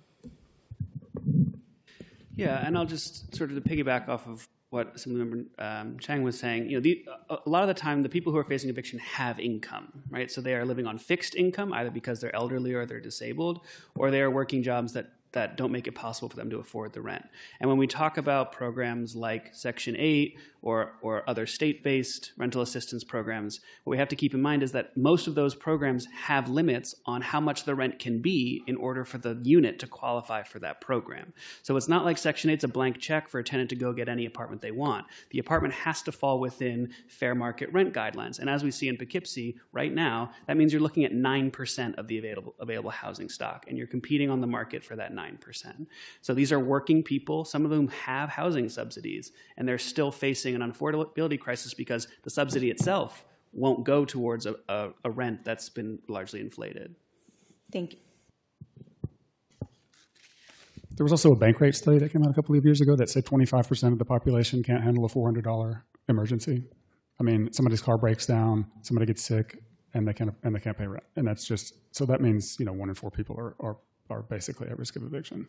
[SPEAKER 16] Yeah, and I'll just sort of to piggyback off of what Assemblymember Chang was saying. You know, a lot of the time, the people who are facing eviction have income, right? So they are living on fixed income, either because they're elderly or they're disabled, or they are working jobs that don't make it possible for them to afford the rent. And when we talk about programs like Section 8 or other state-based rental assistance programs, what we have to keep in mind is that most of those programs have limits on how much the rent can be in order for the unit to qualify for that program. So it's not like Section 8's a blank check for a tenant to go get any apartment they want. The apartment has to fall within fair market rent guidelines. And as we see in Poughkeepsie right now, that means you're looking at 9% of the available housing stock, and you're competing on the market for that 9%. So these are working people. Some of them have housing subsidies, and they're still facing an affordability crisis because the subsidy itself won't go towards a rent that's been largely inflated.
[SPEAKER 10] Thank you.
[SPEAKER 14] There was also a bank rate study that came out a couple of years ago that said 25% of the population can't handle a $400 emergency. I mean, somebody's car breaks down, somebody gets sick, and they can't pay rent. And that's just, so that means, 1 in 4 people are basically at risk of eviction.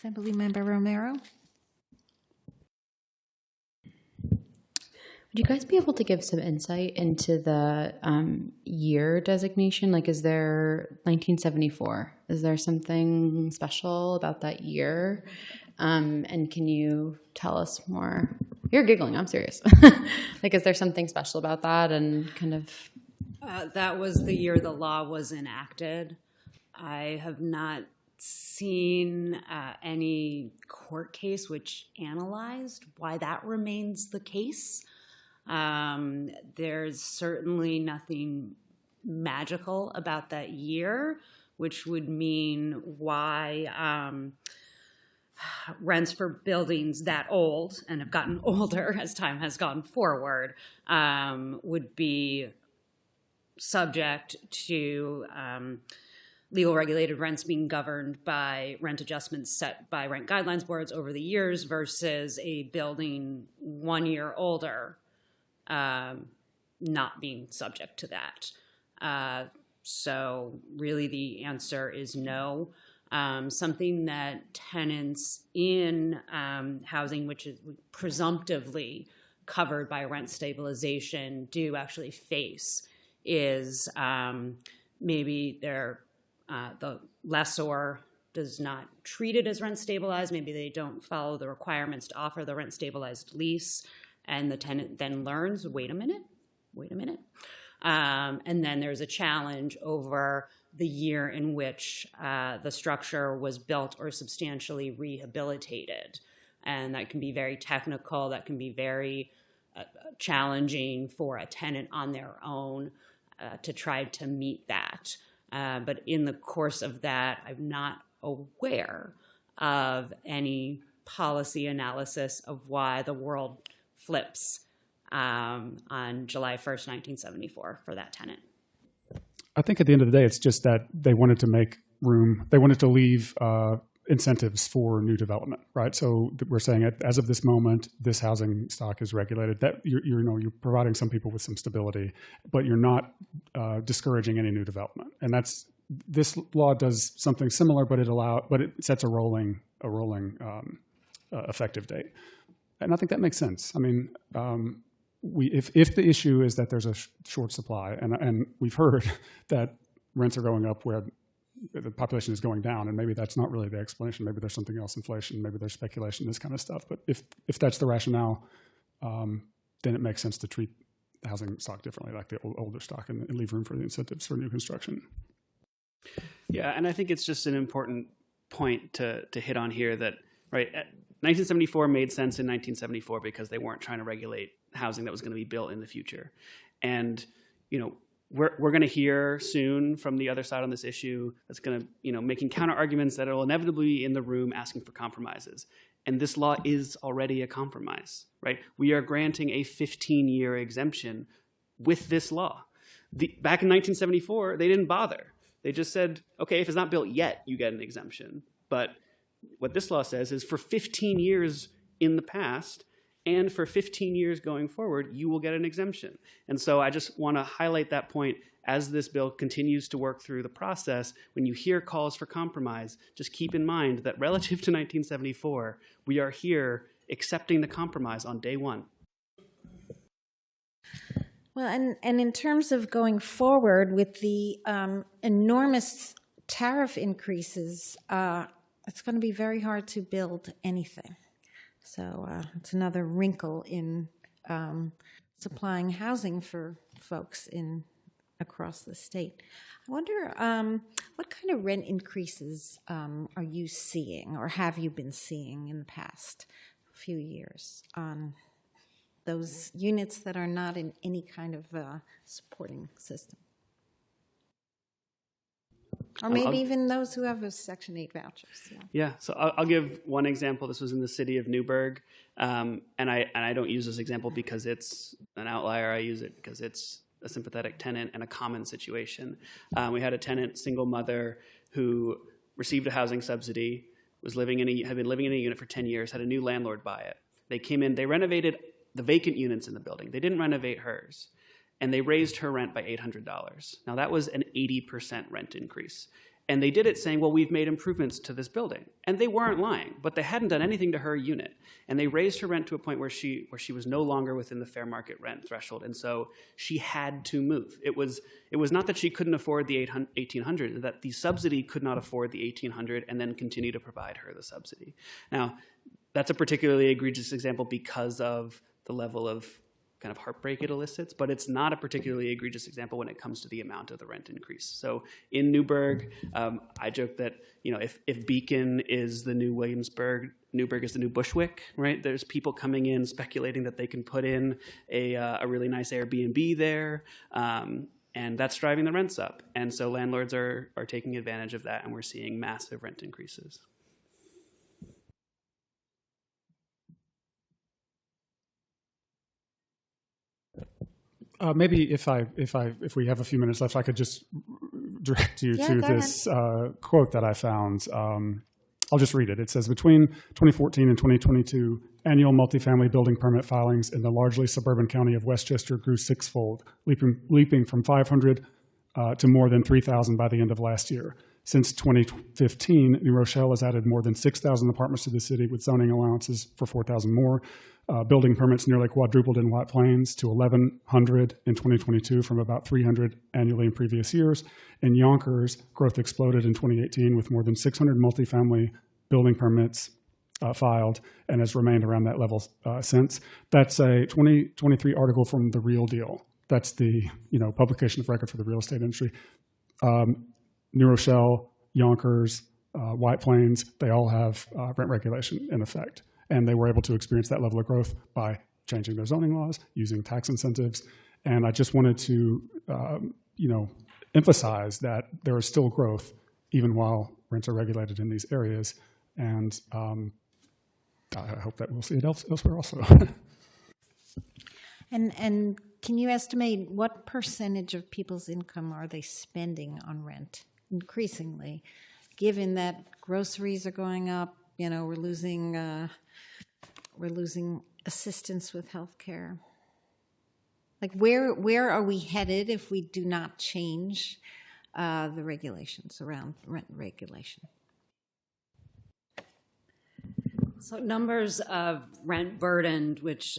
[SPEAKER 1] Assemblymember Romero.
[SPEAKER 13] Would you guys be able to give some insight into the year designation? Like, is there 1974? Is there something special about that year? And can you tell us more? You're giggling, I'm serious. Like, is there something special about that and kind of...
[SPEAKER 15] That was the year the law was enacted. I have not seen any court case which analyzed why that remains the case. There's certainly nothing magical about that year, which would mean why rents for buildings that old and have gotten older as time has gone forward would be subject to legal regulated rents being governed by rent adjustments set by rent guidelines boards over the years versus a building 1 year older not being subject to that. So really the answer is no. Something that tenants in housing, which is presumptively covered by rent stabilization, do actually face is maybe the lessor does not treat it as rent stabilized. Maybe they don't follow the requirements to offer the rent stabilized lease, and the tenant then learns, wait a minute. And then there's a challenge over the year in which the structure was built or substantially rehabilitated. And that can be very technical. That can be very challenging for a tenant on their own to try to meet that. But in the course of that, I'm not aware of any policy analysis of why the world flips on July 1st, 1974 for that tenant.
[SPEAKER 14] I think at the end of the day, it's just that they wanted to make room. They wanted to leave incentives for new development, right? So we're saying as of this moment, this housing stock is regulated. That you're providing some people with some stability, but you're not discouraging any new development. And this law does something similar, but it sets a rolling effective date. And I think that makes sense. I mean, if the issue is that there's a short supply, and we've heard that rents are going up where the population is going down, and maybe that's not really the explanation. Maybe there's something else, inflation, maybe there's speculation, this kind of stuff. But if that's the rationale, then it makes sense to treat the housing stock differently, like the older stock, and leave room for the incentives for new construction.
[SPEAKER 16] Yeah, and I think it's just an important point to hit on here that, right, 1974 made sense in 1974 because they weren't trying to regulate housing that was going to be built in the future. And, we're going to hear soon from the other side on this issue that's going to, making counter arguments that will inevitably be in the room asking for compromises. And this law is already a compromise, right? We are granting a 15-year exemption with this law. Back in 1974, they didn't bother. They just said, okay, if it's not built yet, you get an exemption. But what this law says is for 15 years in the past, and for 15 years going forward, you will get an exemption. And so I just want to highlight that point as this bill continues to work through the process. When you hear calls for compromise, just keep in mind that relative to 1974, we are here accepting the compromise on day one.
[SPEAKER 1] Well, and in terms of going forward with the enormous tariff increases, it's going to be very hard to build anything. So it's another wrinkle in supplying housing for folks across the state. I wonder what kind of rent increases are you seeing, or have you been seeing in the past few years on those units that are not in any kind of supporting system? Or maybe even those who have a Section 8 vouchers.
[SPEAKER 16] Yeah, so I'll give one example. This was in the city of Newburgh, and I don't use this example because it's an outlier. I use it because it's a sympathetic tenant and a common situation. We had a tenant, single mother, who received a housing subsidy, had been living in a unit for 10 years, had a new landlord buy it. They came in, they renovated the vacant units in the building. They didn't renovate hers. And they raised her rent by $800. Now, that was an 80% rent increase. And they did it saying, well, we've made improvements to this building. And they weren't lying, but they hadn't done anything to her unit. And they raised her rent to a point where she was no longer within the fair market rent threshold. And so she had to move. It was not that she couldn't afford the $1,800, that the subsidy could not afford the $1,800 and then continue to provide her the subsidy. Now, that's a particularly egregious example because of the level of kind of heartbreak it elicits, but it's not a particularly egregious example when it comes to the amount of the rent increase. So in Newburgh, I joke that if Beacon is the new Williamsburg, Newburgh is the new Bushwick, right? There's people coming in speculating that they can put in a really nice Airbnb there, and that's driving the rents up. And so landlords are taking advantage of that, and we're seeing massive rent increases.
[SPEAKER 14] Maybe if we have a few minutes left, I could just direct you to this quote that I found. I'll just read it. It says, between 2014 and 2022, annual multifamily building permit filings in the largely suburban county of Westchester grew sixfold, leaping from 500 to more than 3,000 by the end of last year. Since 2015, New Rochelle has added more than 6,000 apartments to the city with zoning allowances for 4,000 more. Building permits nearly quadrupled in White Plains to 1,100 in 2022 from about 300 annually in previous years. In Yonkers, growth exploded in 2018 with more than 600 multifamily building permits filed and has remained around that level since. That's a 2023 article from The Real Deal. That's the publication of record for the real estate industry. New Rochelle, Yonkers, White Plains, they all have rent regulation in effect. And they were able to experience that level of growth by changing their zoning laws, using tax incentives. And I just wanted to, emphasize that there is still growth even while rents are regulated in these areas. And I hope that we'll see it elsewhere also.
[SPEAKER 1] And can you estimate what percentage of people's income are they spending on rent increasingly, given that groceries are going up, we're losing assistance with healthcare? Like where are we headed if we do not change the regulations around rent regulation?
[SPEAKER 15] So numbers of rent burdened, which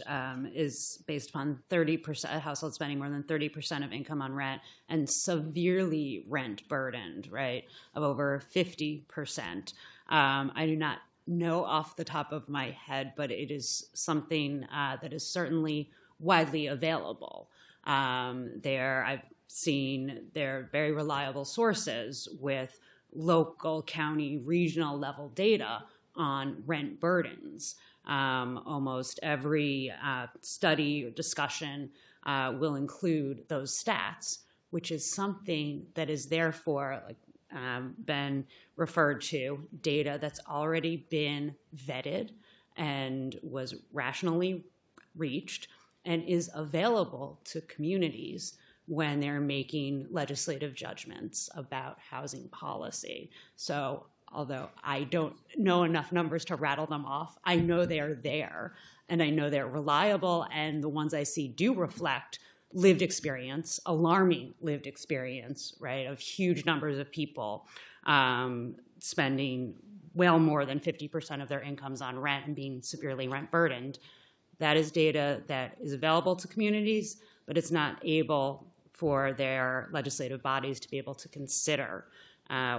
[SPEAKER 15] is based upon 30% household spending more than 30% of income on rent, and severely rent burdened, right, of over 50%. I do not know off the top of my head, but it is something that is certainly widely available. I've seen they're very reliable sources with local, county, regional level data on rent burdens. Almost every study or discussion will include those stats, which is something that is therefore been referred to, data that's already been vetted and was rationally reached and is available to communities when they're making legislative judgments about housing policy. So although I don't know enough numbers to rattle them off, I know they're there, and I know they're reliable, and the ones I see do reflect lived experience, alarming lived experience, right, of huge numbers of people spending well more than 50% of their incomes on rent and being severely rent burdened. That is data that is available to communities, but it's not able for their legislative bodies to be able to consider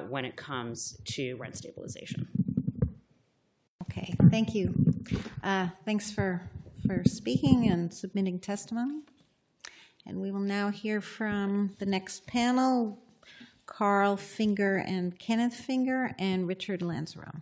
[SPEAKER 15] when it comes to rent stabilization.
[SPEAKER 1] Okay, thank you. Thanks for speaking and submitting testimony. And we will now hear from the next panel, Carl Finger and Kenneth Finger and Richard Lanzarone.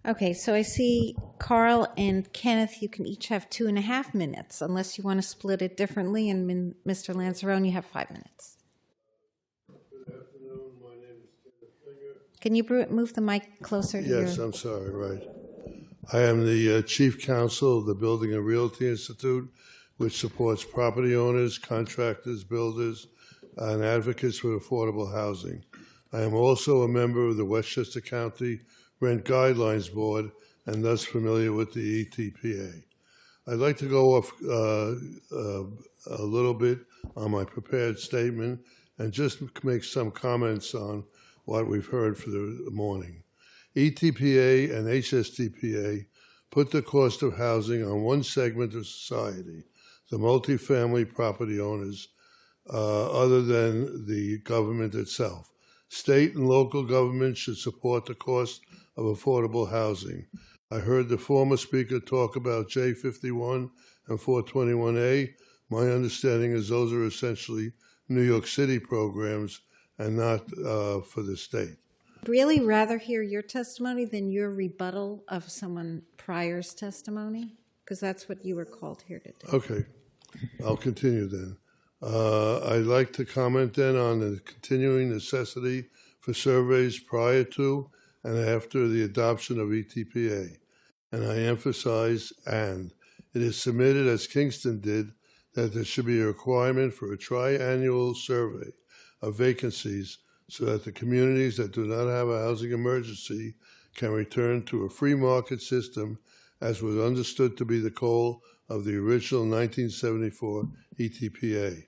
[SPEAKER 1] Okay, so I see Carl and Kenneth, you can each have 2.5 minutes, unless you want to split it differently, and Mr. Lanzarone, you have 5 minutes.
[SPEAKER 17] Good afternoon, my name is Kenneth Finger.
[SPEAKER 1] Can you move the mic closer to
[SPEAKER 17] Yes, I'm sorry, right. I am the Chief Counsel of the Building and Realty Institute, which supports property owners, contractors, builders, and advocates for affordable housing. I am also a member of the Westchester County Rent Guidelines Board and thus familiar with the ETPA. I'd like to go off a little bit on my prepared statement and just make some comments on what we've heard for the morning. ETPA and HSTPA put the cost of housing on one segment of society, the multifamily property owners, other than the government itself. State and local governments should support the cost of affordable housing. I heard the former speaker talk about J51 and 421A. My understanding is those are essentially New York City programs and not for the state.
[SPEAKER 1] I'd really rather hear your testimony than your rebuttal of someone prior's testimony, because that's what you were called here to do.
[SPEAKER 17] Okay, I'll continue then. I'd like to comment then on the continuing necessity for surveys prior to and after the adoption of ETPA. And I emphasize, and it is submitted as Kingston did, that there should be a requirement for a triannual survey of vacancies so that the communities that do not have a housing emergency can return to a free market system as was understood to be the goal of the original 1974 ETPA.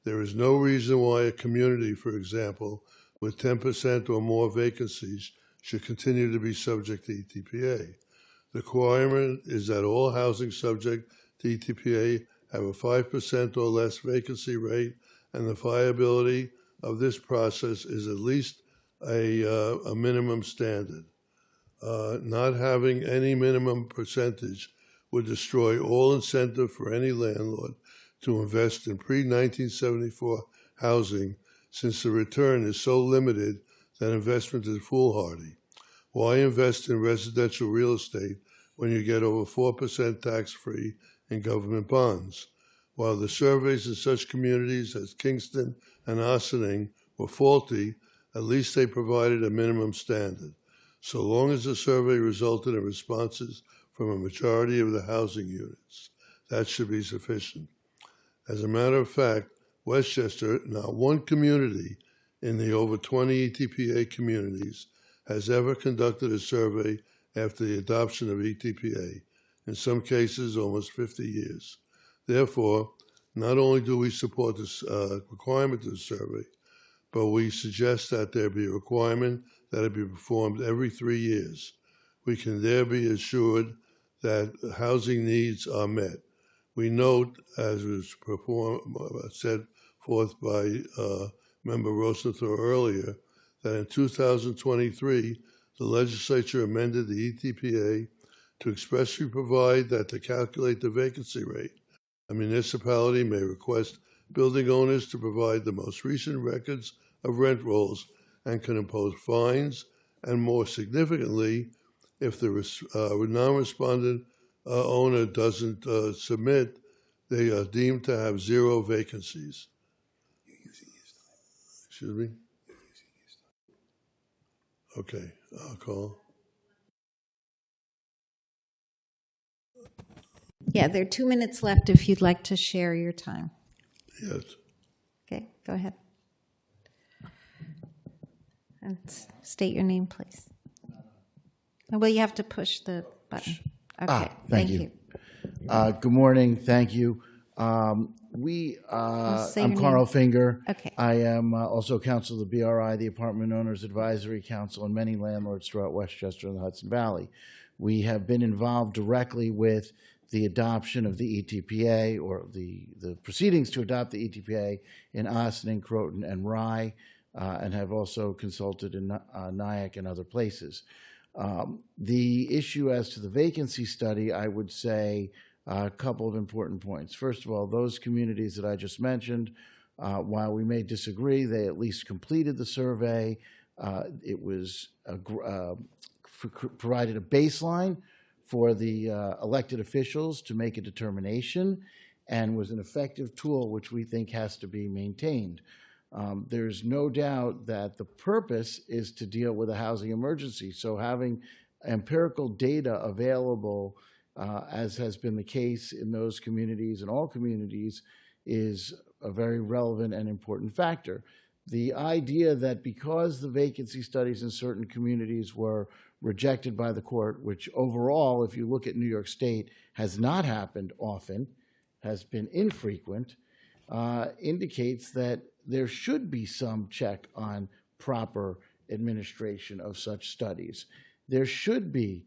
[SPEAKER 17] There is no reason why a community, for example, with 10% or more vacancies should continue to be subject to ETPA. The requirement is that all housing subject to ETPA have a 5% or less vacancy rate, and the viability of this process is at least a minimum standard. Not having any minimum percentage would destroy all incentive for any landlord to invest in pre-1974 housing, since the return is so limited that investment is foolhardy. Why invest in residential real estate when you get over 4% tax-free in government bonds? While the surveys in such communities as Kingston and Auditor were faulty, at least they provided a minimum standard. So long as the survey resulted in responses from a majority of the housing units, that should be sufficient. As a matter of fact, Westchester, not one community in the over 20 ETPA communities, has ever conducted a survey after the adoption of ETPA, in some cases almost 50 years. Therefore, not only do we support this requirement of the survey, but we suggest that there be a requirement that it be performed every 3 years. We can there be assured that housing needs are met. We note, as was set forth by Member Rosenthal earlier, that in 2023, the legislature amended the ETPA to expressly provide that to calculate the vacancy rate, a municipality may request building owners to provide the most recent records of rent rolls and can impose fines, and more significantly, if the non-respondent owner doesn't submit, they are deemed to have 0 vacancies. Excuse me? Okay, I'll call.
[SPEAKER 1] Yeah, there are 2 minutes left if you'd like to share your time.
[SPEAKER 17] Yes.
[SPEAKER 1] Okay, go ahead. And state your name, please. Well, you have to push the button. Okay,
[SPEAKER 18] thank you. Good morning, thank you. I'm Carl Finger.
[SPEAKER 1] Okay.
[SPEAKER 18] I am also counsel of the BRI, the Apartment Owners Advisory Council, and many landlords throughout Westchester and the Hudson Valley. We have been involved directly with the adoption of the ETPA, or the proceedings to adopt the ETPA in Auditor, Croton, and Rye, and have also consulted in Nyack and other places. The issue as to the vacancy study, I would say a couple of important points. First of all, those communities that I just mentioned, while we may disagree, they at least completed the survey. It was provided a baseline for the elected officials to make a determination, and was an effective tool which we think has to be maintained. There's no doubt that the purpose is to deal with a housing emergency. So having empirical data available, as has been the case in those communities and all communities, is a very relevant and important factor. The idea that because the vacancy studies in certain communities were rejected by the court, which overall, if you look at New York State, has not happened often, has been infrequent, indicates that there should be some check on proper administration of such studies. There should be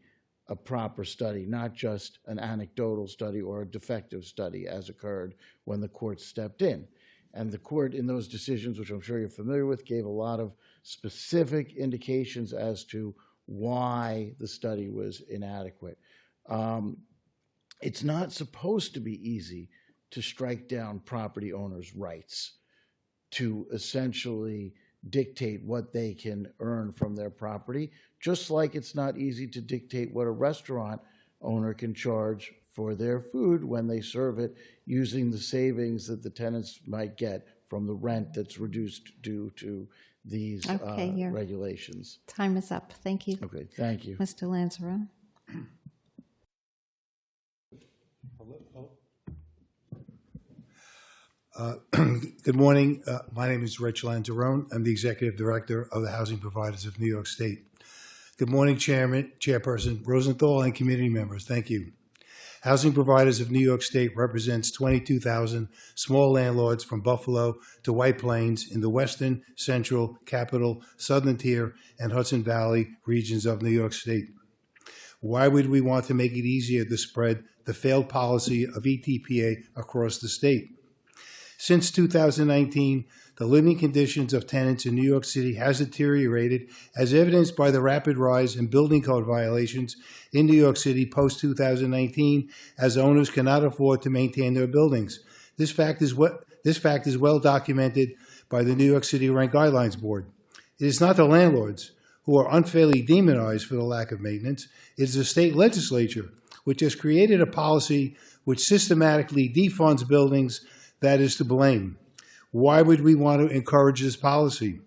[SPEAKER 18] a proper study, not just an anecdotal study or a defective study, as occurred when the court stepped in. And the court, in those decisions, which I'm sure you're familiar with, gave a lot of specific indications as to why the study was inadequate. It's not supposed to be easy to strike down property owners' rights, to essentially dictate what they can earn from their property, just like it's not easy to dictate what a restaurant owner can charge for their food when they serve it using the savings that the tenants might get from the rent that's reduced due to these regulations.
[SPEAKER 1] Time is up. Thank you.
[SPEAKER 18] Okay, thank you.
[SPEAKER 1] Mr. Lanzarote.
[SPEAKER 19] Good morning. My name is Rich Lanzarote. I'm the Executive Director of the Housing Providers of New York State. Good morning, Chairperson Rosenthal and community members. Thank you. Housing Providers of New York State represents 22,000 small landlords from Buffalo to White Plains in the Western, Central, Capital, Southern Tier, and Hudson Valley regions of New York State. Why would we want to make it easier to spread the failed policy of ETPA across the state? Since 2019, the living conditions of tenants in New York City has deteriorated, as evidenced by the rapid rise in building code violations in New York City post-2019, as owners cannot afford to maintain their buildings. This fact is well documented by the New York City Rent Guidelines Board. It is not the landlords who are unfairly demonized for the lack of maintenance. It is the state legislature, which has created a policy which systematically defunds buildings, that is to blame. Why would we want to encourage this policy?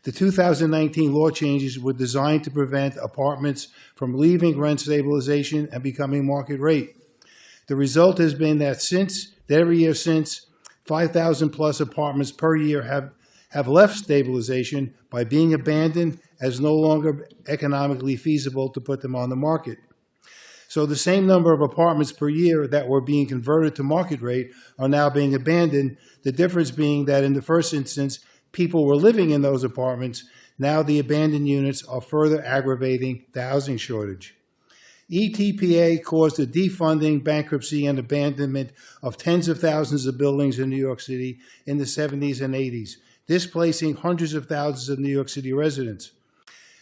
[SPEAKER 19] The 2019 law changes were designed to prevent apartments from leaving rent stabilization and becoming market rate. The result has been that every year since, 5,000 plus apartments per year have left stabilization by being abandoned as no longer economically feasible to put them on the market. So the same number of apartments per year that were being converted to market rate are now being abandoned, the difference being that in the first instance, people were living in those apartments. Now the abandoned units are further aggravating the housing shortage. ETPA caused the defunding, bankruptcy, and abandonment of tens of thousands of buildings in New York City in the 70s and 80s, displacing hundreds of thousands of New York City residents.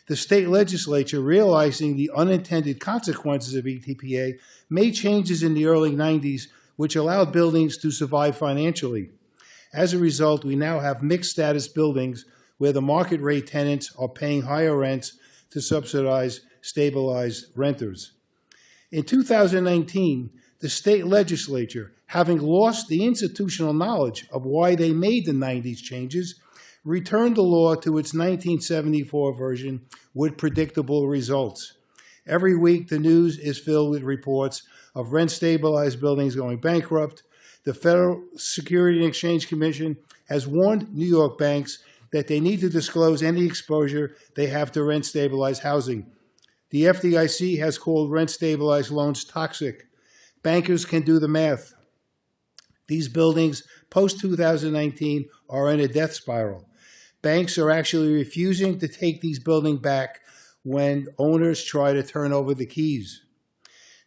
[SPEAKER 19] The state legislature, realizing the unintended consequences of ETPA, made changes in the early 90s which allowed buildings to survive financially. As a result, we now have mixed status buildings where the market rate tenants are paying higher rents to subsidize stabilized renters. In 2019, the state legislature, having lost the institutional knowledge of why they made the 90s changes, returned the law to its 1974 version with predictable results. Every week, the news is filled with reports of rent-stabilized buildings going bankrupt. The Federal Securities and Exchange Commission has warned New York banks that they need to disclose any exposure they have to rent-stabilized housing. The FDIC has called rent-stabilized loans toxic. Bankers can do the math. These buildings, post-2019, are in a death spiral. Banks are actually refusing to take these buildings back when owners try to turn over the keys.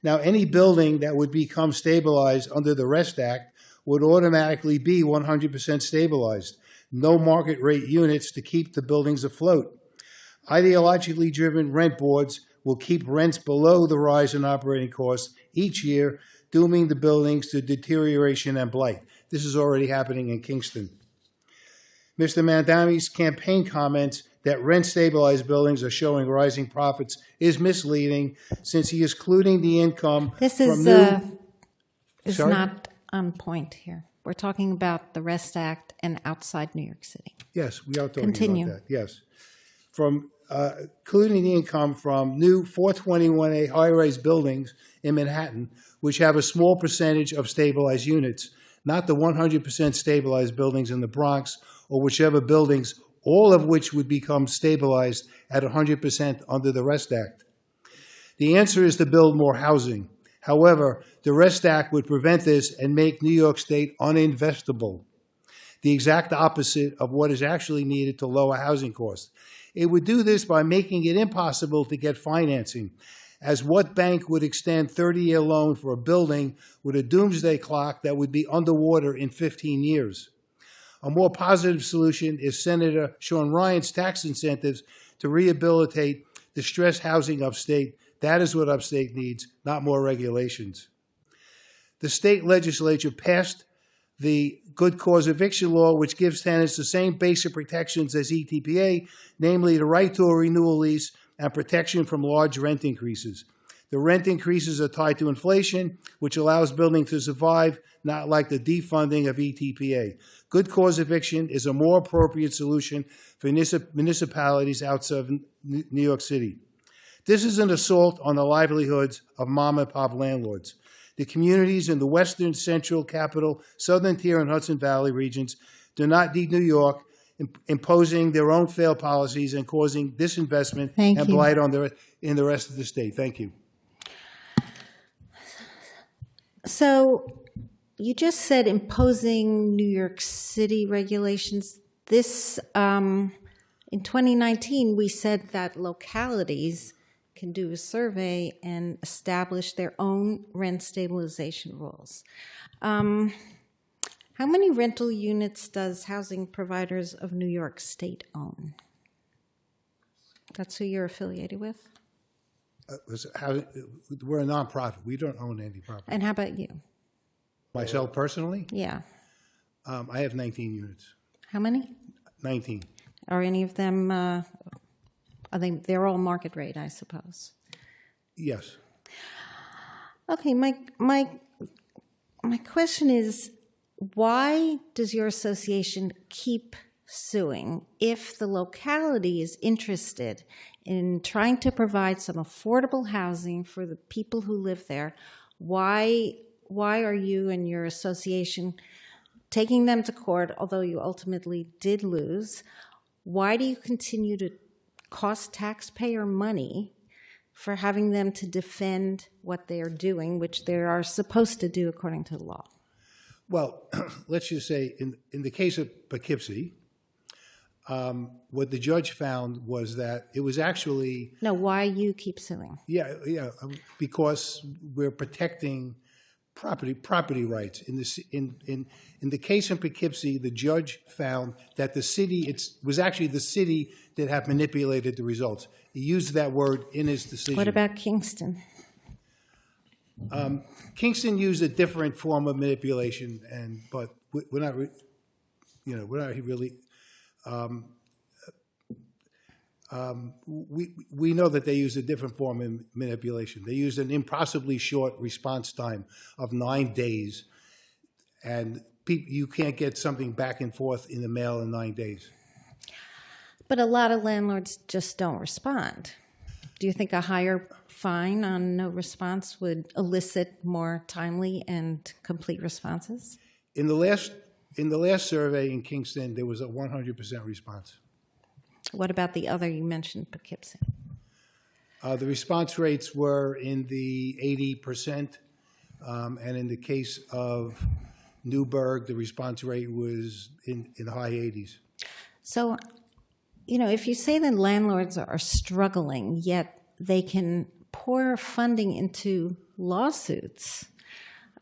[SPEAKER 19] Now, any building that would become stabilized under the REST Act would automatically be 100% stabilized. No market rate units to keep the buildings afloat. Ideologically driven rent boards will keep rents below the rise in operating costs each year, dooming the buildings to deterioration and blight. This is already happening in Kingston. Mr. Mandami's campaign comments that rent-stabilized buildings are showing rising profits is misleading, since he is including the income
[SPEAKER 1] This
[SPEAKER 19] from
[SPEAKER 1] is,
[SPEAKER 19] new...
[SPEAKER 1] is
[SPEAKER 19] Sorry?
[SPEAKER 1] not on point here. We're talking about the REST Act and outside New York City.
[SPEAKER 19] Yes, we are talking
[SPEAKER 1] Continue.
[SPEAKER 19] about that, yes. From including the income from new 421A high-rise buildings in Manhattan, which have a small percentage of stabilized units, not the 100% stabilized buildings in the Bronx, or whichever buildings, all of which would become stabilized at 100% under the REST Act. The answer is to build more housing. However, the REST Act would prevent this and make New York State uninvestable, the exact opposite of what is actually needed to lower housing costs. It would do this by making it impossible to get financing, as what bank would extend 30-year loan for a building with a doomsday clock that would be underwater in 15 years? A more positive solution is Senator Sean Ryan's tax incentives to rehabilitate distressed housing upstate. That is what upstate needs, not more regulations. The state legislature passed the good cause eviction law, which gives tenants the same basic protections as ETPA, namely the right to a renewal lease and protection from large rent increases. The rent increases are tied to inflation, which allows buildings to survive, not like the defunding of ETPA. Good cause eviction is a more appropriate solution for municipalities outside New York City. This is an assault on the livelihoods of mom-and-pop landlords. The communities in the western, central, capital, southern tier, and Hudson Valley regions do not need New York imposing their own failed policies and causing disinvestment and blight on in the rest of the state. Thank you.
[SPEAKER 1] So you just said imposing New York City regulations. This, in 2019, we said that localities can do a survey and establish their own rent stabilization rules. How many rental units does Housing Providers of New York State own? That's who you're affiliated with?
[SPEAKER 19] We're a nonprofit. We don't own any property.
[SPEAKER 1] And how about you?
[SPEAKER 19] Myself personally?
[SPEAKER 1] Yeah.
[SPEAKER 19] I have 19 units.
[SPEAKER 1] How many?
[SPEAKER 19] 19.
[SPEAKER 1] Are any of them, they're all market rate, I suppose?
[SPEAKER 19] Yes.
[SPEAKER 1] Okay, my question is, why does your association keep suing if the locality is interested in trying to provide some affordable housing for the people who live there? Why are you and your association taking them to court, although you ultimately did lose? Why do you continue to cost taxpayer money for having them to defend what they are doing, which they are supposed to do according to the law?
[SPEAKER 19] Well, let's just say in the case of Poughkeepsie, what the judge found was that it was actually...
[SPEAKER 1] No, why you keep suing?
[SPEAKER 19] Yeah, because we're protecting property rights. In the case in Poughkeepsie, the judge found that the city, it was actually the city that had manipulated the results. He used that word in his decision.
[SPEAKER 1] What about Kingston?
[SPEAKER 19] Kingston used a different form of manipulation, but we're not really. We know that they used a different form of manipulation. They used an impossibly short response time of 9 days, and you can't get something back and forth in the mail in 9 days.
[SPEAKER 1] But a lot of landlords just don't respond. Do you think a higher fine on no response would elicit more timely and complete responses?
[SPEAKER 19] In the last survey in Kingston, there was a 100% response.
[SPEAKER 1] What about the other you mentioned, Poughkeepsie?
[SPEAKER 19] The response rates were in the 80%, and in the case of Newburgh, the response rate was in the high 80s.
[SPEAKER 1] So, if you say that landlords are struggling, yet they can pour funding into lawsuits,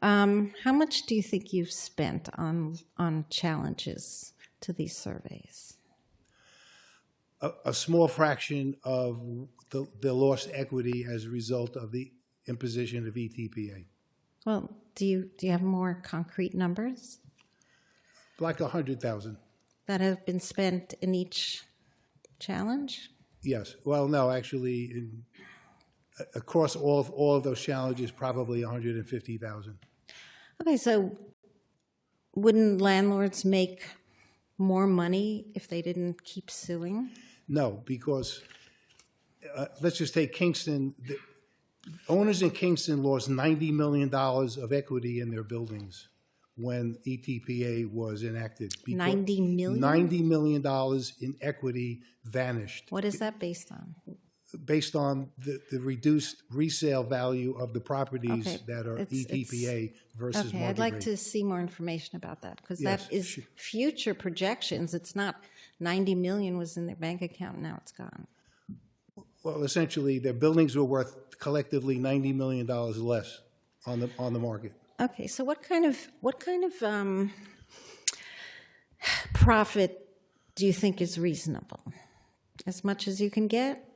[SPEAKER 1] how much do you think you've spent on challenges to these surveys?
[SPEAKER 19] A small fraction of the lost equity as a result of the imposition of ETPA.
[SPEAKER 1] Well, do you have more concrete numbers?
[SPEAKER 19] Like 100,000.
[SPEAKER 1] That have been spent in each challenge?
[SPEAKER 19] Yes. Well, no, actually, across all of those challenges, probably 150,000.
[SPEAKER 1] Okay, so wouldn't landlords make more money if they didn't keep suing?
[SPEAKER 19] No, because let's just take Kingston. The owners in Kingston lost $90 million of equity in their buildings when ETPA was enacted.
[SPEAKER 1] $90 million?
[SPEAKER 19] $90 million in equity vanished.
[SPEAKER 1] What is that based on?
[SPEAKER 19] Based on the reduced resale value of the properties that are ETPA versus
[SPEAKER 1] okay,
[SPEAKER 19] market
[SPEAKER 1] I'd like
[SPEAKER 19] rate.
[SPEAKER 1] to see more information about that, because
[SPEAKER 19] Yes,
[SPEAKER 1] that is future projections. It's not 90 million was in their bank account, now it's gone.
[SPEAKER 19] Well, essentially, their buildings were worth collectively $90 million less on the market.
[SPEAKER 1] Okay, so what kind of profit do you think is reasonable? As much as you can get?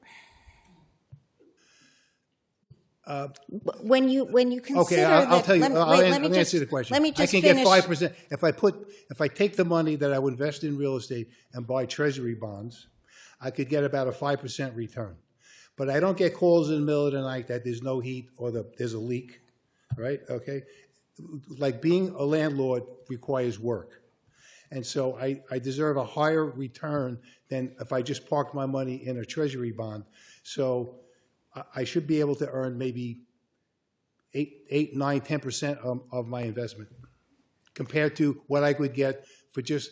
[SPEAKER 1] When you consider
[SPEAKER 19] okay, I'll tell you.
[SPEAKER 1] let me
[SPEAKER 19] answer the question.
[SPEAKER 1] Let me just
[SPEAKER 19] I can
[SPEAKER 1] finish.
[SPEAKER 19] get 5% if I take the money that I would invest in real estate and buy treasury bonds. I could get about a 5% return, but I don't get calls in the middle of the night that there's no heat or there's a leak, right? Okay, like being a landlord requires work, and so I deserve a higher return than if I just parked my money in a treasury bond. So I should be able to earn maybe 8, 9, 10% of my investment compared to what I could get for just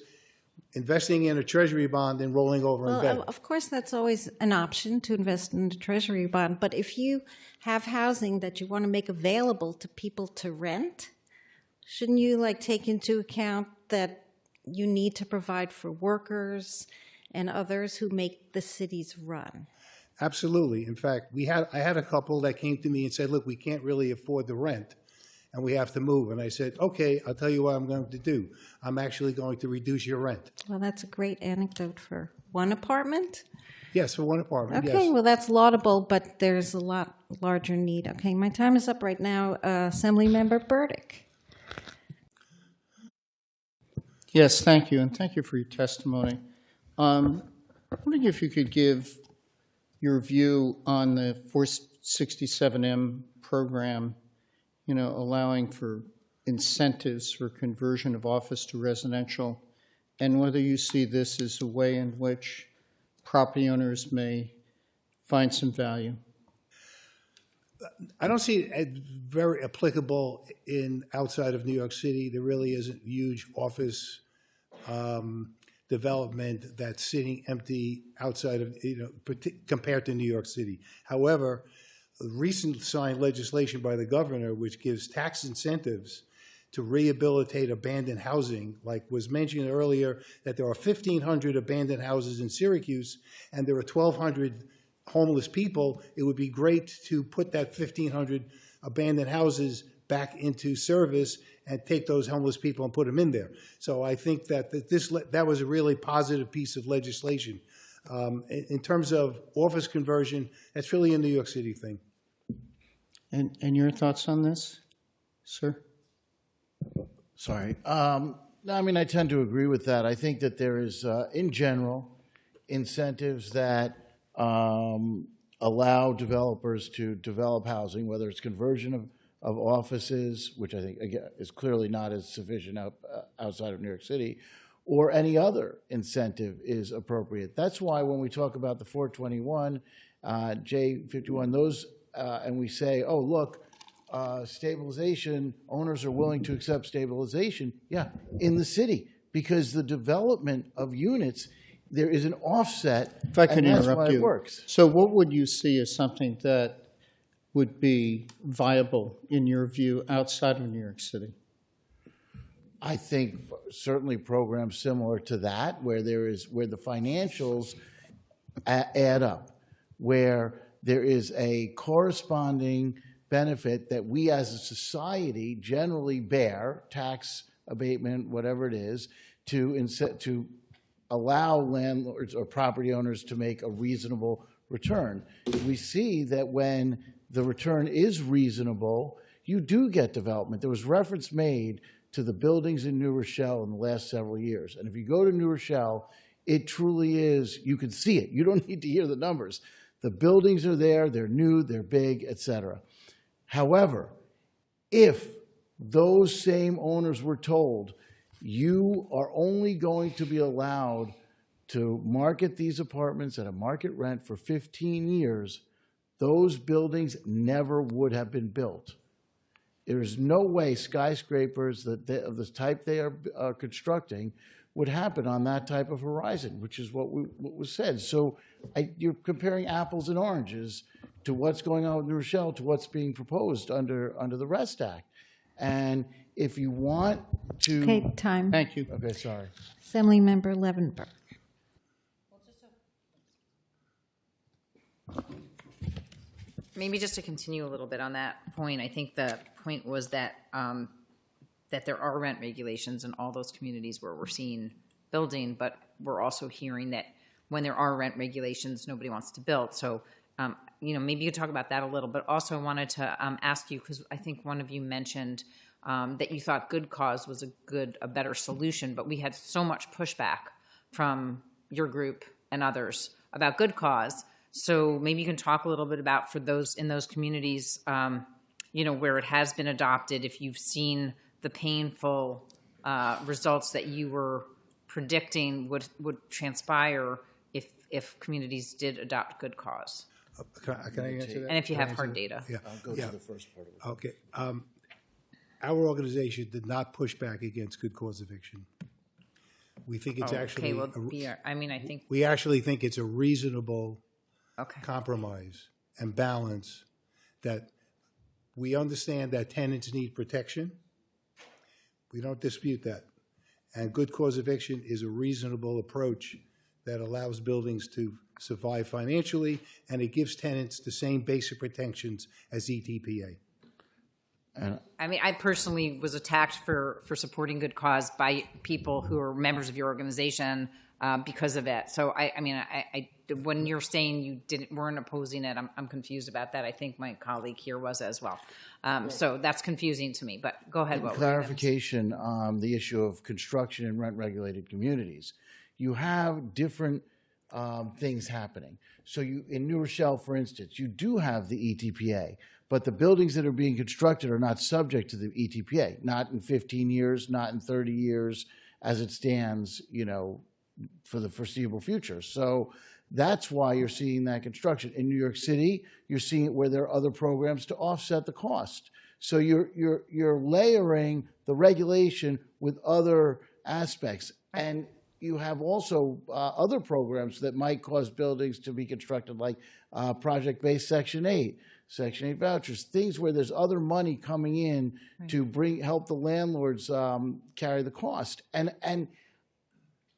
[SPEAKER 19] investing in a treasury bond and rolling over in bed.
[SPEAKER 1] Of course, that's always an option to invest in a treasury bond. But if you have housing that you want to make available to people to rent, shouldn't you take into account that you need to provide for workers and others who make the cities run?
[SPEAKER 19] Absolutely. In fact, I had a couple that came to me and said, look, we can't really afford the rent. and we have to move. And I said, okay, I'll tell you what I'm going to do. I'm actually going to reduce your rent.
[SPEAKER 1] Well, that's a great anecdote for one apartment.
[SPEAKER 19] Yes, for one apartment,
[SPEAKER 1] Okay,
[SPEAKER 19] yes.
[SPEAKER 1] well, that's laudable, but there's a lot larger need. Okay, my time is up right now. Assemblymember Burdick.
[SPEAKER 6] Yes, thank you, and thank you for your testimony. I'm wondering if you could give your view on the 467M program, allowing for incentives for conversion of office to residential, and whether you see this as a way in which property owners may find some value.
[SPEAKER 19] I don't see it very applicable outside of New York City. There really isn't huge office development that's sitting empty outside of, compared to New York City. However, recent signed legislation by the governor, which gives tax incentives to rehabilitate abandoned housing, like was mentioned earlier, that there are 1,500 abandoned houses in Syracuse, and there are 1,200 homeless people. It would be great to put that 1,500 abandoned houses back into service and take those homeless people and put them in there. So I think that that was a really positive piece of legislation. In terms of office conversion, that's really a New York City thing.
[SPEAKER 6] And your thoughts on this, sir?
[SPEAKER 18] Sorry. I tend to agree with that. I think that there is, in general, incentives that allow developers to develop housing, whether it's conversion of offices, which I think, again, is clearly not as sufficient outside of New York City, or any other incentive is appropriate. That's why when we talk about the 421, J51, those, and we say, oh, look, stabilization, owners are willing to accept stabilization, in the city, because the development of units, there is an offset,
[SPEAKER 6] if I could
[SPEAKER 18] and that's
[SPEAKER 6] interrupt
[SPEAKER 18] why
[SPEAKER 6] you.
[SPEAKER 18] It works.
[SPEAKER 6] So what would you see as something that would be viable, in your view, outside of New York City?
[SPEAKER 18] I think certainly programs similar to that, where the financials add up, where there is a corresponding benefit that we as a society generally bear, tax abatement, whatever it is, to allow landlords or property owners to make a reasonable return. We see that when the return is reasonable, you do get development. There was reference made to the buildings in New Rochelle in the last several years. And if you go to New Rochelle, it truly is, you can see it. You don't need to hear the numbers. The buildings are there, they're new, they're big, etc. However, if those same owners were told, you are only going to be allowed to market these apartments at a market rent for 15 years, those buildings never would have been built. There is no way skyscrapers of the type they are constructing would happen on that type of horizon, which is what was said. So you're comparing apples and oranges to what's going on with New Rochelle to what's being proposed under the REST Act. And if you want to...
[SPEAKER 1] Okay, time.
[SPEAKER 6] Thank you.
[SPEAKER 18] Okay, sorry.
[SPEAKER 1] Assemblymember Levenberg.
[SPEAKER 7] Maybe just to continue a little bit on that point, I think the point was that that there are rent regulations in all those communities where we're seeing building, but we're also hearing that when there are rent regulations, nobody wants to build. So, maybe you could talk about that a little, but also wanted to ask you, because I think one of you mentioned that you thought good cause was a better solution, but we had so much pushback from your group and others about good cause. So maybe you can talk a little bit about, for those in those communities, where it has been adopted, if you've seen the painful results that you were predicting would transpire if communities did adopt good cause.
[SPEAKER 19] Can I answer that?
[SPEAKER 7] And if you have hard data.
[SPEAKER 19] Yeah.
[SPEAKER 18] I'll go to the first part of it.
[SPEAKER 19] Okay. Our organization did not push back against good cause eviction. We think it's actually...
[SPEAKER 7] I think...
[SPEAKER 19] We actually think it's a reasonable
[SPEAKER 7] Okay.
[SPEAKER 19] compromise and balance, that we understand that tenants need protection. We don't dispute that. And good cause eviction is a reasonable approach that allows buildings to survive financially, and it gives tenants the same basic protections as ETPA.
[SPEAKER 7] I mean, I personally was attacked for supporting good cause by people who are members of your organization because of it. So I mean, when you're saying you weren't opposing it, I'm confused about that. I think my colleague here was as well. So that's confusing to me. But go ahead.
[SPEAKER 18] Clarification on the issue of construction in rent-regulated communities. You have different things happening. So in New Rochelle, for instance, you do have the ETPA, but the buildings that are being constructed are not subject to the ETPA, not in 15 years, not in 30 years, as it stands, for the foreseeable future. So that's why you're seeing that construction. In New York City, you're seeing it where there are other programs to offset the cost. So you're layering the regulation with other aspects. And you have also other programs that might cause buildings to be constructed, like project-based Section 8 vouchers, things where there's other money coming in to help the landlords carry the cost. And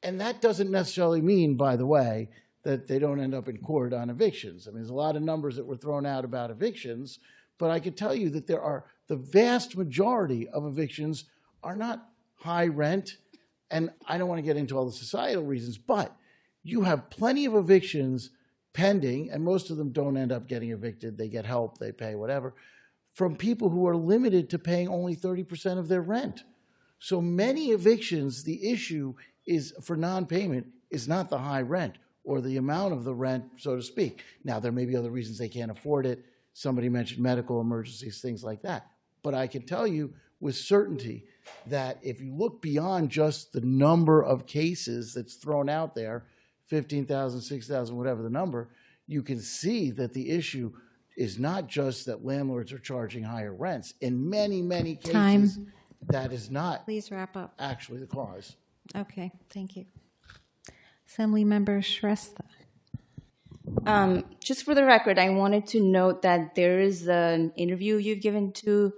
[SPEAKER 18] that doesn't necessarily mean, by the way, that they don't end up in court on evictions. I mean, there's a lot of numbers that were thrown out about evictions, but I can tell you that the vast majority of evictions are not high rent. And I don't want to get into all the societal reasons, but you have plenty of evictions pending, and most of them don't end up getting evicted. They get help, they pay whatever, from people who are limited to paying only 30% of their rent. So many evictions, the issue is for non-payment is not the high rent or the amount of the rent, so to speak. Now, there may be other reasons they can't afford it. Somebody mentioned medical emergencies, things like that. But I can tell you with certainty that if you look beyond just the number of cases that's thrown out there, 15,000, 6,000, whatever the number, you can see that the issue is not just that landlords are charging higher rents. In many, many cases, that is not
[SPEAKER 1] Please wrap up.
[SPEAKER 18] actually the cause.
[SPEAKER 1] Okay, thank you. Assemblymember Shrestha.
[SPEAKER 10] Just for the record, I wanted to note that there is an interview you've given to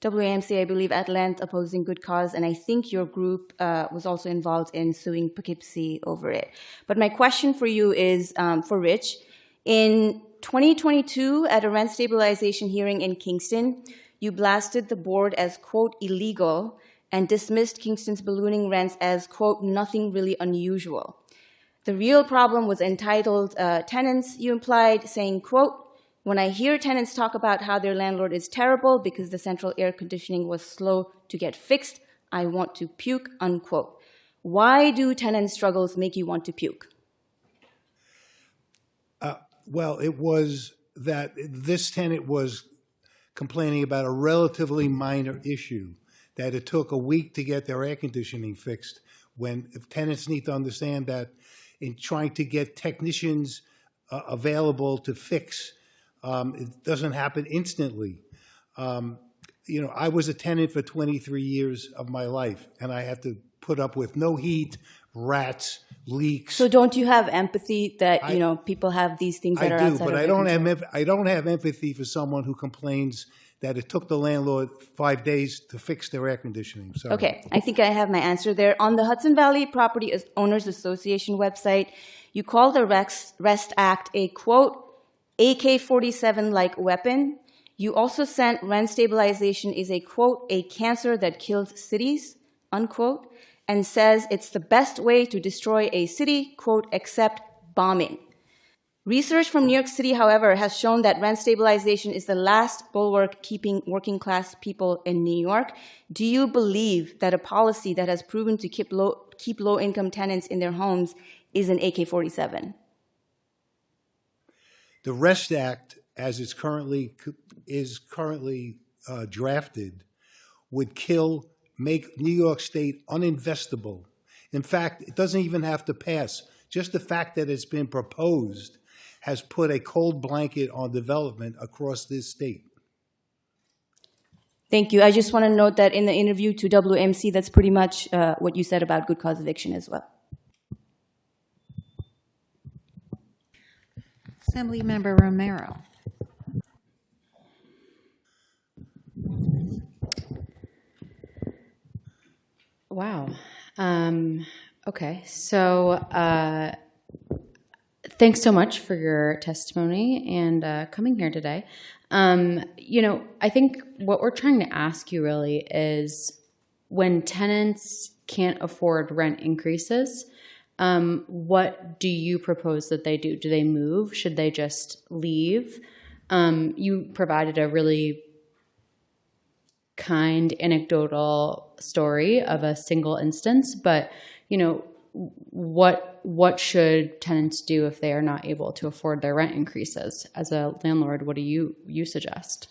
[SPEAKER 10] WAMC, I believe, at length, opposing good cause, and I think your group was also involved in suing Poughkeepsie over it. But my question for you is for Rich. In 2022, at a rent stabilization hearing in Kingston, you blasted the board as, quote, illegal, and dismissed Kingston's ballooning rents as, quote, nothing really unusual. The real problem was entitled tenants, you implied, saying, quote, when I hear tenants talk about how their landlord is terrible because the central air conditioning was slow to get fixed, I want to puke, unquote. Why do tenant struggles make you want to puke?
[SPEAKER 19] Well, it was that this tenant was complaining about a relatively minor issue, that it took a week to get their air conditioning fixed, when if tenants need to understand that in trying to get technicians available to fix, it doesn't happen instantly. I was a tenant for 23 years of my life, and I had to put up with no heat, rats, leaks.
[SPEAKER 10] So don't you have empathy that, people have these things that are outside of their control?
[SPEAKER 19] I don't have empathy for someone who complains that it took the landlord 5 days to fix their air conditioning. Sorry.
[SPEAKER 10] Okay, I think I have my answer there. On the Hudson Valley Property Owners Association website, you call the REST Act a, quote, AK-47-like weapon. You also sent rent stabilization is a, quote, a cancer that kills cities, unquote, and says it's the best way to destroy a city, quote, except bombing. Research from New York City, however, has shown that rent stabilization is the last bulwark keeping working class people in New York. Do you believe that a policy that has proven to keep low income tenants in their homes is an AK-47?
[SPEAKER 19] The REST Act, as it's currently drafted, would make New York State uninvestable. In fact, it doesn't even have to pass. Just the fact that it's been proposed has put a cold blanket on development across this state.
[SPEAKER 10] Thank you. I just want to note that in the interview to WMC, that's pretty much what you said about good cause eviction as well.
[SPEAKER 1] Assemblymember Romero.
[SPEAKER 13] Wow. Okay. So Thanks so much for your testimony and coming here today. I think what we're trying to ask you really is when tenants can't afford rent increases, what do you propose that they do? Do they move? Should they just leave? You provided a really kind anecdotal story of a single instance, but what should tenants do if they are not able to afford their rent increases? As a landlord, what do you suggest?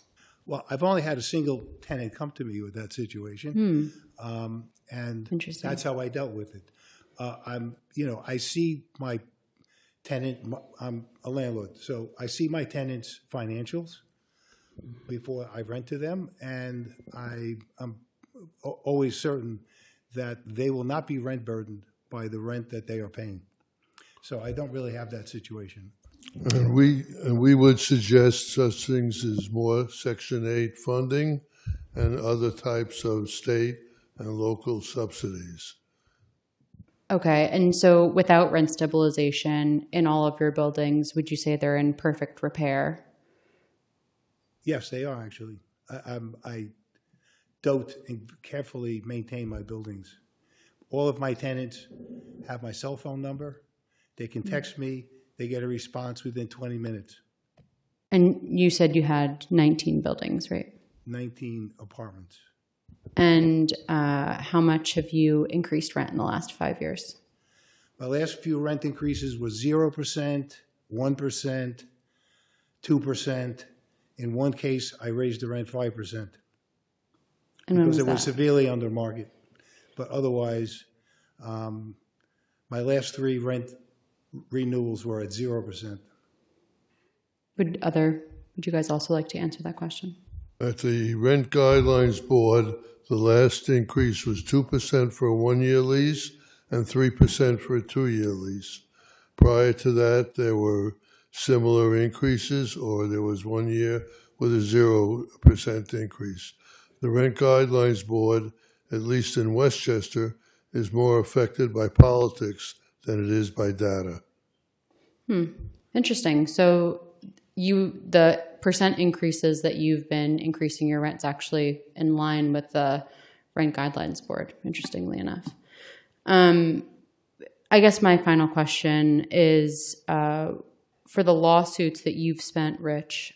[SPEAKER 19] Well, I've only had a single tenant come to me with that situation, and that's how I dealt with it. I see my tenant. I'm a landlord, so I see my tenants' financials before I rent to them, and I'm always certain that they will not be rent burdened by the rent that they are paying. So I don't really have that situation.
[SPEAKER 17] And we would suggest such things as more Section 8 funding and other types of state and local subsidies.
[SPEAKER 13] Okay, and so without rent stabilization in all of your buildings, would you say they're in perfect repair?
[SPEAKER 19] Yes, they are actually. I dote and carefully maintain my buildings. All of my tenants have my cell phone number. They can text me. They get a response within 20 minutes.
[SPEAKER 13] And you said you had 19 buildings, right?
[SPEAKER 19] 19 apartments.
[SPEAKER 13] And how much have you increased rent in the last 5 years?
[SPEAKER 19] My last few rent increases were 0%, 1%, 2%. In one case, I raised the rent 5%.
[SPEAKER 13] And when
[SPEAKER 19] because
[SPEAKER 13] was
[SPEAKER 19] it was
[SPEAKER 13] that?
[SPEAKER 19] severely under market. But otherwise, my last 3 rent renewals were at 0%.
[SPEAKER 13] Would you guys also like to answer that question?
[SPEAKER 17] At the Rent Guidelines Board, the last increase was 2% for a 1-year lease and 3% for a 2-year lease. Prior to that, there were similar increases, or there was 1 year with a 0% increase. The Rent Guidelines Board, at least in Westchester, is more affected by politics than it is by data.
[SPEAKER 13] Interesting. So the percent increases that you've been increasing your rents actually in line with the Rent Guidelines Board, interestingly enough. I guess my final question is, for the lawsuits that you've spent, Rich,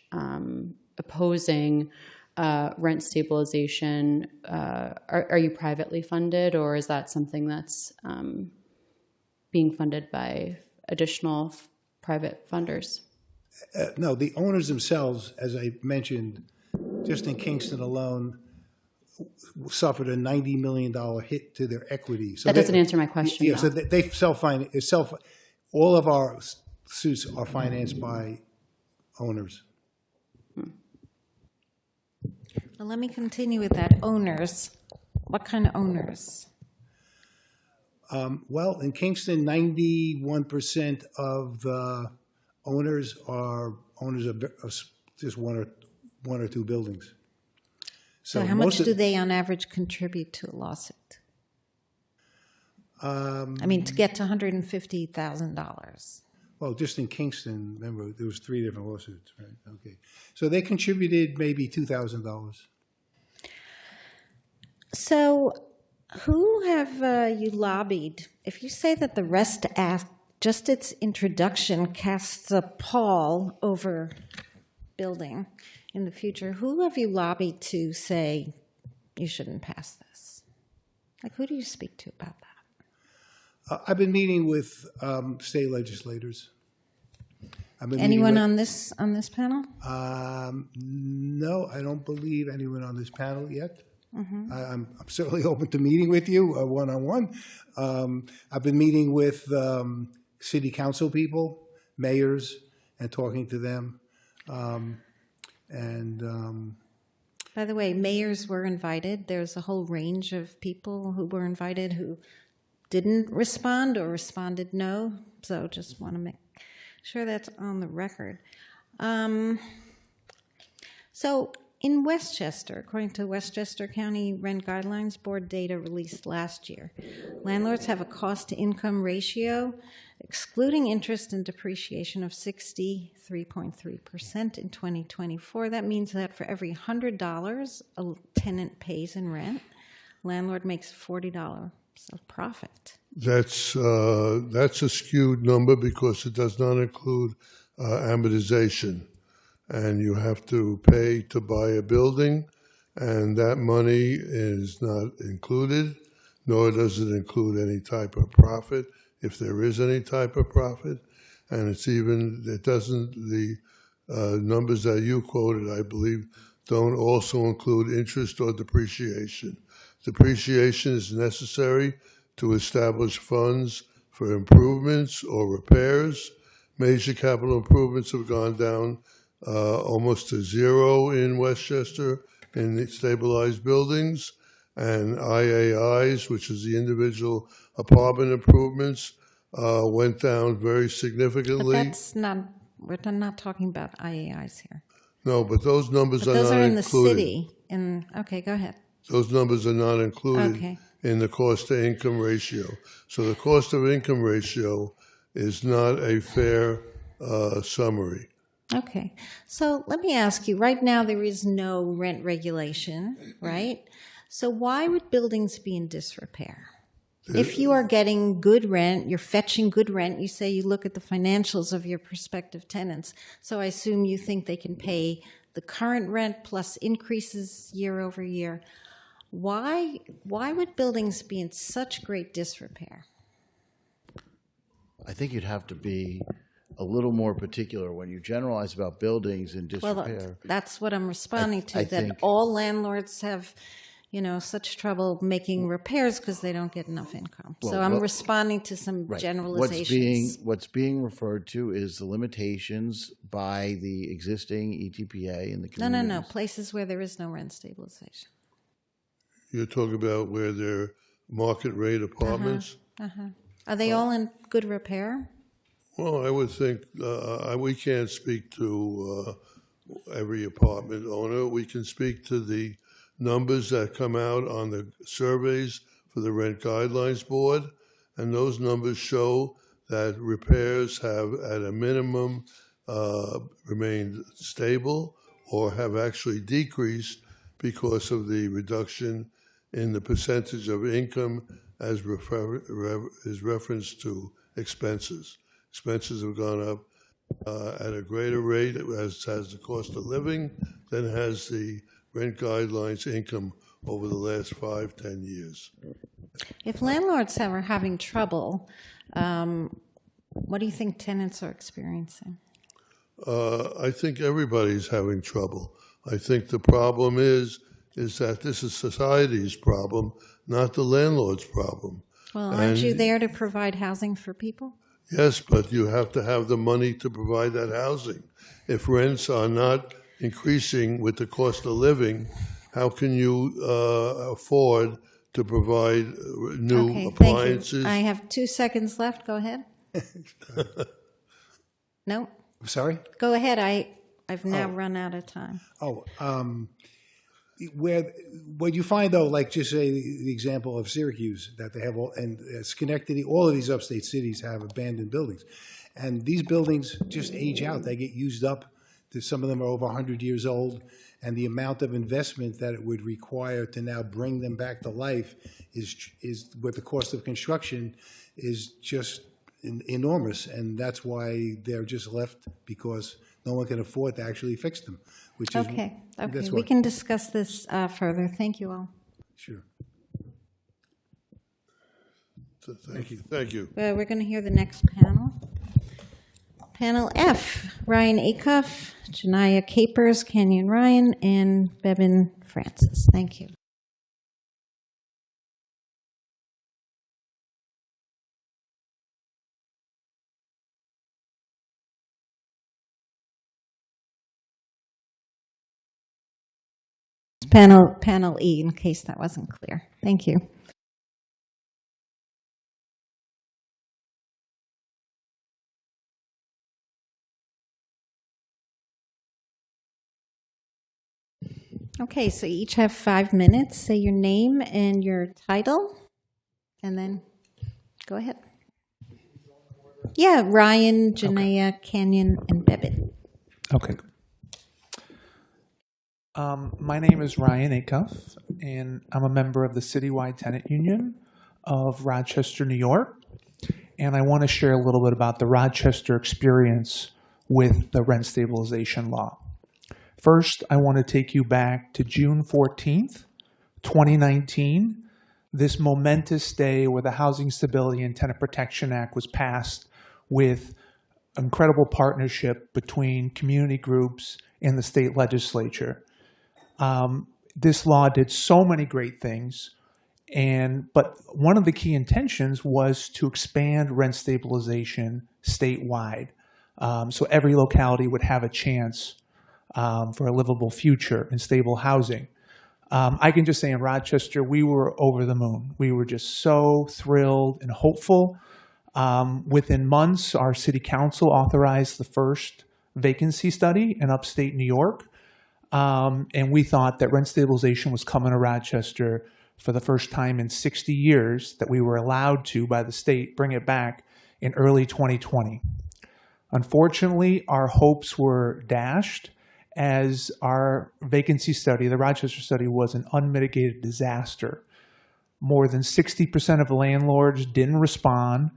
[SPEAKER 13] opposing rent stabilization, are you privately funded, or is that something that's being funded by additional private funders?
[SPEAKER 19] No, the owners themselves, as I mentioned, just in Kingston alone, suffered a $90 million hit to their equity. So
[SPEAKER 13] that doesn't answer my question.
[SPEAKER 19] Yeah, so they self-finance. All of our suits are financed by owners.
[SPEAKER 1] Well, let me continue with that. Owners. What kind of owners?
[SPEAKER 19] Well, in Kingston, 91% of the owners are owners of just one or two buildings.
[SPEAKER 1] So how much do they, on average, contribute to a lawsuit? To get to $150,000.
[SPEAKER 19] Well, just in Kingston, remember, there was 3 different lawsuits, right? Okay. So they contributed maybe $2,000.
[SPEAKER 1] So who have you lobbied? If you say that the REST Act, just its introduction, casts a pall over building in the future, who have you lobbied to say you shouldn't pass this? Like, who do you speak to about that?
[SPEAKER 19] I've been meeting with state legislators.
[SPEAKER 1] Anyone on this panel?
[SPEAKER 19] No, I don't believe anyone on this panel yet.
[SPEAKER 1] Mm-hmm.
[SPEAKER 19] I'm certainly open to meeting with you one-on-one. I've been meeting with city council people, mayors, and talking to them.
[SPEAKER 1] By the way, mayors were invited. There's a whole range of people who were invited who didn't respond or responded no. So just want to make sure that's on the record. So in Westchester, according to Westchester County Rent Guidelines Board data released last year, landlords have a cost-to-income ratio excluding interest and depreciation of 63.3% in 2024. That means that for every $100 a tenant pays in rent, landlord makes $40 of profit.
[SPEAKER 17] That's a skewed number because it does not include amortization, and you have to pay to buy a building, and that money is not included, nor does it include any type of profit, if there is any type of profit, and the numbers that you quoted, I believe, don't also include interest or depreciation. Depreciation is necessary to establish funds for improvements or repairs. Major capital improvements have gone down almost to zero in Westchester in the stabilized buildings, and IAIs, which is the individual apartment improvements, went down very significantly.
[SPEAKER 1] But that's not, we're not talking about IAIs here.
[SPEAKER 17] No, but those numbers
[SPEAKER 1] But
[SPEAKER 17] are
[SPEAKER 1] those
[SPEAKER 17] not
[SPEAKER 1] are in
[SPEAKER 17] included.
[SPEAKER 1] the city. Okay, go ahead.
[SPEAKER 17] Those numbers are not included in the cost-to-income ratio. So the cost-of-income ratio is not a fair summary.
[SPEAKER 1] Okay, so let me ask you, right now there is no rent regulation, right? So why would buildings be in disrepair? If you are getting good rent, you're fetching good rent, you say you look at the financials of your prospective tenants. So I assume you think they can pay the current rent plus increases year over year. Why would buildings be in such great disrepair?
[SPEAKER 18] I think you'd have to be a little more particular when you generalize about buildings in disrepair.
[SPEAKER 1] Well, that's what I'm responding to,
[SPEAKER 18] I
[SPEAKER 1] that
[SPEAKER 18] think
[SPEAKER 1] all landlords have, such trouble making repairs because they don't get enough income. So I'm responding to some generalizations.
[SPEAKER 18] What's being referred to is the limitations by the existing ETPA in the communities.
[SPEAKER 1] No, places where there is no rent stabilization.
[SPEAKER 17] You're talking about where they're market rate apartments?
[SPEAKER 1] Are they all in good repair?
[SPEAKER 17] Well, I would think we can't speak to every apartment owner. We can speak to the numbers that come out on the surveys for the Rent Guidelines Board, and those numbers show that repairs have, at a minimum, remained stable or have actually decreased because of the reduction in the percentage of income as is referenced to expenses. Expenses have gone up at a greater rate, as has the cost of living, than has the rent guidelines income over the last 5-10 years.
[SPEAKER 1] If landlords are having trouble, what do you think tenants are experiencing?
[SPEAKER 17] I think everybody's having trouble. I think the problem is that this is society's problem, not the landlord's problem.
[SPEAKER 1] Well, aren't you there to provide housing for people?
[SPEAKER 17] Yes, but you have to have the money to provide that housing. If rents are not increasing with the cost of living, how can you afford to provide new appliances?
[SPEAKER 1] Thank you. I have 2 seconds left. Go ahead. No?
[SPEAKER 20] Sorry?
[SPEAKER 1] Go ahead. I've now run out of time.
[SPEAKER 20] What you find, though, like just say the example of Syracuse, that they have and Schenectady, all of these upstate cities have abandoned buildings. And these buildings just age out. They get used up. Some of them are over 100 years old. And the amount of investment that it would require to now bring them back to life is with the cost of construction is just enormous. And that's why they're just left, because no one can afford to actually fix them. Which is,
[SPEAKER 1] okay. We can discuss this further. Thank you all.
[SPEAKER 20] Sure.
[SPEAKER 17] Thank you. Thank you.
[SPEAKER 1] We're going to hear the next panel. Panel F, Ryan Acuff, Janaya Capers, Kenyon Ryan, and Bevin Francis. Thank you. Panel E, in case that wasn't clear. Thank you. Okay, so you each have 5 minutes. Say your name and your title, and then go ahead. Yeah, Ryan, Janaea, Canyon, and Bebit.
[SPEAKER 21] Okay. My name is Ryan Acuff, and I'm a member of the Citywide Tenant Union of Rochester, New York. And I want to share a little bit about the Rochester experience with the rent stabilization law. First, I want to take you back to June 14th, 2019, this momentous day where the Housing Stability and Tenant Protection Act was passed with incredible partnership between community groups and the state legislature. This law did so many great things, but one of the key intentions was to expand rent stabilization statewide, so every locality would have a chance for a livable future and stable housing. I can just say in Rochester, we were over the moon. We were just so thrilled and hopeful. Within months, our city council authorized the first vacancy study in upstate New York. And we thought that rent stabilization was coming to Rochester for the first time in 60 years, that we were allowed to, by the state, bring it back in early 2020. Unfortunately, our hopes were dashed as our vacancy study, the Rochester study, was an unmitigated disaster. More than 60% of landlords didn't respond.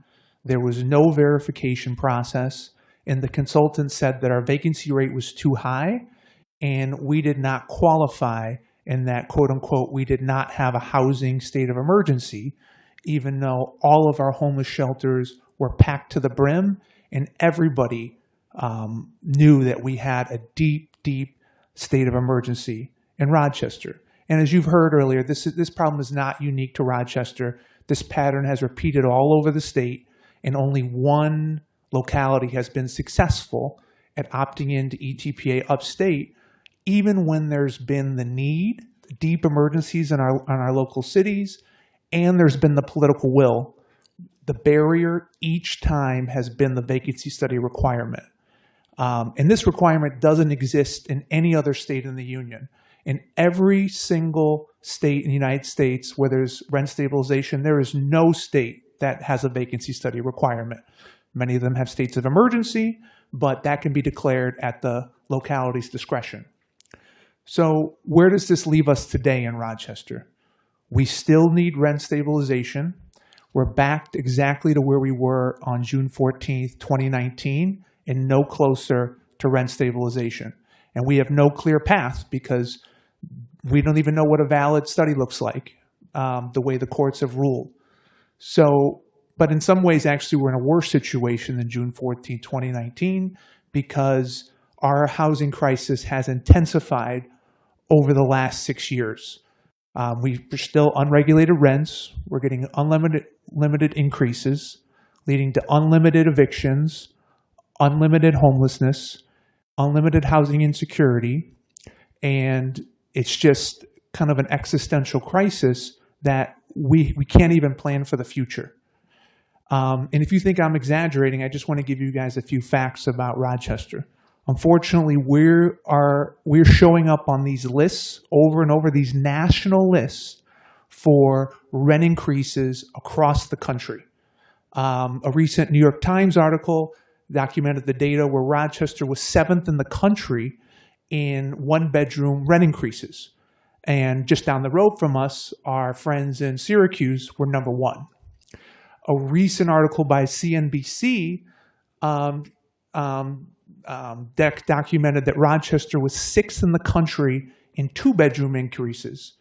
[SPEAKER 21] There was no verification process, and the consultant said that our vacancy rate was too high, and we did not qualify in that, quote unquote, we did not have a housing state of emergency, even though all of our homeless shelters were packed to the brim, and everybody knew that we had a deep, deep state of emergency in Rochester. And as you've heard earlier, this problem is not unique to Rochester. This pattern has repeated all over the state, and only one locality has been successful at opting into ETPA upstate, even when there's been the need, deep emergencies in our local cities, and there's been the political will. The barrier each time has been the vacancy study requirement. And this requirement doesn't exist in any other state in the union. In every single state in the United States where there's rent stabilization, there is no state that has a vacancy study requirement. Many of them have states of emergency, but that can be declared at the locality's discretion. So where does this leave us today in Rochester? We still need rent stabilization. We're back exactly to where we were on June 14th, 2019, and no closer to rent stabilization. And we have no clear path because we don't even know what a valid study looks like, the way the courts have ruled. So, but in some ways, actually, we're in a worse situation than June 14, 2019, because our housing crisis has intensified over the last 6 years. We're still unregulated rents. We're getting unlimited increases, leading to unlimited evictions, unlimited homelessness, unlimited housing insecurity, and it's just kind of an existential crisis that we can't even plan for the future. And if you think I'm exaggerating, I just want to give you guys a few facts about Rochester. Unfortunately, we're showing up on these lists over and over, these national lists for rent increases across the country. A recent New York Times article documented the data where Rochester was 7th in the country in one-bedroom rent increases. And just down the road from us, our friends in Syracuse were number 1. A recent article by CNBC documented that Rochester was 6th in the country in two-bedroom increases.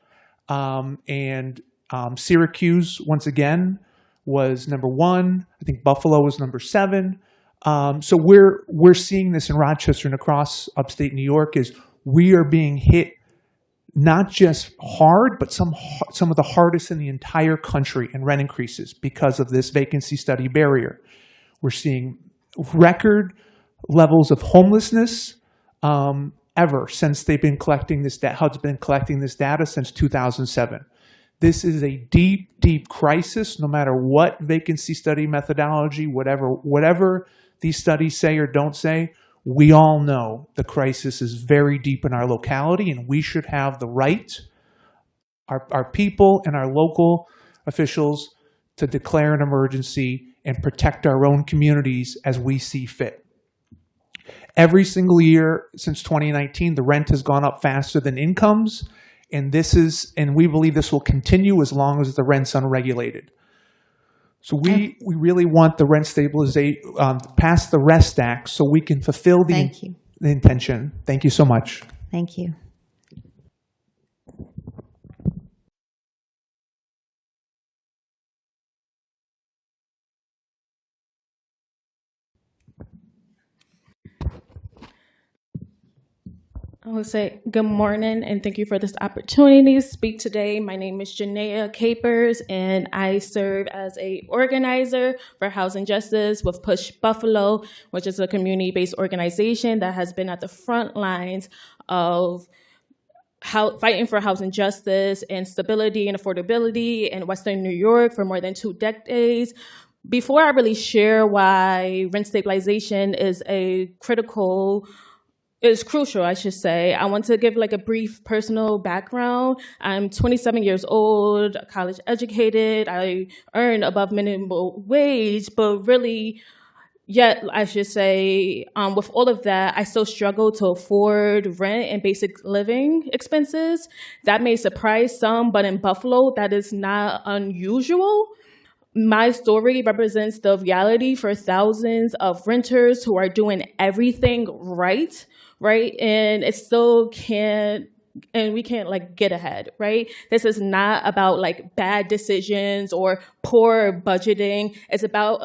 [SPEAKER 21] Syracuse, once again, was number 1. I think Buffalo was number 7. So we're seeing this in Rochester and across upstate New York is we are being hit not just hard, but some of the hardest in the entire country in rent increases because of this vacancy study barrier. We're seeing record levels of homelessness ever since they've been collecting this data. HUD's been collecting this data since 2007. This is a deep, deep crisis, no matter what vacancy study methodology, whatever these studies say or don't say. We all know the crisis is very deep in our locality, and we should have the right, our people and our local officials, to declare an emergency and protect our own communities as we see fit. Every single year since 2019, the rent has gone up faster than incomes, and we believe this will continue as long as the rent's unregulated. So we really want the rent stabilization, pass the REST Act so we can fulfill the intention. Thank you so much.
[SPEAKER 1] Thank you.
[SPEAKER 4] I would say good morning and thank you for this opportunity to speak today. My name is Janaea Capers and I serve as a organizer for Housing Justice with Push Buffalo, which is a community-based organization that has been at the front lines of fighting for housing justice and stability and affordability in Western New York for more than 2 decades. Before I really share why rent stabilization is crucial, I should say, I want to give like a brief personal background. I'm 27 years old, college educated. I earn above minimum wage, but really, yet I should say, with all of that, I still struggle to afford rent and basic living expenses. That may surprise some, but in Buffalo, that is not unusual. My story represents the reality for thousands of renters who are doing everything right? And it still can't, and we can't like get ahead, right? This is not about like bad decisions or poor budgeting. It's about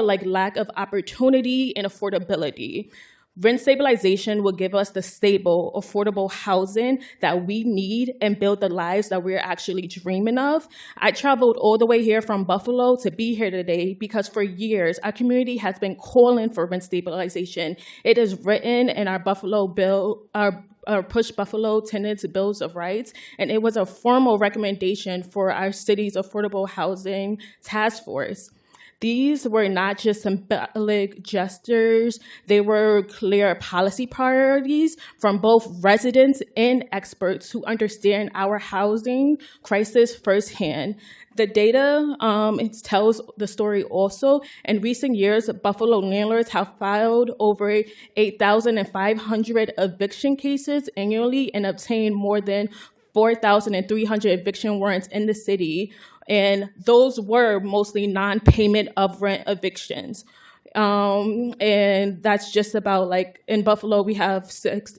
[SPEAKER 4] like lack of opportunity and affordability. Rent stabilization will give us the stable, affordable housing that we need and build the lives that we're actually dreaming of. I traveled all the way here from Buffalo to be here today because for years, our community has been calling for rent stabilization. It is written in our Buffalo bill, our Push Buffalo Tenants Bills of Rights, and it was a formal recommendation for our city's affordable housing task force. These were not just symbolic gestures, they were clear policy priorities from both residents and experts who understand our housing crisis firsthand. The data it tells the story also. In recent years, Buffalo landlords have filed over 8,500 eviction cases annually and obtained more than 4,300 eviction warrants in the city. And those were mostly non-payment of rent evictions. And that's just about like in Buffalo, we have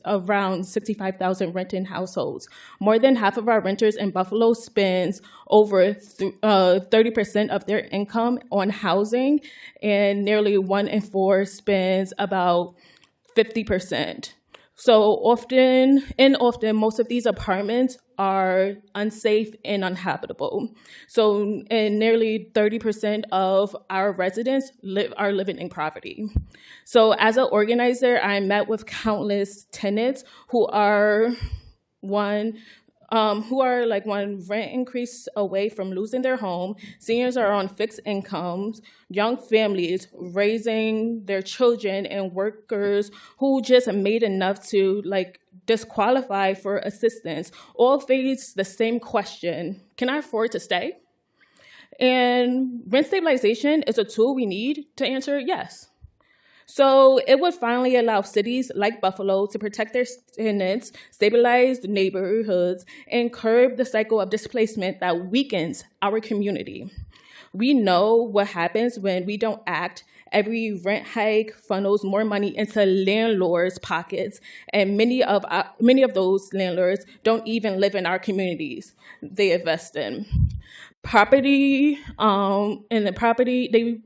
[SPEAKER 4] around 65,000 renting households. More than half of our renters in Buffalo spends over 30% of their income on housing, and nearly 1 in 4 spends about 50%. So often, most of these apartments are unsafe and uninhabitable. So, and nearly 30% of our residents are living in poverty. So as an organizer, I met with countless tenants who are one rent increase away from losing their home. Seniors are on fixed incomes, young families raising their children, and workers who just made enough to disqualify for assistance all face the same question: can I afford to stay? And rent stabilization is a tool we need to answer yes. So it would finally allow cities like Buffalo to protect their tenants, stabilize the neighborhoods, and curb the cycle of displacement that weakens our community. We know what happens when we don't act. Every rent hike funnels more money into landlords' pockets, and many of those landlords don't even live in our communities they invest in. They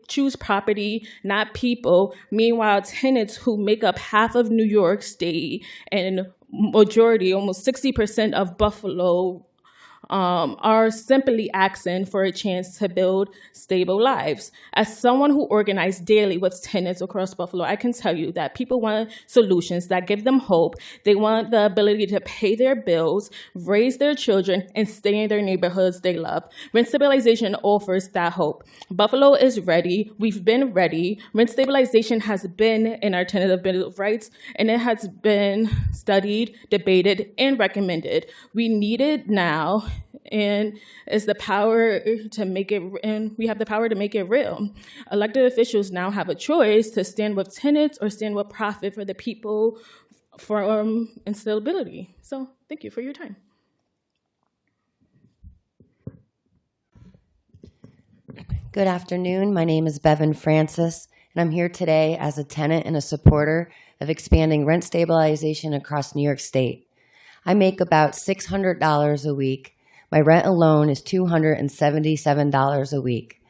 [SPEAKER 4] choose property, not people. Meanwhile, tenants who make up half of New York State and majority, almost 60% of Buffalo, are simply asking for a chance to build stable lives. As someone who organized daily with tenants across Buffalo, I can tell you that people want solutions that give them hope. They want the ability to pay their bills, raise their children, and stay in their neighborhoods they love. Rent stabilization offers that hope. Buffalo is ready. We've been ready. Rent stabilization has been in our tentative Bill of Rights, and it has been studied, debated, and recommended. We need it now. and it's the power to make it, and we have the power to make it real. Elected officials now have a choice to stand with tenants or stand with profit for the people for instability. So thank you for your time.
[SPEAKER 3] Good afternoon. My name is Bevan Francis, and I'm here today as a tenant and a supporter of expanding rent stabilization across New York State. I make about $600 a week. My rent alone is $277 a week.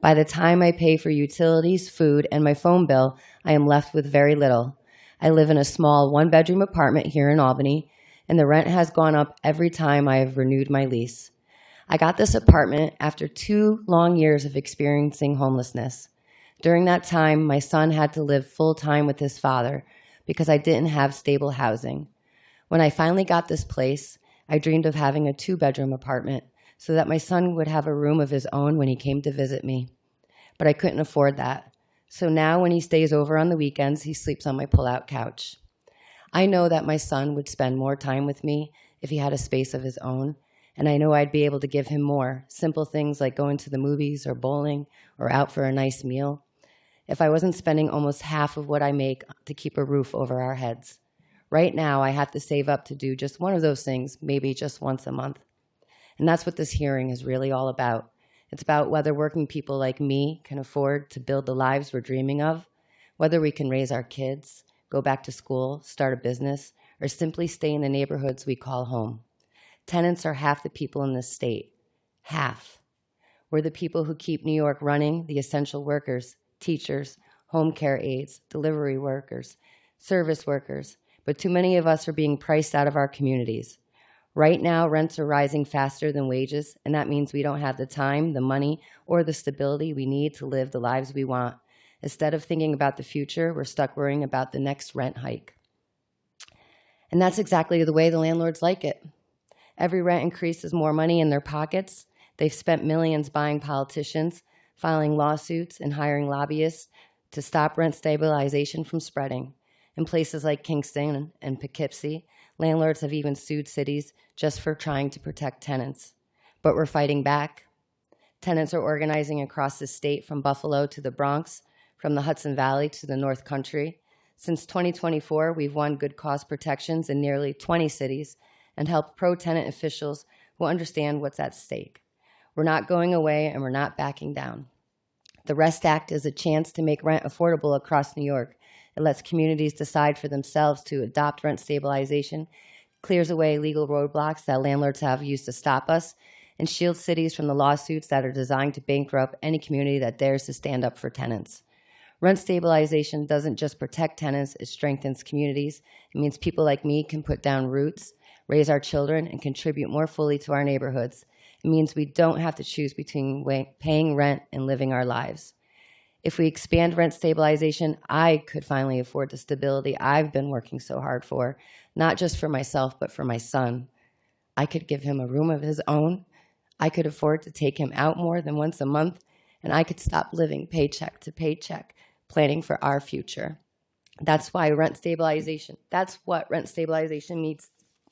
[SPEAKER 3] By the time I pay for utilities, food, and my phone bill, I am left with very little. I live in a small one-bedroom apartment here in Albany, and the rent has gone up every time I have renewed my lease. I got this apartment after 2 long years of experiencing homelessness. During that time, my son had to live full-time with his father because I didn't have stable housing. When I finally got this place, I dreamed of having a 2-bedroom apartment so that my son would have a room of his own when he came to visit me. But I couldn't afford that. So now when he stays over on the weekends, he sleeps on my pull-out couch. I know that my son would spend more time with me if he had a space of his own, and I know I'd be able to give him more, simple things like going to the movies or bowling or out for a nice meal, if I wasn't spending almost half of what I make to keep a roof over our heads. Right now, I have to save up to do just one of those things, maybe just once a month. And that's what this hearing is really all about. It's about whether working people like me can afford to build the lives we're dreaming of, whether we can raise our kids, go back to school, start a business, or simply stay in the neighborhoods we call home. Tenants are half the people in this state. Half. We're the people who keep New York running, the essential workers, teachers, home care aides, delivery workers, service workers, but too many of us are being priced out of our communities. Right now, rents are rising faster than wages, and that means we don't have the time, the money, or the stability we need to live the lives we want. Instead of thinking about the future, we're stuck worrying about the next rent hike. And that's exactly the way the landlords like it. Every rent increase is more money in their pockets. They've spent millions buying politicians, filing lawsuits, and hiring lobbyists to stop rent stabilization from spreading. In places like Kingston and Poughkeepsie, landlords have even sued cities just for trying to protect tenants. But we're fighting back. Tenants are organizing across the state from Buffalo to the Bronx, from the Hudson Valley to the North Country. Since 2024, we've won good cause protections in nearly 20 cities and helped pro-tenant officials who understand what's at stake. We're not going away and we're not backing down. The REST Act is a chance to make rent affordable across New York. It lets communities decide for themselves to adopt rent stabilization, clears away legal roadblocks that landlords have used to stop us, and shields cities from the lawsuits that are designed to bankrupt any community that dares to stand up for tenants. Rent stabilization doesn't just protect tenants, it strengthens communities. It means people like me can put down roots, raise our children, and contribute more fully to our neighborhoods. It means we don't have to choose between paying rent and living our lives. If we expand rent stabilization, I could finally afford the stability I've been working so hard for, not just for myself, but for my son. I could give him a room of his own. I could afford to take him out more than once a month, and I could stop living paycheck to paycheck, planning for our future. That's what rent stabilization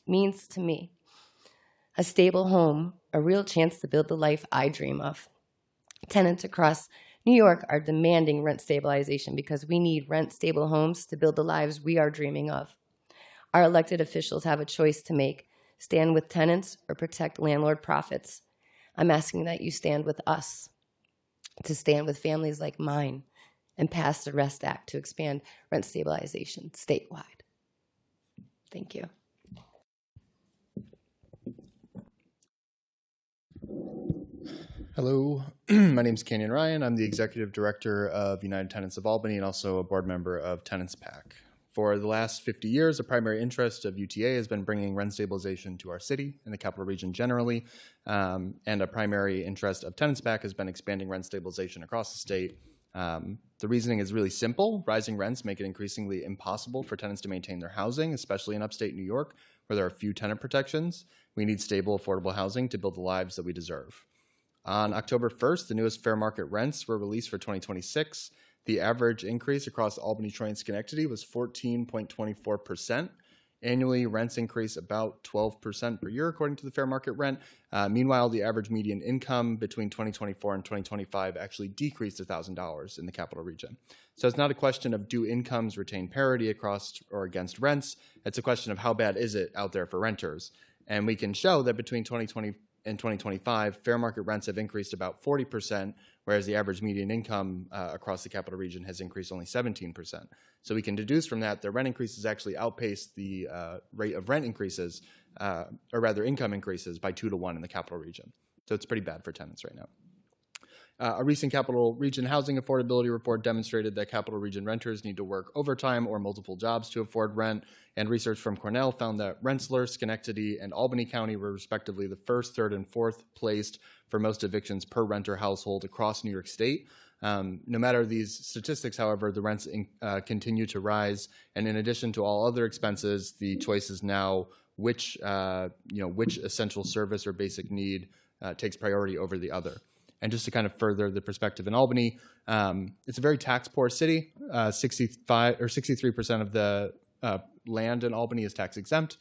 [SPEAKER 3] means to me. A stable home, a real chance to build the life I dream of. Tenants across New York are demanding rent stabilization because we need rent-stable homes to build the lives we are dreaming of. Our elected officials have a choice to make: stand with tenants or protect landlord profits. I'm asking that you stand with us, to stand with families like mine, and pass the REST Act to expand rent stabilization statewide. Thank you.
[SPEAKER 22] Hello, my name is Kenyon Ryan. I'm the Executive Director of United Tenants of Albany and also a board member of Tenants PAC. For the last 50 years, a primary interest of UTA has been bringing rent stabilization to our city and the capital region generally, and a primary interest of Tenants PAC has been expanding rent stabilization across the state. The reasoning is really simple. Rising rents make it increasingly impossible for tenants to maintain their housing, especially in upstate New York, where there are few tenant protections. We need stable, affordable housing to build the lives that we deserve. On October 1st, the newest fair market rents were released for 2026. The average increase across Albany, Troy, and Schenectady was 14.24%. Annually, rents increase about 12% per year, according to the fair market rent. Meanwhile, the average median income between 2024 and 2025 actually decreased $1,000 in the capital region. So it's not a question of do incomes retain parity across or against rents. It's a question of how bad is it out there for renters. And we can show that between 2020 and 2025, fair market rents have increased about 40%, whereas the average median income across the capital region has increased only 17%. So we can deduce from that rent increases actually outpace the rate of rent increases, or rather income increases, by 2 to 1 in the capital region. So it's pretty bad for tenants right now. A recent Capital Region Housing Affordability Report demonstrated that Capital Region renters need to work overtime or multiple jobs to afford rent, and research from Cornell found that Rensselaer, Schenectady, and Albany County were respectively the first, third, and fourth placed for most evictions per renter household across New York State. No matter these statistics, however, the rents continue to rise, and in addition to all other expenses, the choice is now which essential service or basic need takes priority over the other. And just to kind of further the perspective in Albany, it's a very tax-poor city. 63% of the land in Albany is tax-exempt.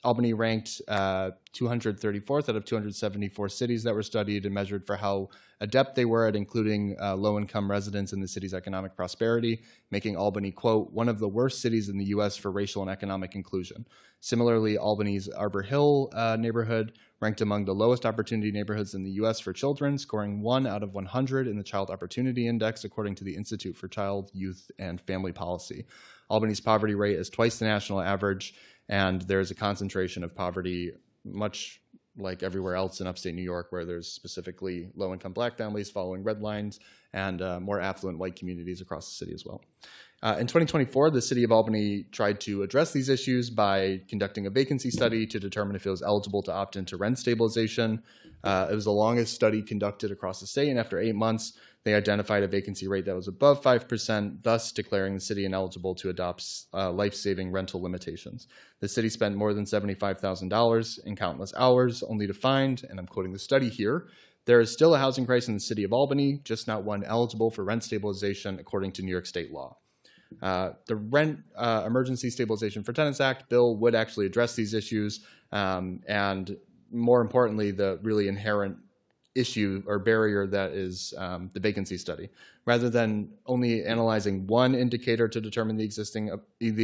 [SPEAKER 22] Albany ranked 234th out of 274 cities that were studied and measured for how adept they were at including low-income residents in the city's economic prosperity, making Albany, quote, one of the worst cities in the U.S. for racial and economic inclusion. Similarly, Albany's Arbor Hill neighborhood ranked among the lowest opportunity neighborhoods in the U.S. for children, scoring 1 out of 100 in the Child Opportunity Index, according to the Institute for Child, Youth, and Family Policy. Albany's poverty rate is twice the national average, and there's a concentration of poverty, much like everywhere else in upstate New York, where there's specifically low-income Black families following red lines and more affluent white communities across the city as well. In 2024, the city of Albany tried to address these issues by conducting a vacancy study to determine if it was eligible to opt into rent stabilization. It was the longest study conducted across the state, and after 8 months, they identified a vacancy rate that was above 5%, thus declaring the city ineligible to adopt life-saving rental limitations. The city spent more than $75,000 in countless hours, only to find, and I'm quoting the study here, there is still a housing crisis in the city of Albany, just not one eligible for rent stabilization according to New York state law. The Rent Emergency Stabilization for Tenants Act bill would actually address these issues, and more importantly, the really inherent issue or barrier that is the vacancy study. Rather than only analyzing one indicator to determine the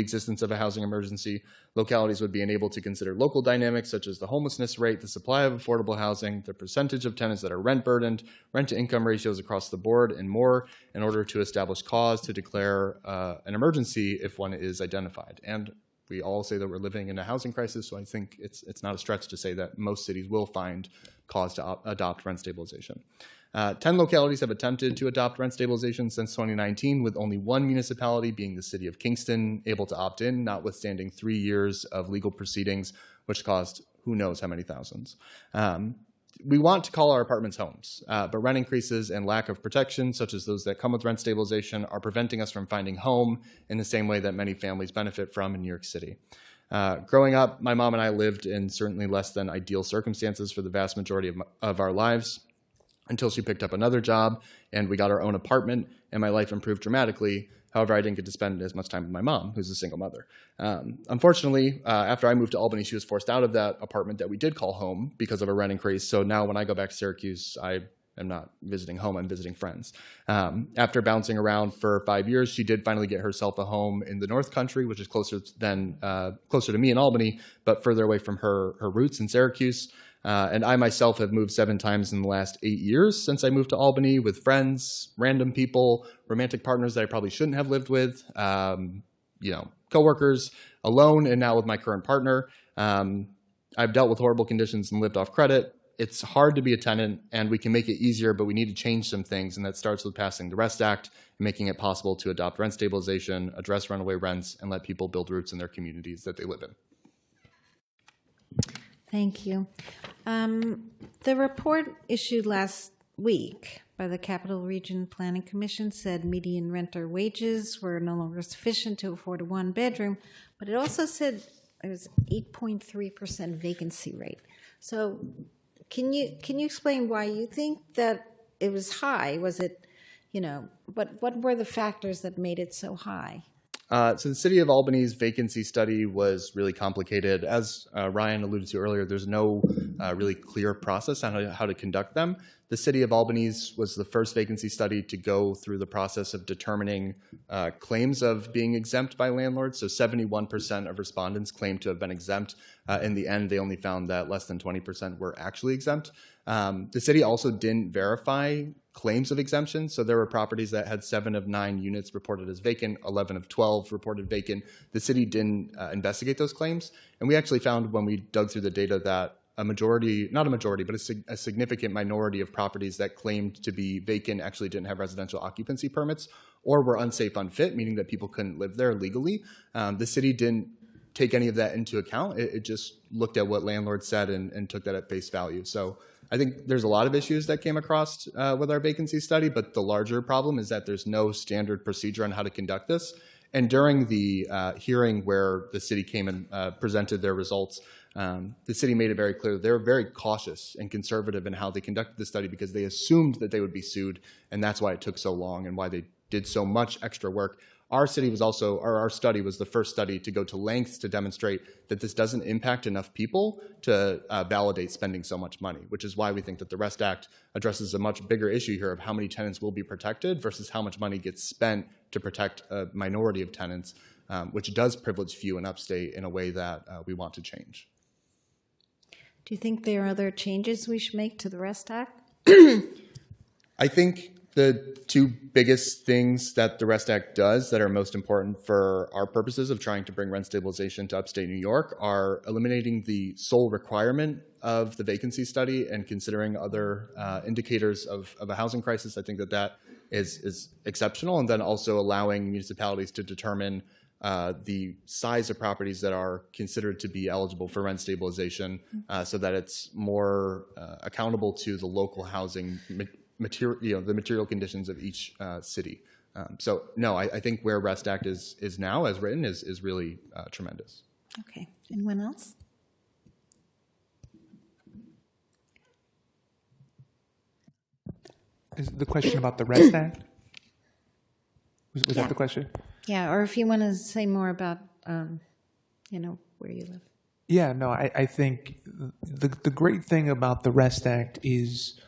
[SPEAKER 22] existence of a housing emergency, localities would be enabled to consider local dynamics such as the homelessness rate, the supply of affordable housing, the percentage of tenants that are rent burdened, rent-to-income ratios across the board, and more in order to establish cause to declare an emergency if one is identified. And we all say that we're living in a housing crisis, so I think it's not a stretch to say that most cities will find cause to adopt rent stabilization. 10 localities have attempted to adopt rent stabilization since 2019, with only one municipality, being the city of Kingston, able to opt in, notwithstanding 3 years of legal proceedings, which cost who knows how many thousands. We want to call our apartments homes, but rent increases and lack of protection, such as those that come with rent stabilization, are preventing us from finding home in the same way that many families benefit from in New York City. Growing up, my mom and I lived in certainly less than ideal circumstances for the vast majority of our lives, until she picked up another job and we got our own apartment, and my life improved dramatically. However, I didn't get to spend as much time with my mom, who's a single mother. Unfortunately, after I moved to Albany, she was forced out of that apartment that we did call home because of a rent increase. So now when I go back to Syracuse, I am not visiting home, I'm visiting friends. After bouncing around for 5 years, she did finally get herself a home in the North Country, which is closer to me in Albany, but further away from her roots in Syracuse. And I myself have moved 7 times in the last 8 years since I moved to Albany, with friends, random people, romantic partners that I probably shouldn't have lived with, coworkers, alone, and now with my current partner. I've dealt with horrible conditions and lived off credit. It's hard to be a tenant, and we can make it easier, but we need to change some things, and that starts with passing the REST Act, making it possible to adopt rent stabilization, address runaway rents, and let people build roots in their communities that they live in.
[SPEAKER 1] Thank you. The report issued last week by the Capital Region Planning Commission said median renter wages were no longer sufficient to afford a one-bedroom, but it also said it was 8.3% vacancy rate. So can you explain why you think that it was high? Was it, what were the factors that made it so high?
[SPEAKER 22] So the City of Albany's vacancy study was really complicated. As Ryan alluded to earlier, there's no really clear process on how to conduct them. The City of Albany's was the first vacancy study to go through the process of determining claims of being exempt by landlords. So 71% of respondents claimed to have been exempt. In the end, they only found that less than 20% were actually exempt. The city also didn't verify claims of exemption. So there were properties that had 7 of 9 units reported as vacant, 11 of 12 reported vacant. The city didn't investigate those claims. And we actually found when we dug through the data that a majority, not a majority, but a significant minority of properties that claimed to be vacant actually didn't have residential occupancy permits or were unsafe, unfit, meaning that people couldn't live there legally. The city didn't take any of that into account. It just looked at what landlords said and took that at face value. So I think there's a lot of issues that came across with our vacancy study, but the larger problem is that there's no standard procedure on how to conduct this. And during the hearing where the city came and presented their results, the city made it very clear that they were very cautious and conservative in how they conducted the study because they assumed that they would be sued, and that's why it took so long and why they did so much extra work. Our study was the first study to go to lengths to demonstrate that this doesn't impact enough people to validate spending so much money, which is why we think that the REST Act addresses a much bigger issue here of how many tenants will be protected versus how much money gets spent to protect a minority of tenants, which does privilege few in upstate in a way that we want to change.
[SPEAKER 1] Do you think there are other changes we should make to the REST Act?
[SPEAKER 22] I think the two biggest things that the REST Act does that are most important for our purposes of trying to bring rent stabilization to upstate New York are eliminating the sole requirement of the vacancy study and considering other indicators of a housing crisis. I think that is exceptional, and then also allowing municipalities to determine the size of properties that are considered to be eligible for rent stabilization so that it's more accountable to the local housing material, the material conditions of each city. So no, I think where REST Act is now as written is really tremendous.
[SPEAKER 1] Okay, anyone else?
[SPEAKER 21] Is the question about the REST Act? Was that the question?
[SPEAKER 1] Yeah, or if you want to say more about, where you live.
[SPEAKER 21] Yeah, no, I think the great thing about the REST Act is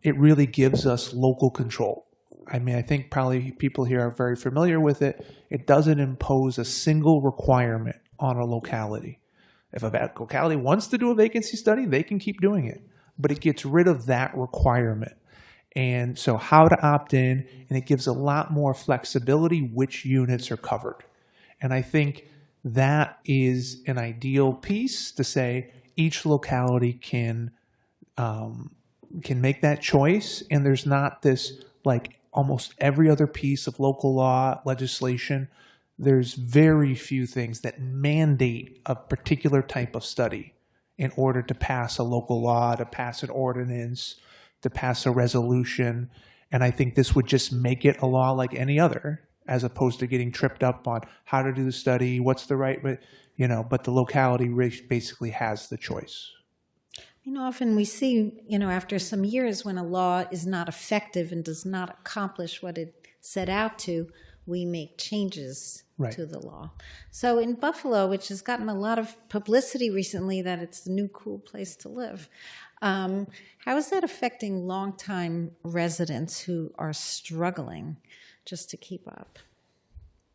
[SPEAKER 21] it really gives us local control. I mean, I think probably people here are very familiar with it. It doesn't impose a single requirement on a locality. If a locality wants to do a vacancy study, they can keep doing it, but it gets rid of that requirement. And so how to opt in, and it gives a lot more flexibility which units are covered. And I think that is an ideal piece to say each locality can make that choice, and there's not this, like almost every other piece of local law legislation, there's very few things that mandate a particular type of study in order to pass a local law, to pass an ordinance, to pass a resolution. And I think this would just make it a law like any other, as opposed to getting tripped up on how to do the study, what's the right, but the locality basically has the choice.
[SPEAKER 1] Often we see, after some years when a law is not effective and does not accomplish what it set out to, we make changes to the law. So in Buffalo, which has gotten a lot of publicity recently that it's the new cool place to live, how is that affecting longtime residents who are struggling just to keep up?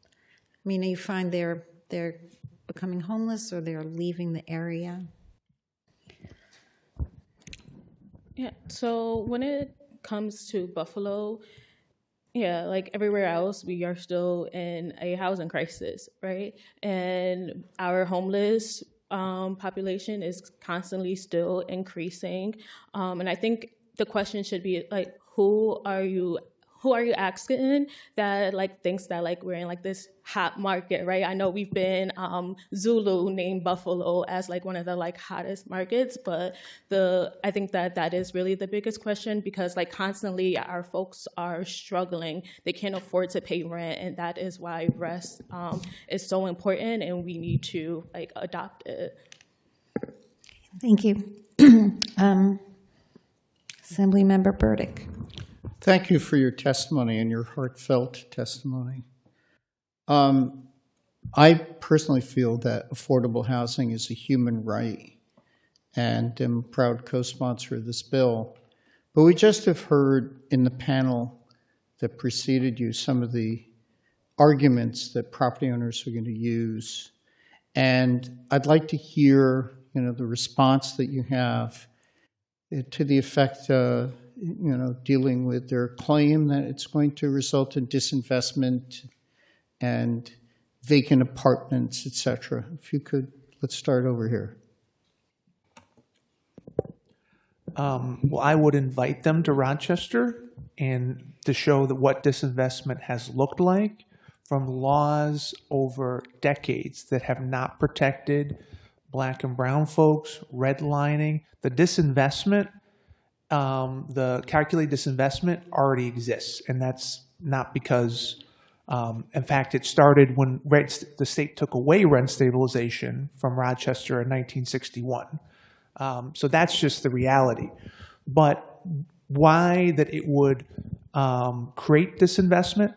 [SPEAKER 1] I mean, you find they're becoming homeless or they're leaving the area?
[SPEAKER 4] Yeah, so when it comes to Buffalo, like everywhere else, we are still in a housing crisis, right? And our homeless population is constantly still increasing. And I think the question should be like, who are you asking that thinks that we're in this hot market, right? I know we've been Zulu named Buffalo as one of the hottest markets, but I think that is really the biggest question, because constantly our folks are struggling. They can't afford to pay rent, and that is why REST is so important, and we need to adopt it.
[SPEAKER 1] Thank you. Assemblymember Burdick.
[SPEAKER 6] Thank you for your testimony and your heartfelt testimony. I personally feel that affordable housing is a human right and am a proud co-sponsor of this bill. But we just have heard in the panel that preceded you some of the arguments that property owners are going to use. And I'd like to hear, the response that you have to the effect, dealing with their claim that it's going to result in disinvestment and vacant apartments, et cetera. If you could, let's start over here.
[SPEAKER 21] Well, I would invite them to Rochester and to show that what disinvestment has looked like from laws over decades that have not protected Black and brown folks, redlining. The disinvestment, the calculated disinvestment already exists, and that's not because, in fact, it started when the state took away rent stabilization from Rochester in 1961. So that's just the reality. But why that it would create disinvestment,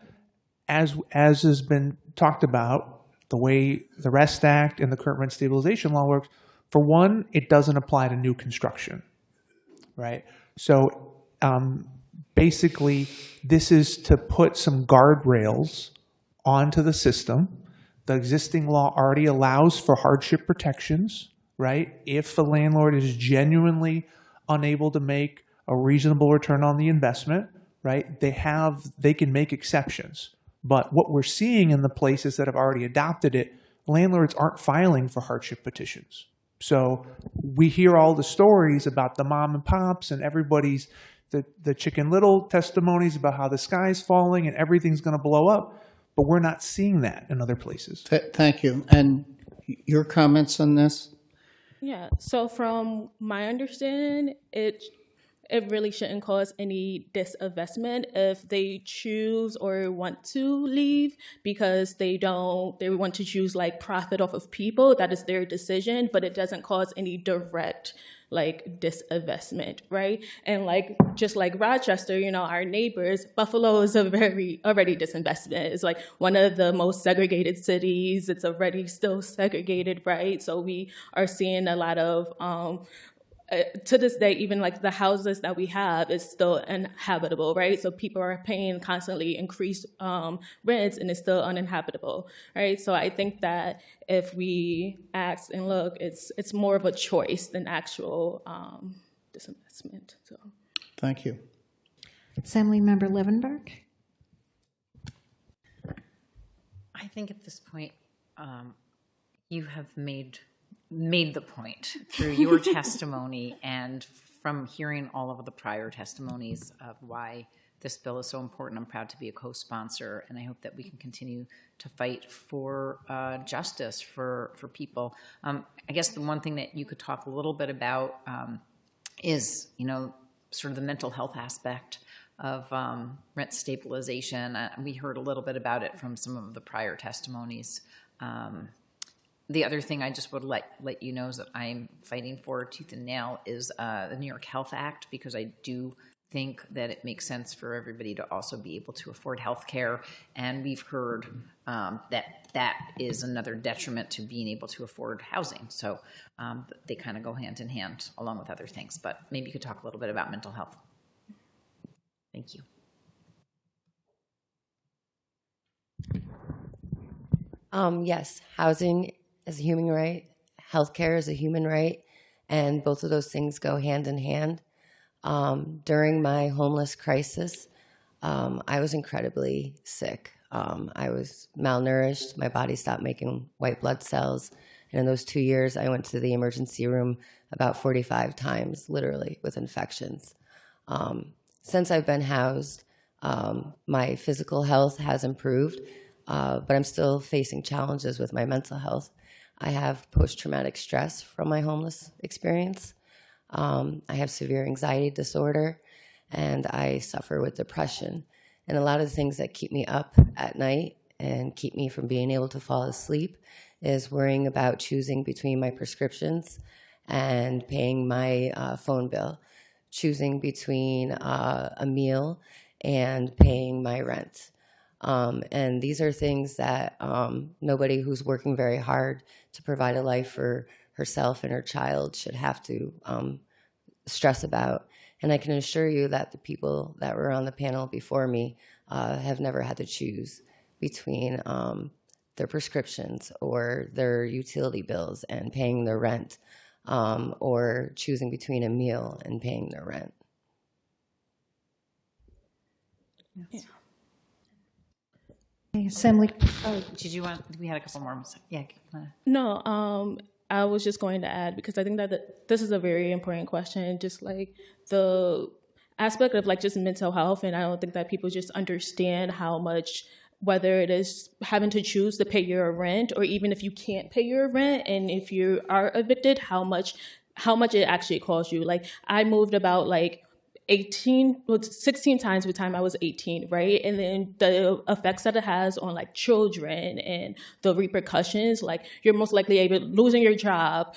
[SPEAKER 21] as has been talked about, the way the REST Act and the current rent stabilization law works, for one, it doesn't apply to new construction, right? So basically, this is to put some guardrails onto the system. The existing law already allows for hardship protections, right? If the landlord is genuinely unable to make a reasonable return on the investment, right? They can make exceptions. But what we're seeing in the places that have already adopted it, landlords aren't filing for hardship petitions. So we hear all the stories about the mom and pops and everybody's, the Chicken Little testimonies about how the sky's falling and everything's going to blow up, but we're not seeing that in other places.
[SPEAKER 6] Thank you. And your comments on this?
[SPEAKER 4] Yeah, so from my understanding, it really shouldn't cause any disinvestment if they choose or want to leave because they want to choose like profit off of people. That is their decision, but it doesn't cause any direct like disinvestment, right? And like just like Rochester, our neighbors, Buffalo is already disinvestment. It's like one of the most segregated cities. It's already still segregated, right? So we are seeing a lot of to this day, even like the houses that we have is still uninhabitable, right? So people are paying constantly increased rents and it's still uninhabitable, right? So I think that if we ask and look, it's more of a choice than actual disinvestment. So,
[SPEAKER 6] thank you.
[SPEAKER 1] Assemblymember Levenberg.
[SPEAKER 7] I think at this point, you have made the point through your testimony and from hearing all of the prior testimonies of why this bill is so important. I'm proud to be a co-sponsor, and I hope that we can continue to fight for justice for people. I guess the one thing that you could talk a little bit about is, sort of the mental health aspect of rent stabilization. We heard a little bit about it from some of the prior testimonies. The other thing I just would let you know is that I'm fighting for tooth and nail is the New York Health Act, because I do think that it makes sense for everybody to also be able to afford health care. And we've heard that is another detriment to being able to afford housing. So they kind of go hand in hand along with other things. But maybe you could talk a little bit about mental health. Thank you.
[SPEAKER 3] Yes, housing is a human right, healthcare is a human right, and both of those things go hand in hand. During my homeless crisis, I was incredibly sick. I was malnourished, my body stopped making white blood cells, and in those 2 years, I went to the emergency room about 45 times, literally, with infections. Since I've been housed, my physical health has improved, but I'm still facing challenges with my mental health. I have post-traumatic stress from my homeless experience. I have severe anxiety disorder, and I suffer with depression. And a lot of the things that keep me up at night and keep me from being able to fall asleep is worrying about choosing between my prescriptions and paying my phone bill, choosing between a meal and paying my rent. And these are things that nobody who's working very hard to provide a life for herself and her child should have to stress about. And I can assure you that the people that were on the panel before me have never had to choose between their prescriptions or their utility bills and paying their rent, or choosing between a meal and paying their rent.
[SPEAKER 1] Yes. Assembly.
[SPEAKER 7] Oh, did you want? We had a couple more. Yeah.
[SPEAKER 4] No. I was just going to add, because I think that this is a very important question, just like the aspect of like just mental health, and I don't think that people just understand how much, whether it is having to choose to pay your rent, or even if you can't pay your rent, and if you are evicted, how much it actually costs you. Like I moved about like 16 times by the time I was 18, right? And then the effects that it has on like children and the repercussions, like you're most likely losing your job,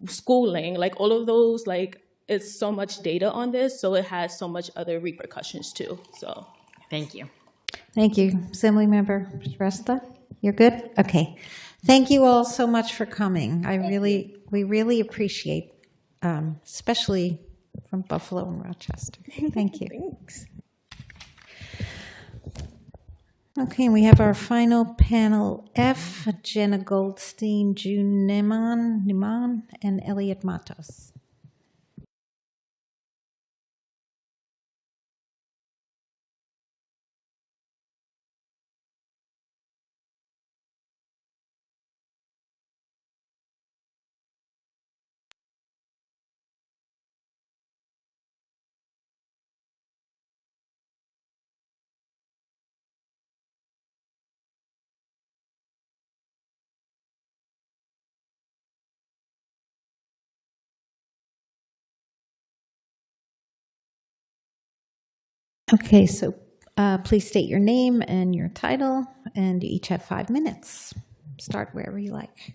[SPEAKER 4] schooling, like all of those, like it's so much data on this, so it has so much other repercussions too. So
[SPEAKER 7] thank you.
[SPEAKER 1] Thank you. Assemblymember Resta, you're good? Okay. Thank you all so much for coming. We really appreciate, especially from Buffalo and Rochester. Thank you.
[SPEAKER 4] Thanks.
[SPEAKER 1] Okay, and we have our final panel F, Jenna Goldstein, June Niman, and Elliot Matos. Okay, so please state your name and your title, and you each have 5 minutes. Start wherever you like.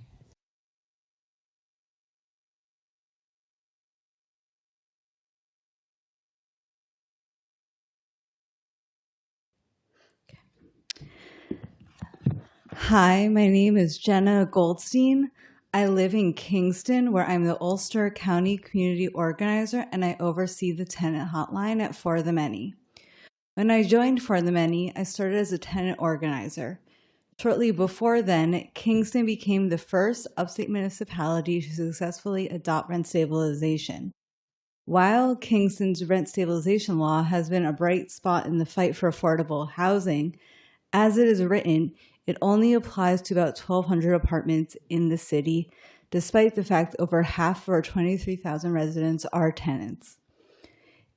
[SPEAKER 2] Hi, my name is Jenna Goldstein. I live in Kingston, where I'm the Ulster County Community Organizer, and I oversee the tenant hotline at For the Many. When I joined For the Many, I started as a tenant organizer. Shortly before then, Kingston became the first upstate municipality to successfully adopt rent stabilization. While Kingston's rent stabilization law has been a bright spot in the fight for affordable housing, as it is written, it only applies to about 1,200 apartments in the city, despite the fact over half of our 23,000 residents are tenants.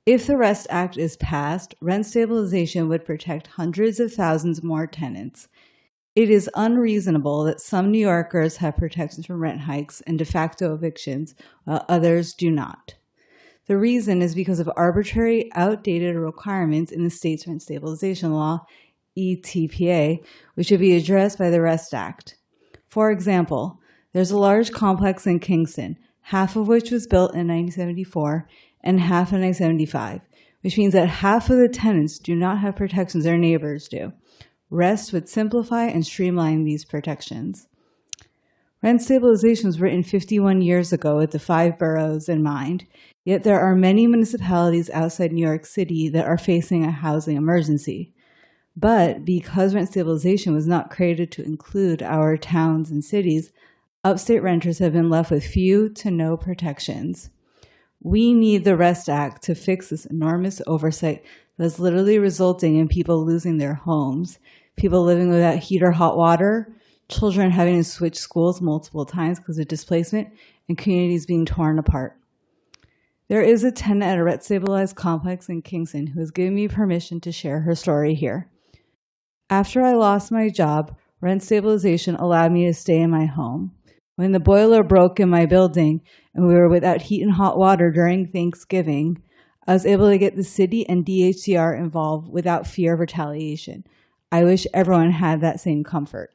[SPEAKER 2] If the REST Act is passed, rent stabilization would protect hundreds of thousands more tenants. It is unreasonable that some New Yorkers have protections from rent hikes and de facto evictions, while others do not. The reason is because of arbitrary, outdated requirements in the state's rent stabilization law, ETPA, which should be addressed by the REST Act. For example, there's a large complex in Kingston, half of which was built in 1974 and half in 1975, which means that half of the tenants do not have protections their neighbors do. REST would simplify and streamline these protections. Rent stabilization was written 51 years ago with the 5 boroughs in mind, yet there are many municipalities outside New York City that are facing a housing emergency. But because rent stabilization was not created to include our towns and cities, upstate renters have been left with few to no protections. We need the REST Act to fix this enormous oversight that's literally resulting in people losing their homes, people living without heat or hot water, children having to switch schools multiple times because of displacement, and communities being torn apart. There is a tenant at a rent-stabilized complex in Kingston who has given me permission to share her story here. After I lost my job, rent stabilization allowed me to stay in my home. When the boiler broke in my building and we were without heat and hot water during Thanksgiving, I was able to get the city and DHCR involved without fear of retaliation. I wish everyone had that same comfort.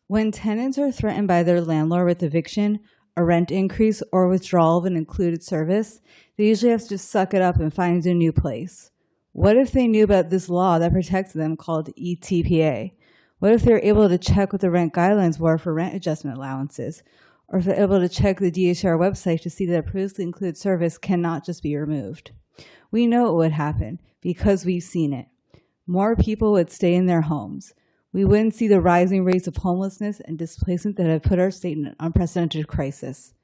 [SPEAKER 2] When tenants are threatened by their landlord with eviction, a rent increase, or withdrawal of an included service, they usually have to just suck it up and find a new place. What if they knew about this law that protects them called ETPA? What if they were able to check what the rent guidelines were for rent adjustment allowances? Or if they're able to check the DHR website to see that a previously included service cannot just be removed? We know it would happen because we've seen it. More people would stay in their homes. We wouldn't see the rising rates of homelessness and displacement that have put our state in an unprecedented crisis.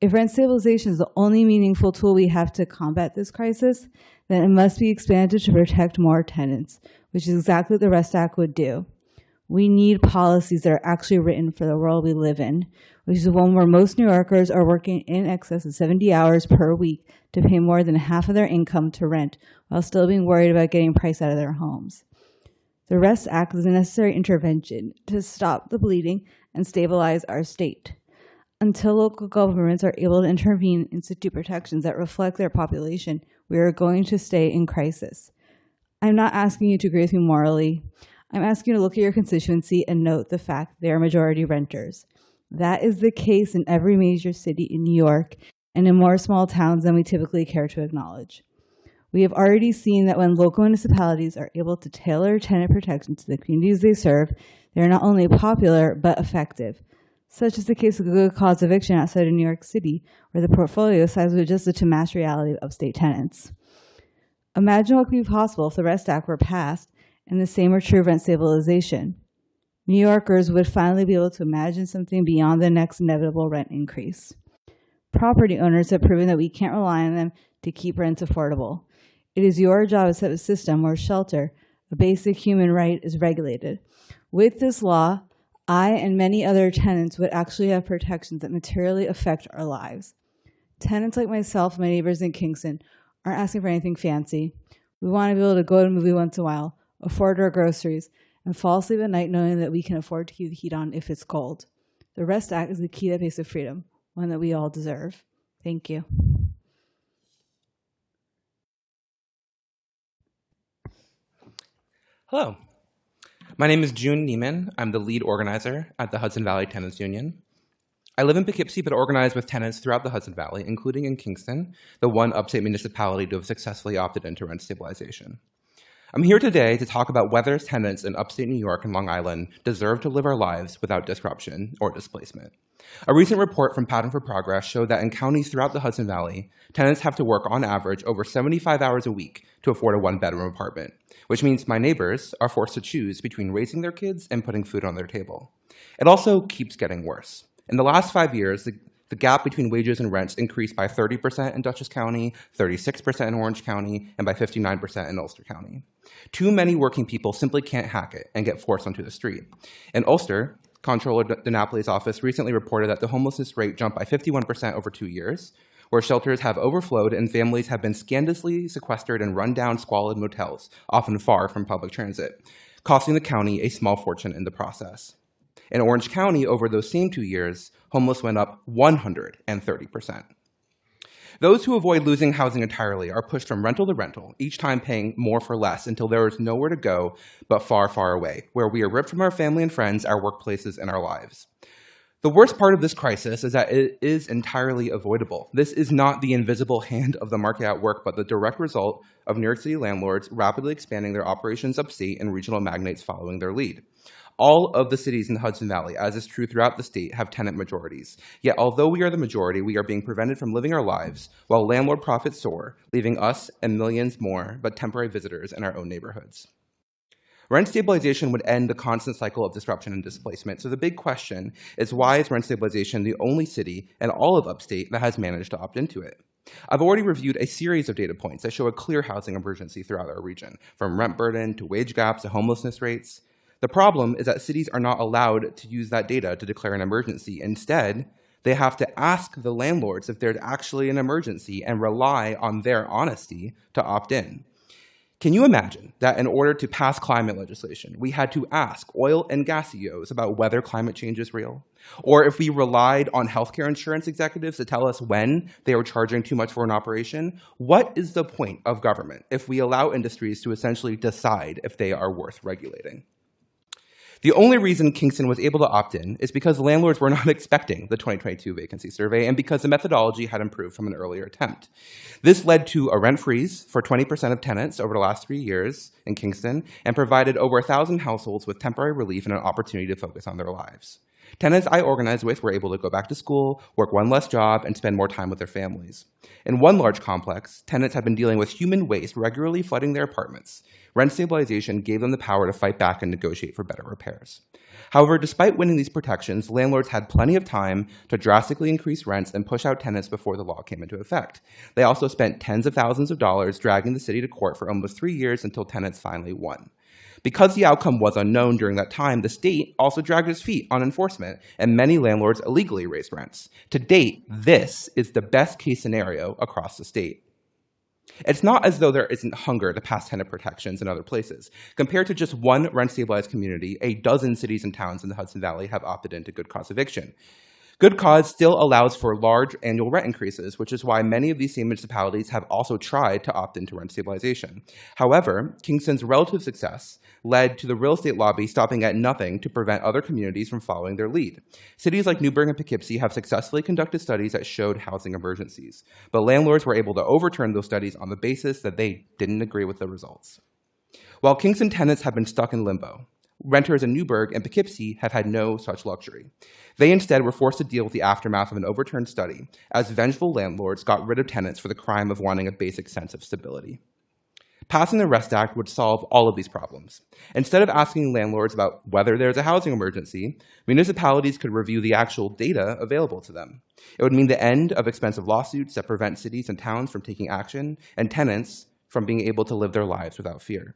[SPEAKER 2] If rent stabilization is the only meaningful tool we have to combat this crisis, then it must be expanded to protect more tenants, which is exactly what the REST Act would do. We need policies that are actually written for the world we live in, which is one where most New Yorkers are working in excess of 70 hours per week to pay more than half of their income to rent while still being worried about getting priced out of their homes. The REST Act is a necessary intervention to stop the bleeding and stabilize our state. Until local governments are able to intervene and institute protections that reflect their population, we are going to stay in crisis. I'm not asking you to agree with me morally. I'm asking you to look at your constituency and note the fact they are majority renters. That is the case in every major city in New York and in more small towns than we typically care to acknowledge. We have already seen that when local municipalities are able to tailor tenant protection to the communities they serve, they are not only popular, but effective. Such is the case of good cause eviction outside of New York City, where the portfolio size was adjusted to match reality of upstate tenants. Imagine what could be possible if the REST Act were passed and the same were true of rent stabilization. New Yorkers would finally be able to imagine something beyond the next inevitable rent increase. Property owners have proven that we can't rely on them to keep rents affordable. It is your job to set a system where shelter, a basic human right, is regulated. With this law, I and many other tenants would actually have protections that materially affect our lives. Tenants like myself and my neighbors in Kingston aren't asking for anything fancy. We want to be able to go to a movie once in a while, afford our groceries, and fall asleep at night knowing that we can afford to keep the heat on if it's cold. The REST Act is the key to that basic freedom, one that we all deserve. Thank you.
[SPEAKER 5] Hello. My name is June Neiman. I'm the lead organizer at the Hudson Valley Tenants Union. I live in Poughkeepsie, but organize with tenants throughout the Hudson Valley, including in Kingston, the one upstate municipality to have successfully opted into rent stabilization. I'm here today to talk about whether tenants in upstate New York and Long Island deserve to live our lives without disruption or displacement. A recent report from Pattern for Progress showed that in counties throughout the Hudson Valley, tenants have to work on average over 75 hours a week to afford a one-bedroom apartment, which means my neighbors are forced to choose between raising their kids and putting food on their table. It also keeps getting worse. In the last 5 years, the gap between wages and rents increased by 30% in Dutchess County, 36% in Orange County, and by 59% in Ulster County. Too many working people simply can't hack it and get forced onto the street. In Ulster, Comptroller DiNapoli's office recently reported that the homelessness rate jumped by 51% over 2 years, where shelters have overflowed and families have been scandalously sequestered in rundown, squalid motels, often far from public transit, costing the county a small fortune in the process. In Orange County, over those same 2 years, homeless went up 130%. Those who avoid losing housing entirely are pushed from rental to rental, each time paying more for less until there is nowhere to go but far, far away, where we are ripped from our family and friends, our workplaces, and our lives. The worst part of this crisis is that it is entirely avoidable. This is not the invisible hand of the market at work, but the direct result of New York City landlords rapidly expanding their operations upstate and regional magnates following their lead. All of the cities in the Hudson Valley, as is true throughout the state, have tenant majorities. Yet although we are the majority, we are being prevented from living our lives while landlord profits soar, leaving us and millions more but temporary visitors in our own neighborhoods. Rent stabilization would end the constant cycle of disruption and displacement. So the big question is, why is rent stabilization the only city in all of upstate that has managed to opt into it? I've already reviewed a series of data points that show a clear housing emergency throughout our region, from rent burden to wage gaps to homelessness rates. The problem is that cities are not allowed to use that data to declare an emergency. Instead, they have to ask the landlords if there's actually an emergency and rely on their honesty to opt in. Can you imagine that in order to pass climate legislation, we had to ask oil and gas CEOs about whether climate change is real? Or if we relied on healthcare insurance executives to tell us when they were charging too much for an operation? What is the point of government if we allow industries to essentially decide if they are worth regulating? The only reason Kingston was able to opt in is because landlords were not expecting the 2022 vacancy survey and because the methodology had improved from an earlier attempt. This led to a rent freeze for 20% of tenants over the last 3 years in Kingston and provided over 1,000 households with temporary relief and an opportunity to focus on their lives. Tenants I organized with were able to go back to school, work one less job, and spend more time with their families. In one large complex, tenants had been dealing with human waste regularly flooding their apartments. Rent stabilization gave them the power to fight back and negotiate for better repairs. However, despite winning these protections, landlords had plenty of time to drastically increase rents and push out tenants before the law came into effect. They also spent tens of thousands of dollars dragging the city to court for almost 3 years until tenants finally won. Because the outcome was unknown during that time, the state also dragged its feet on enforcement, and many landlords illegally raised rents. To date, this is the best case scenario across the state. It's not as though there isn't hunger to pass tenant protections in other places. Compared to just one rent-stabilized community, a dozen cities and towns in the Hudson Valley have opted into good cause eviction. Good cause still allows for large annual rent increases, which is why many of these same municipalities have also tried to opt into rent stabilization. However, Kingston's relative success led to the real estate lobby stopping at nothing to prevent other communities from following their lead. Cities like Newburgh and Poughkeepsie have successfully conducted studies that showed housing emergencies, but landlords were able to overturn those studies on the basis that they didn't agree with the results. While Kingston tenants have been stuck in limbo, renters in Newburgh and Poughkeepsie have had no such luxury. They instead were forced to deal with the aftermath of an overturned study, as vengeful landlords got rid of tenants for the crime of wanting a basic sense of stability. Passing the REST Act would solve all of these problems. Instead of asking landlords about whether there's a housing emergency, municipalities could review the actual data available to them. It would mean the end of expensive lawsuits that prevent cities and towns from taking action and tenants from being able to live their lives without fear.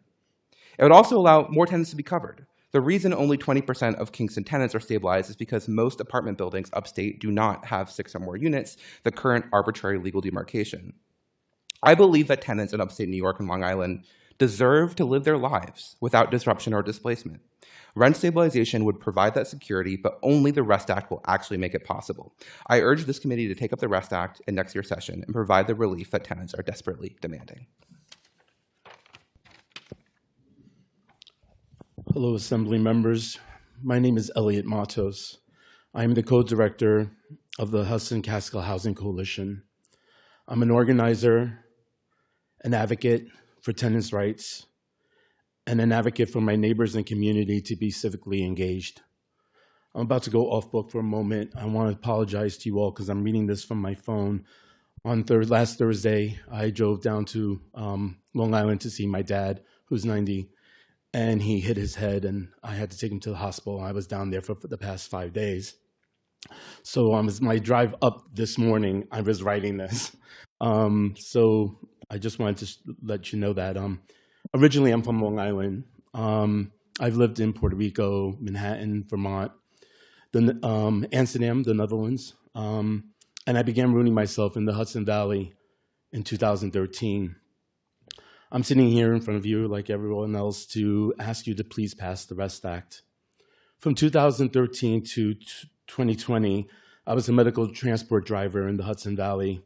[SPEAKER 5] It would also allow more tenants to be covered. The reason only 20% of Kingston tenants are stabilized is because most apartment buildings upstate do not have 6 or more units, the current arbitrary legal demarcation. I believe that tenants in upstate New York and Long Island deserve to live their lives without disruption or displacement. Rent stabilization would provide that security, but only the REST Act will actually make it possible. I urge this committee to take up the REST Act in next year's session and provide the relief that tenants are desperately demanding.
[SPEAKER 8] Hello, Assembly members. My name is Elliot Matos. I am the co-director of the Hudson Catskill Housing Coalition. I'm an organizer, an advocate for tenants' rights, and an advocate for my neighbors and community to be civically engaged. I'm about to go off book for a moment. I want to apologize to you all because I'm reading this from my phone. On last Thursday, I drove down to Long Island to see my dad, who's 90. And he hit his head, and I had to take him to the hospital. I was down there for the past 5 days. So on my drive up this morning, I was writing this. So I just wanted to let you know that. Originally, I'm from Long Island. I've lived in Puerto Rico, Manhattan, Vermont, Amsterdam, the Netherlands. And I began rooting myself in the Hudson Valley in 2013. I'm sitting here in front of you, like everyone else, to ask you to please pass the REST Act. From 2013 to 2020, I was a medical transport driver in the Hudson Valley.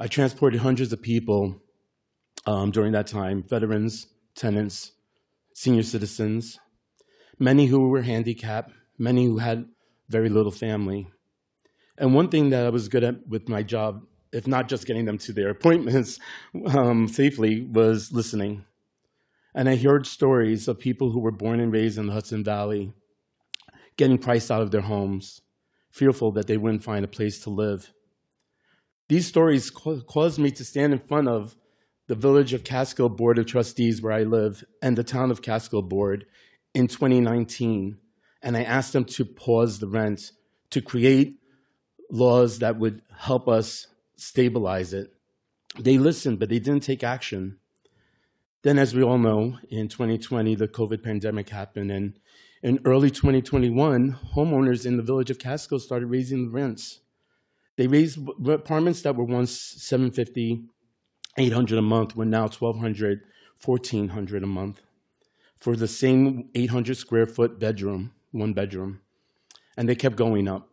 [SPEAKER 8] I transported hundreds of people during that time, veterans, tenants, senior citizens, many who were handicapped, many who had very little family. And one thing that I was good at with my job, if not just getting them to their appointments safely, was listening. And I heard stories of people who were born and raised in the Hudson Valley getting priced out of their homes, fearful that they wouldn't find a place to live. These stories caused me to stand in front of the Village of Catskill Board of Trustees, where I live, and the Town of Catskill Board in 2019. And I asked them to pause the rent, to create laws that would help us stabilize it. They listened, but they didn't take action. Then, as we all know, in 2020, the COVID pandemic happened, and in early 2021, homeowners in the Village of Catskill started raising the rents. They raised apartments that were once $750, $800 a month, were now $1,200, $1,400 a month for the same 800 square foot bedroom, one bedroom, and they kept going up.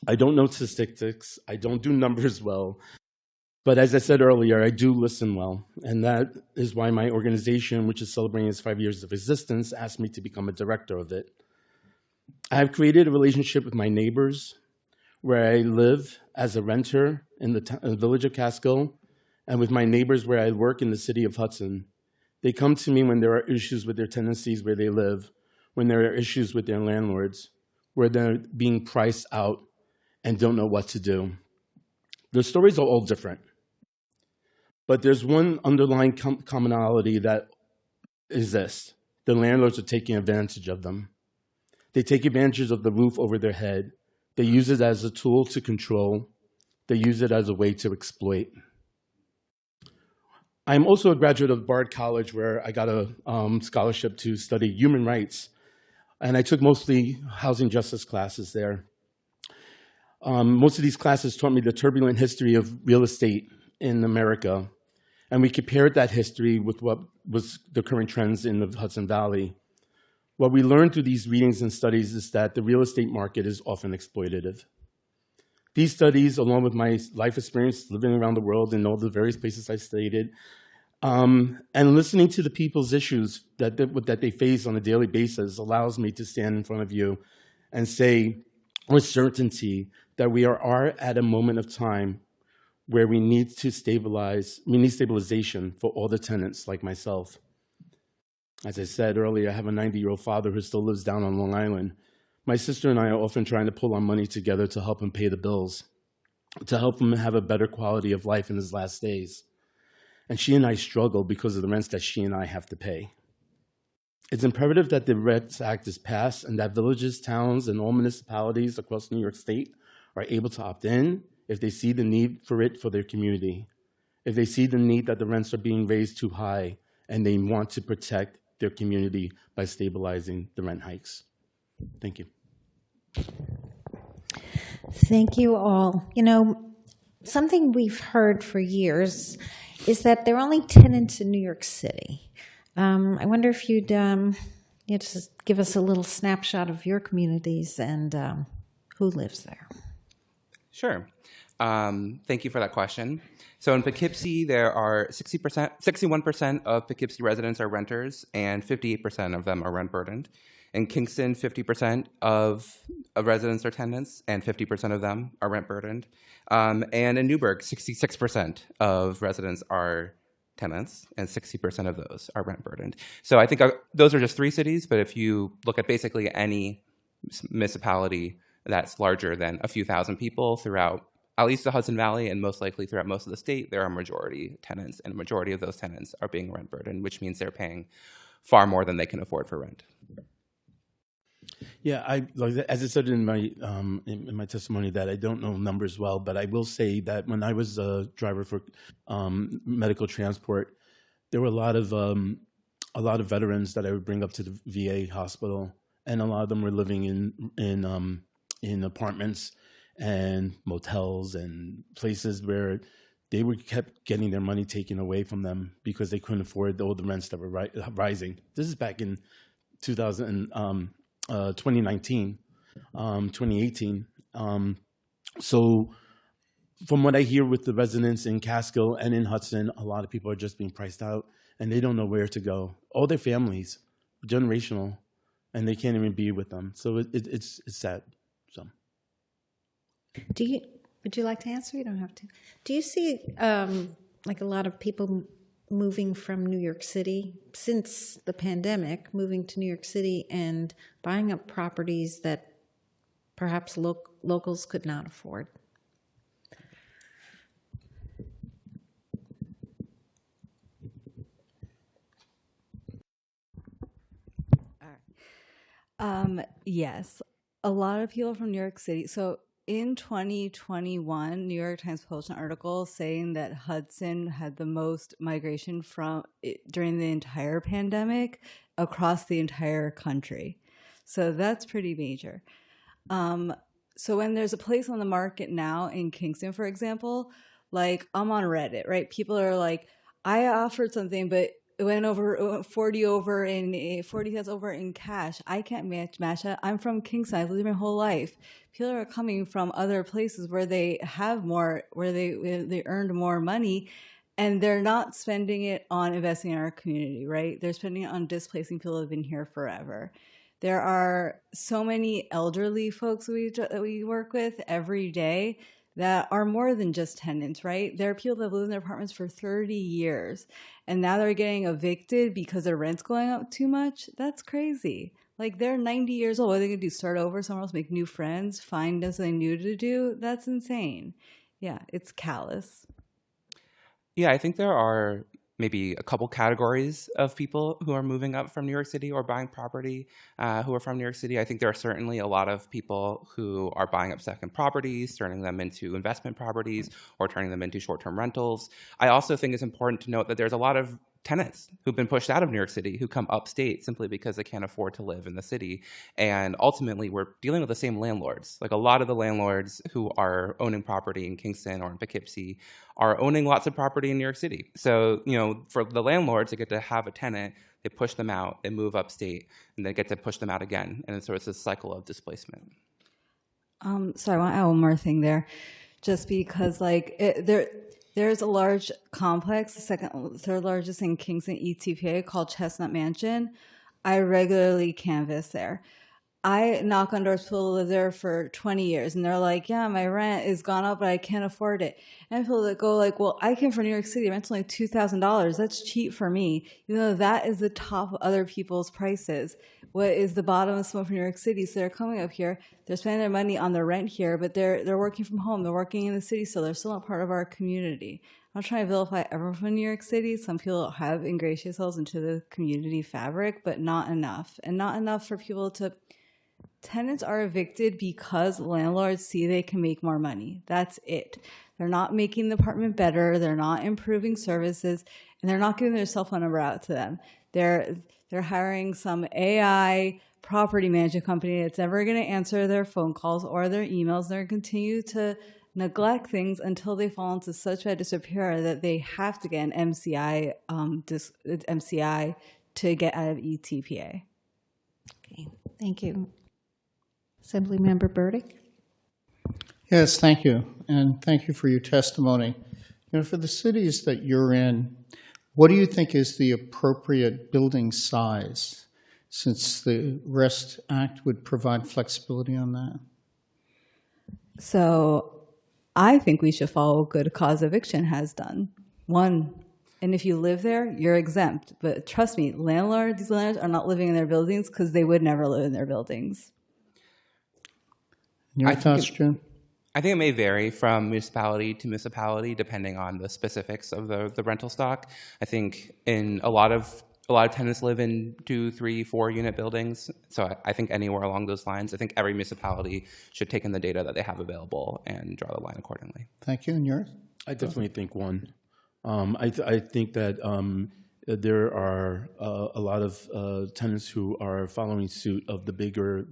[SPEAKER 8] I don't know statistics, I don't do numbers well, But as I said earlier, I do listen well, and that is why my organization, which is celebrating its 5 years of existence, asked me to become a director of it. I have created a relationship with my neighbors where I live as a renter in the village of Catskill, and with my neighbors where I work in the city of Hudson. They come to me when there are issues with their tenancies where they live, when there are issues with their landlords, where they're being priced out and don't know what to do. The stories are all different. But there's one underlying commonality that is this: the landlords are taking advantage of them. They take advantage of the roof over their head. They use it as a tool to control. They use it as a way to exploit. I'm also a graduate of Bard College, where I got a scholarship to study human rights. And I took mostly housing justice classes there. Most of these classes taught me the turbulent history of real estate in America. And we compared that history with what was the current trends in the Hudson Valley. What we learned through these readings and studies is that the real estate market is often exploitative. These studies, along with my life experience living around the world in all the various places I stated, and listening to the people's issues that they face on a daily basis, allows me to stand in front of you and say with certainty that we are at a moment of time where we need stabilization for all the tenants like myself. As I said earlier, I have a 90-year-old father who still lives down on Long Island. My sister and I are often trying to pull our money together to help him pay the bills, to help him have a better quality of life in his last days. And she and I struggle because of the rents that she and I have to pay. It's imperative that the Rents Act is passed and that villages, towns, and all municipalities across New York State are able to opt in if they see the need for it for their community, if they see the need that the rents are being raised too high and they want to protect their community by stabilizing the rent hikes. Thank you.
[SPEAKER 1] Thank you all. You know, something we've heard for years is that there are only tenants in New York City. I wonder if you'd just give us a little snapshot of your communities and who lives there.
[SPEAKER 5] Sure. Thank you for that question. So in Poughkeepsie, there are 61% of Poughkeepsie residents are renters, and 58% of them are rent burdened. In Kingston, 50% of residents are tenants, and 50% of them are rent burdened. And in Newburgh, 66% of residents are tenants, and 60% of those are rent burdened. So I think those are just 3 cities, but if you look at basically any municipality that's larger than a few thousand people throughout at least the Hudson Valley and most likely throughout most of the state, there are majority tenants, and a majority of those tenants are being rent burdened, which means they're paying far more than they can afford for rent.
[SPEAKER 8] Yeah, as I said in my testimony, that I don't know numbers well, but I will say that when I was a driver for medical transport, there were a lot of veterans that I would bring up to the VA hospital, and a lot of them were living in apartments and motels and places where they kept getting their money taken away from them because they couldn't afford all the rents that were rising. This is back in 2019, 2018. So from what I hear with the residents in Catskill and in Hudson, a lot of people are just being priced out and they don't know where to go. All their families, generational, and they can't even be with them. So it's sad. So.
[SPEAKER 1] Would you like to answer? You don't have to. Do you see like a lot of people moving from New York City since the pandemic, moving to New York City and buying up properties that perhaps locals could not afford?
[SPEAKER 2] Yes, a lot of people from New York City. So in 2021, New York Times published an article saying that Hudson had the most migration during the entire pandemic across the entire country. So that's pretty major. So when there's a place on the market now in Kingston, for example, like I'm on Reddit, right? People are like, I offered something, but went over 40 over in 40 cents over in cash. I can't match that. I'm from Kingston. I've lived my whole life. People are coming from other places where they have more, where they earned more money, and they're not spending it on investing in our community, right? They're spending it on displacing people who have been here forever. There are so many elderly folks that we work with every day that are more than just tenants, right? There are people that have lived in their apartments for 30 years, and now they're getting evicted because their rent's going up too much. That's crazy. Like, they're 90 years old. What are they going to do? Start over somewhere else, make new friends, find something new to do? That's insane. Yeah, it's callous.
[SPEAKER 5] Yeah, I think there are maybe a couple categories of people who are moving up from New York City or buying property who are from New York City. I think there are certainly a lot of people who are buying up second properties, turning them into investment properties, or turning them into short-term rentals. I also think it's important to note that there's a lot of tenants who've been pushed out of New York City who come upstate simply because they can't afford to live in the city. And ultimately, we're dealing with the same landlords. Like, a lot of the landlords who are owning property in Kingston or in Poughkeepsie are owning lots of property in New York City. So, for the landlords, they get to have a tenant, they push them out, they move upstate, and they get to push them out again. And so it's a cycle of displacement.
[SPEAKER 2] Sorry, I want to add one more thing there. Just because, there's a large complex, the third largest in Kingston, ETPA, called Chestnut Mansion. I regularly canvass there. I knock on doors, people live there for 20 years, and they're like, yeah, my rent is gone up, but I can't afford it. And people that go like, well, I came from New York City, rent's only $2,000. That's cheap for me. That is the top of other people's prices. What is the bottom of someone from New York City? So they're coming up here, they're spending their money on their rent here, but they're working from home, they're working in the city, so they're still not part of our community. I'm not trying to vilify everyone from New York City. Some people have ingratiated themselves into the community fabric, but not enough. And not enough for people to... Tenants are evicted because landlords see they can make more money. That's it. They're not making the apartment better. They're not improving services, and they're not giving their cell phone number out to them. They're hiring some AI property management company that's never going to answer their phone calls or their emails. They're going to continue to neglect things until they fall into such bad disrepair that they have to get an MCI to get out of ETPA.
[SPEAKER 1] Okay, thank you. Assemblymember Burdick.
[SPEAKER 6] Yes, thank you. And thank you for your testimony. For the cities that you're in, what do you think is the appropriate building size, since the REST Act would provide flexibility on that?
[SPEAKER 2] So I think we should follow what Good Cause Eviction has done. One, and if you live there, you're exempt. But trust me, these landlords are not living in their buildings because they would never live in their buildings.
[SPEAKER 6] Your thoughts, June?
[SPEAKER 5] I think it may vary from municipality to municipality depending on the specifics of the rental stock. I think in a lot of tenants live in 2, 3, 4 unit buildings. So I think anywhere along those lines, I think every municipality should take in the data that they have available and draw the line accordingly.
[SPEAKER 6] Thank you. And yours?
[SPEAKER 8] I definitely think one. I think that there are a lot of tenants who are following suit of the bigger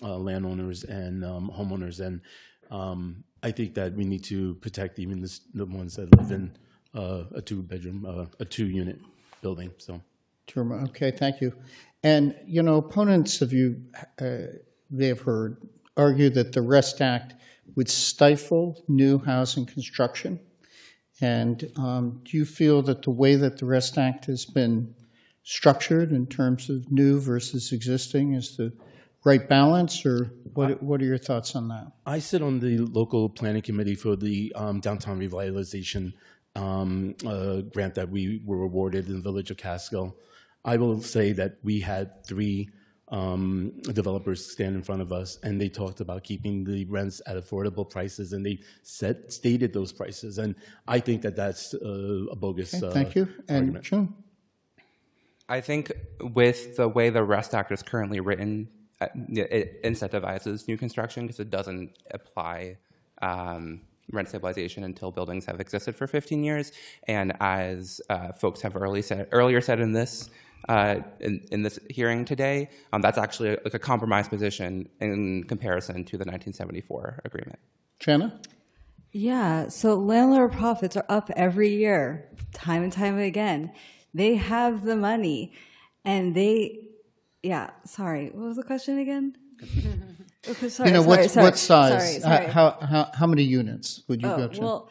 [SPEAKER 8] landowners and homeowners, and I think that we need to protect even the ones that live in a 2-bedroom, a 2-unit building. So,
[SPEAKER 6] okay, thank you. And opponents of you, they have heard, argue that the REST Act would stifle new housing construction. And do you feel that the way that the REST Act has been structured in terms of new versus existing is the right balance, or what are your thoughts on that?
[SPEAKER 8] I sit on the local planning committee for the downtown revitalization grant that we were awarded in the village of Catskill. I will say that we had 3 developers stand in front of us, and they talked about keeping the rents at affordable prices, and they stated those prices. And I think that that's a bogus
[SPEAKER 6] thank you. And June?
[SPEAKER 5] I think with the way the REST Act is currently written, it incentivizes new construction because it doesn't apply rent stabilization until buildings have existed for 15 years. And as folks have earlier said in this hearing today, that's actually like a compromise position in comparison to the 1974 agreement.
[SPEAKER 6] Jenna?
[SPEAKER 2] Yeah, so landlord profits are up every year, time and time again. They have the money, and sorry, what was the question again? Okay, sorry,
[SPEAKER 6] what size?
[SPEAKER 2] sorry.
[SPEAKER 6] How many units would you go to?
[SPEAKER 2] Well,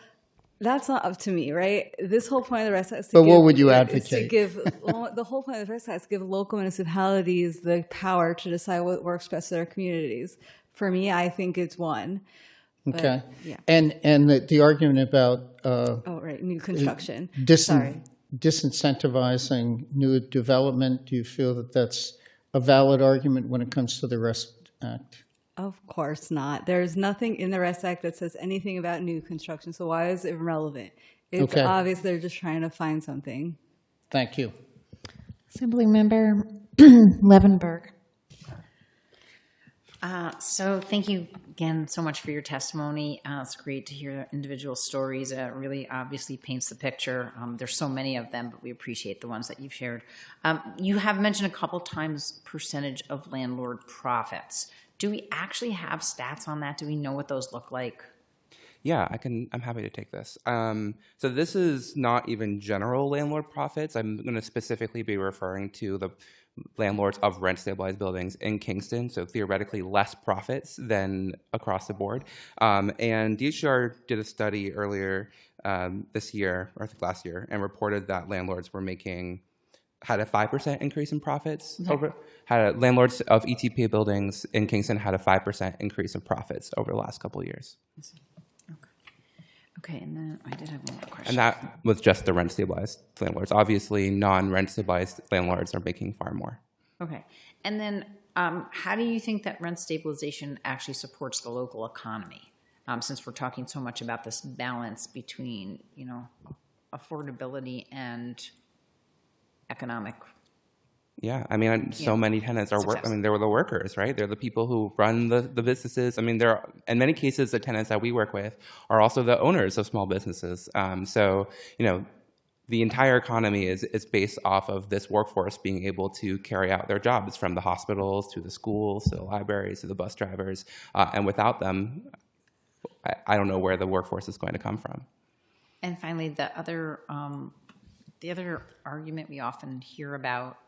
[SPEAKER 2] that's not up to me, right? This whole point of the rest is to
[SPEAKER 6] But
[SPEAKER 2] give,
[SPEAKER 6] what would you
[SPEAKER 2] is
[SPEAKER 6] advocate?
[SPEAKER 2] the whole point of the rest is to give local municipalities the power to decide what works best for their communities. For me, I think it's one. But,
[SPEAKER 6] Okay.
[SPEAKER 2] yeah.
[SPEAKER 6] And the argument about
[SPEAKER 2] new construction.
[SPEAKER 6] Disincentivizing new development, do you feel that that's a valid argument when it comes to the REST Act?
[SPEAKER 2] Of course not. There's nothing in the REST Act that says anything about new construction, so why is it relevant? It's obvious they're just trying to find something.
[SPEAKER 6] Thank you.
[SPEAKER 11] Assemblymember Levenberg.
[SPEAKER 7] So thank you again so much for your testimony. It's great to hear individual stories. It really obviously paints the picture. There's so many of them, but we appreciate the ones that you've shared. You have mentioned a couple times percentage of landlord profits. Do we actually have stats on that? Do we know what those look like?
[SPEAKER 5] Yeah, I'm happy to take this. So this is not even general landlord profits. I'm going to specifically be referring to the landlords of rent-stabilized buildings in Kingston, so theoretically less profits than across the board. And DHR did a study earlier this year, or I think last year, and reported that landlords had a 5% increase in profits. Landlords of ETPA buildings in Kingston had a 5% increase in profits over the last couple of years.
[SPEAKER 7] Okay, and then I did have one more question.
[SPEAKER 5] And that was just the rent-stabilized landlords. Obviously, non-rent-stabilized landlords are making far more. Okay.
[SPEAKER 7] And then how do you think that rent stabilization actually supports the local economy? Since we're talking so much about this balance between, affordability and economic.
[SPEAKER 5] Yeah, I mean, so many tenants are they're the workers, right? They're the people who run the businesses. I mean, in many cases, the tenants that we work with are also the owners of small businesses. So, the entire economy is based off of this workforce being able to carry out their jobs, from the hospitals to the schools to the libraries to the bus drivers. And without them, I don't know where the workforce is going to come from.
[SPEAKER 7] And finally, the other argument we often hear about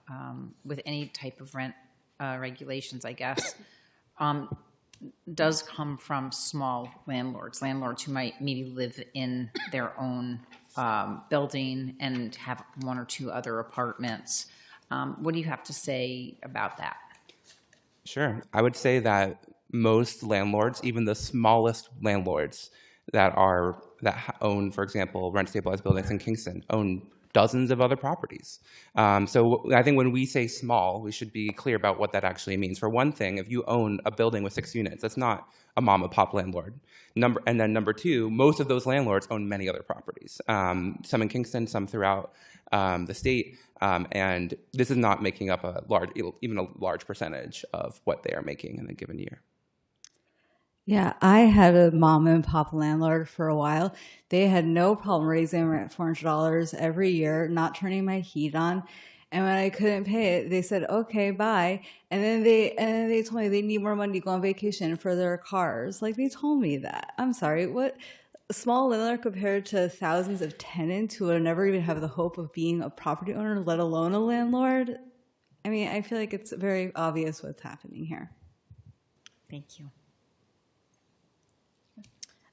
[SPEAKER 7] with any type of rent regulations, I guess, does come from small landlords who might maybe live in their own building and have one or two other apartments. What do you have to say about that?
[SPEAKER 5] Sure. I would say that most landlords, even the smallest landlords that own, for example, rent-stabilized buildings in Kingston, own dozens of other properties. So I think when we say small, we should be clear about what that actually means. For one thing, if you own a building with 6 units, that's not a mom and pop landlord. And then number two, most of those landlords own many other properties, some in Kingston, some throughout the state, and this is not making up even a large percentage of what they are making in a given year.
[SPEAKER 2] Yeah, I had a mom and pop landlord for a while. They had no problem raising rent $400 every year, not turning my heat on. And when I couldn't pay it, they said, okay, bye. And then they told me they need more money to go on vacation for their cars. Like, they told me that. I'm sorry, what? A small landlord compared to thousands of tenants who would never even have the hope of being a property owner, let alone a landlord? I mean, I feel like it's very obvious what's happening here.
[SPEAKER 7] Thank you.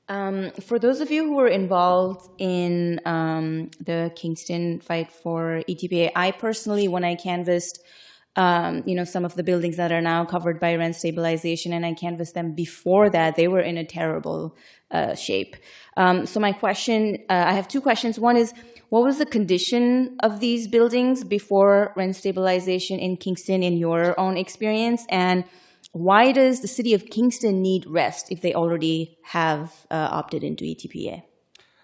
[SPEAKER 10] For those of you who were involved in the Kingston fight for ETPA, I personally, when I canvassed, some of the buildings that are now covered by rent stabilization, and I canvassed them before that, they were in a terrible shape. So my question, I have two questions. One is, what was the condition of these buildings before rent stabilization in Kingston in your own experience? And why does the city of Kingston need rest if they already have opted into ETPA?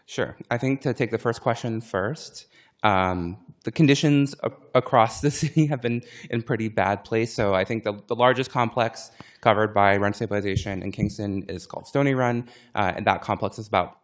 [SPEAKER 5] Sure. I think to take the first question first, the conditions across the city have been in pretty bad place. So I think the largest complex covered by rent stabilization in Kingston is called Stony Run, and that complex is about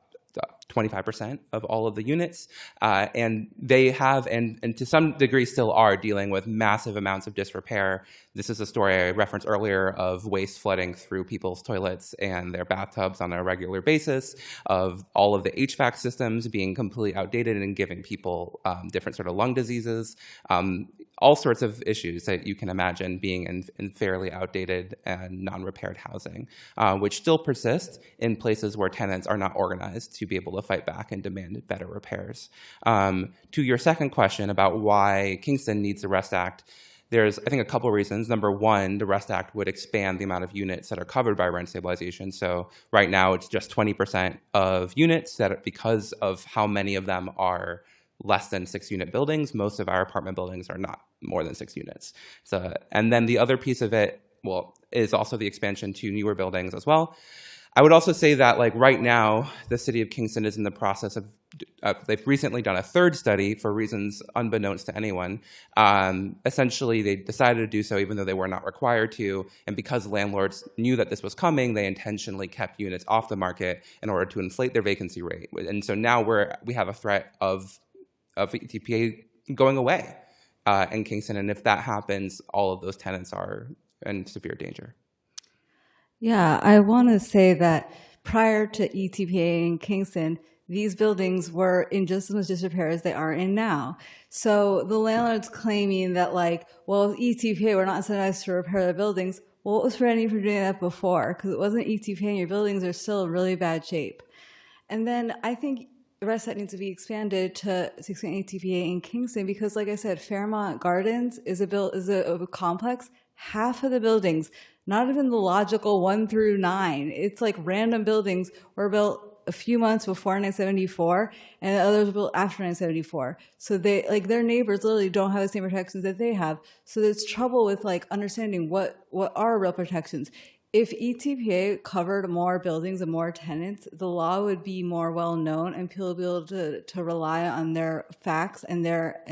[SPEAKER 5] 25% of all of the units. And they have, and to some degree still are, dealing with massive amounts of disrepair. This is a story I referenced earlier of waste flooding through people's toilets and their bathtubs on a regular basis, of all of the HVAC systems being completely outdated and giving people different sort of lung diseases. All sorts of issues that you can imagine being in fairly outdated and non-repaired housing, which still persist in places where tenants are not organized to be able to fight back and demand better repairs. To your second question about why Kingston needs the REST Act, there's, I think, a couple of reasons. Number one, the REST Act would expand the amount of units that are covered by rent stabilization. So right now, it's just 20% of units that, because of how many of them are less than 6-unit buildings. Most of our apartment buildings are not more than 6 units. So, and then the other piece of it, well, is also the expansion to newer buildings as well. I would also say that, like, right now, the city of Kingston is in the process of, they've recently done a third study for reasons unbeknownst to anyone. Essentially, they decided to do so even though they were not required to, and because landlords knew that this was coming, they intentionally kept units off the market in order to inflate their vacancy rate. And so now we have a threat of ETPA going away in Kingston, and if that happens, all of those tenants are in severe danger.
[SPEAKER 2] Yeah, I want to say that prior to ETPA in Kingston, these buildings were in just as much disrepair as they are in now. So the landlord's claiming that, like, well, with ETPA, we're not incentivized to repair their buildings. Well, what was preventing you from doing that before? Because it wasn't ETPA and your buildings are still in really bad shape. And then I think the rest of that needs to be expanded to 16 ETPA in Kingston because, like I said, Fairmont Gardens is a complex. Half of the buildings, not even the logical 1 through 9, it's like random buildings were built a few months before 1974, and the others were built after 1974. So they, like, their neighbors literally don't have the same protections that they have. So there's trouble with, like, understanding what are real protections. If ETPA covered more buildings and more tenants, the law would be more well known, and people would be able to rely on their facts and their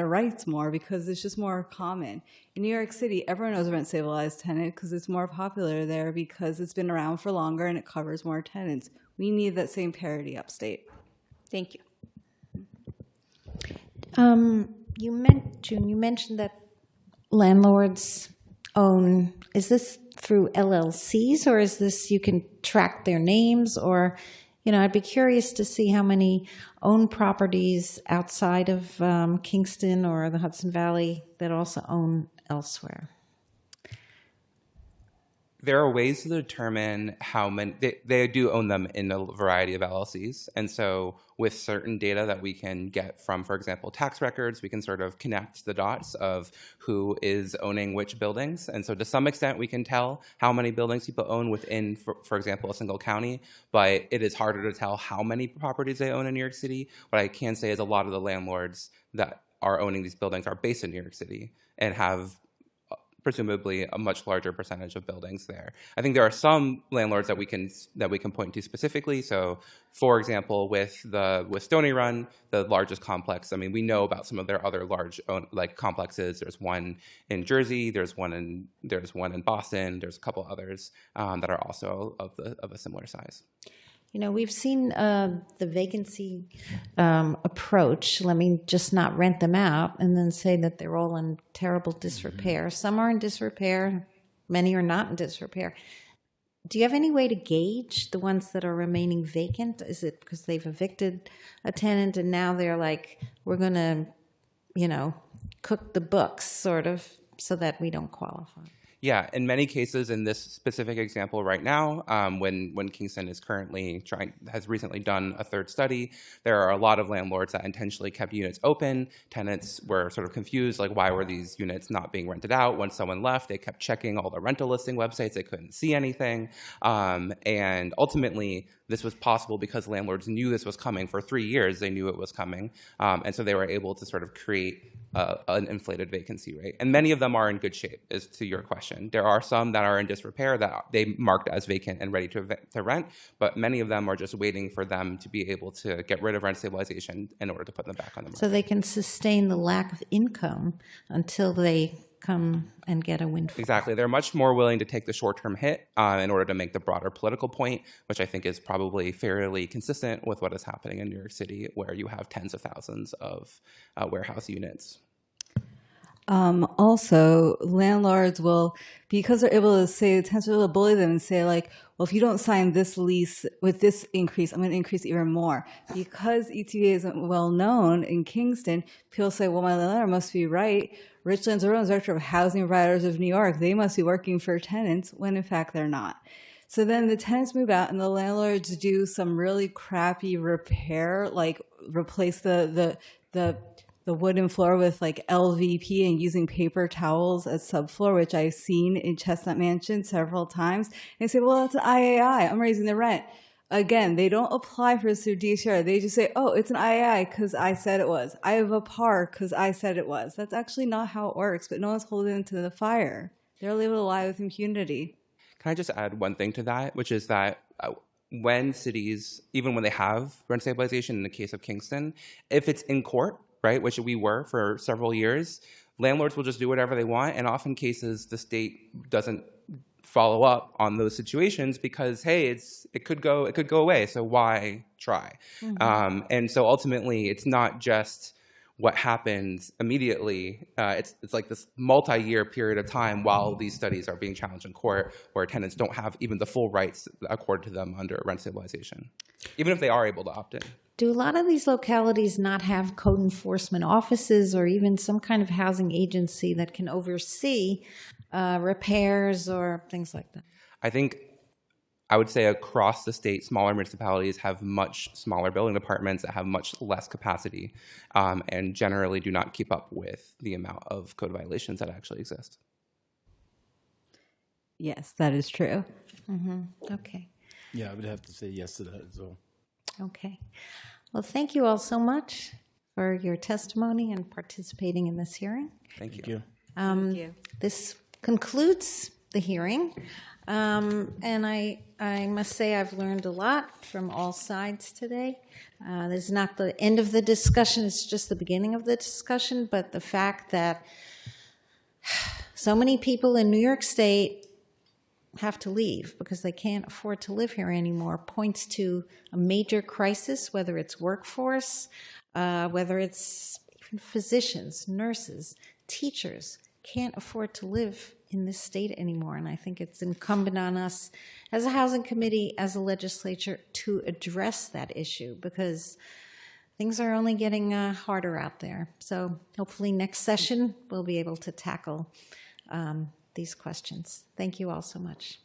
[SPEAKER 2] rights more because it's just more common. In New York City, everyone knows a rent stabilized tenant because it's more popular there because it's been around for longer and it covers more tenants. We need that same parity upstate.
[SPEAKER 10] Thank you.
[SPEAKER 1] You mentioned that landlords own, is this through LLCs or is this you can track their names? Or, you know, I'd be curious to see how many own properties outside of Kingston or the Hudson Valley that also own elsewhere.
[SPEAKER 5] There are ways to determine how many, they do own them in a variety of LLCs. And so with certain data that we can get from, for example, tax records, we can sort of connect the dots of who is owning which buildings. And so to some extent, we can tell how many buildings people own within, for example, a single county, but it is harder to tell how many properties they own in New York City. What I can say is a lot of the landlords that are owning these buildings are based in New York City and have presumably a much larger percentage of buildings there. I think there are some landlords that we can point to specifically. So, for example, with Stony Run, the largest complex. I mean, we know about some of their other large complexes. There's one in Jersey. There's one in Boston. There's a couple others that are also of a similar size.
[SPEAKER 1] You know, we've seen the vacancy approach. Let me just not rent them out and then say that they're all in terrible disrepair. Some are in disrepair, many are not in disrepair. Do you have any way to gauge the ones that are remaining vacant? Is it because they've evicted a tenant and now they're like, we're going to, you know, cook the books sort of so that we don't qualify?
[SPEAKER 5] Yeah, in many cases, in this specific example right now, when Kingston is has recently done a third study, there are a lot of landlords that intentionally kept units open. Tenants were sort of confused, like, why were these units not being rented out? When someone left, they kept checking all the rental listing websites. They couldn't see anything. And ultimately, this was possible because landlords knew this was coming. For 3 years, they knew it was coming. And so they were able to sort of create an inflated vacancy rate. And many of them are in good shape, is to your question. There are some that are in disrepair that they marked as vacant and ready to rent, but many of them are just waiting for them to be able to get rid of rent stabilization in order to put them back on the market.
[SPEAKER 1] So they can sustain the lack of income until they come and get a windfall.
[SPEAKER 5] Exactly. They're much more willing to take the short-term hit in order to make the broader political point, which I think is probably fairly consistent with what is happening in New York City, where you have tens of thousands of warehouse units.
[SPEAKER 2] Also, landlords will, because they're able to say, potentially will bully them and say like, well, if you don't sign this lease with this increase, I'm going to increase even more. Because ETA isn't well known in Kingston, people say, well, my landlord must be right. Rich Lanzarote, Director of Housing Providers of New York, they must be working for tenants, when in fact they're not. So then the tenants move out and the landlords do some really crappy repair, like replace the wooden floor with like LVP and using paper towels as subfloor, which I've seen in Chestnut Mansion several times. And they say, well, that's an IAI. I'm raising the rent. Again, they don't apply for this through DCR. They just say, oh, it's an IAI because I said it was. I have a PAR because I said it was. That's actually not how it works, but no one's holding them to the fire. They're able to lie with impunity.
[SPEAKER 5] Can I just add one thing to that, which is that when cities, even when they have rent stabilization, in the case of Kingston, if it's in court, right, which we were for several years, landlords will just do whatever they want, and often cases the state doesn't follow up on those situations because, hey, it could go away, so why try?
[SPEAKER 1] Mm-hmm.
[SPEAKER 5] And so ultimately, it's not just what happens immediately. It's like this multi-year period of time while these studies are being challenged in court, where tenants don't have even the full rights accorded to them under rent stabilization, even if they are able to opt in.
[SPEAKER 1] Do a lot of these localities not have code enforcement offices or even some kind of housing agency that can oversee repairs or things like that?
[SPEAKER 5] I think I would say across the state, smaller municipalities have much smaller building departments that have much less capacity and generally do not keep up with the amount of code violations that actually exist.
[SPEAKER 2] Yes, that is true.
[SPEAKER 1] Mm-hmm. Okay.
[SPEAKER 8] Yeah, I would have to say yes to that as well.
[SPEAKER 1] Okay. Well, thank you all so much for your testimony and participating in this hearing.
[SPEAKER 5] Thank you.
[SPEAKER 1] Thank you. This concludes the hearing. And I must say I've learned a lot from all sides today. This is not the end of the discussion, it's just the beginning of the discussion, but the fact that so many people in New York State have to leave because they can't afford to live here anymore points to a major crisis, whether it's workforce, whether it's even physicians, nurses, teachers can't afford to live in this state anymore. And I think it's incumbent on us as a housing committee, as a legislature, to address that issue because things are only getting harder out there. So hopefully next session we'll be able to tackle these questions. Thank you all so much.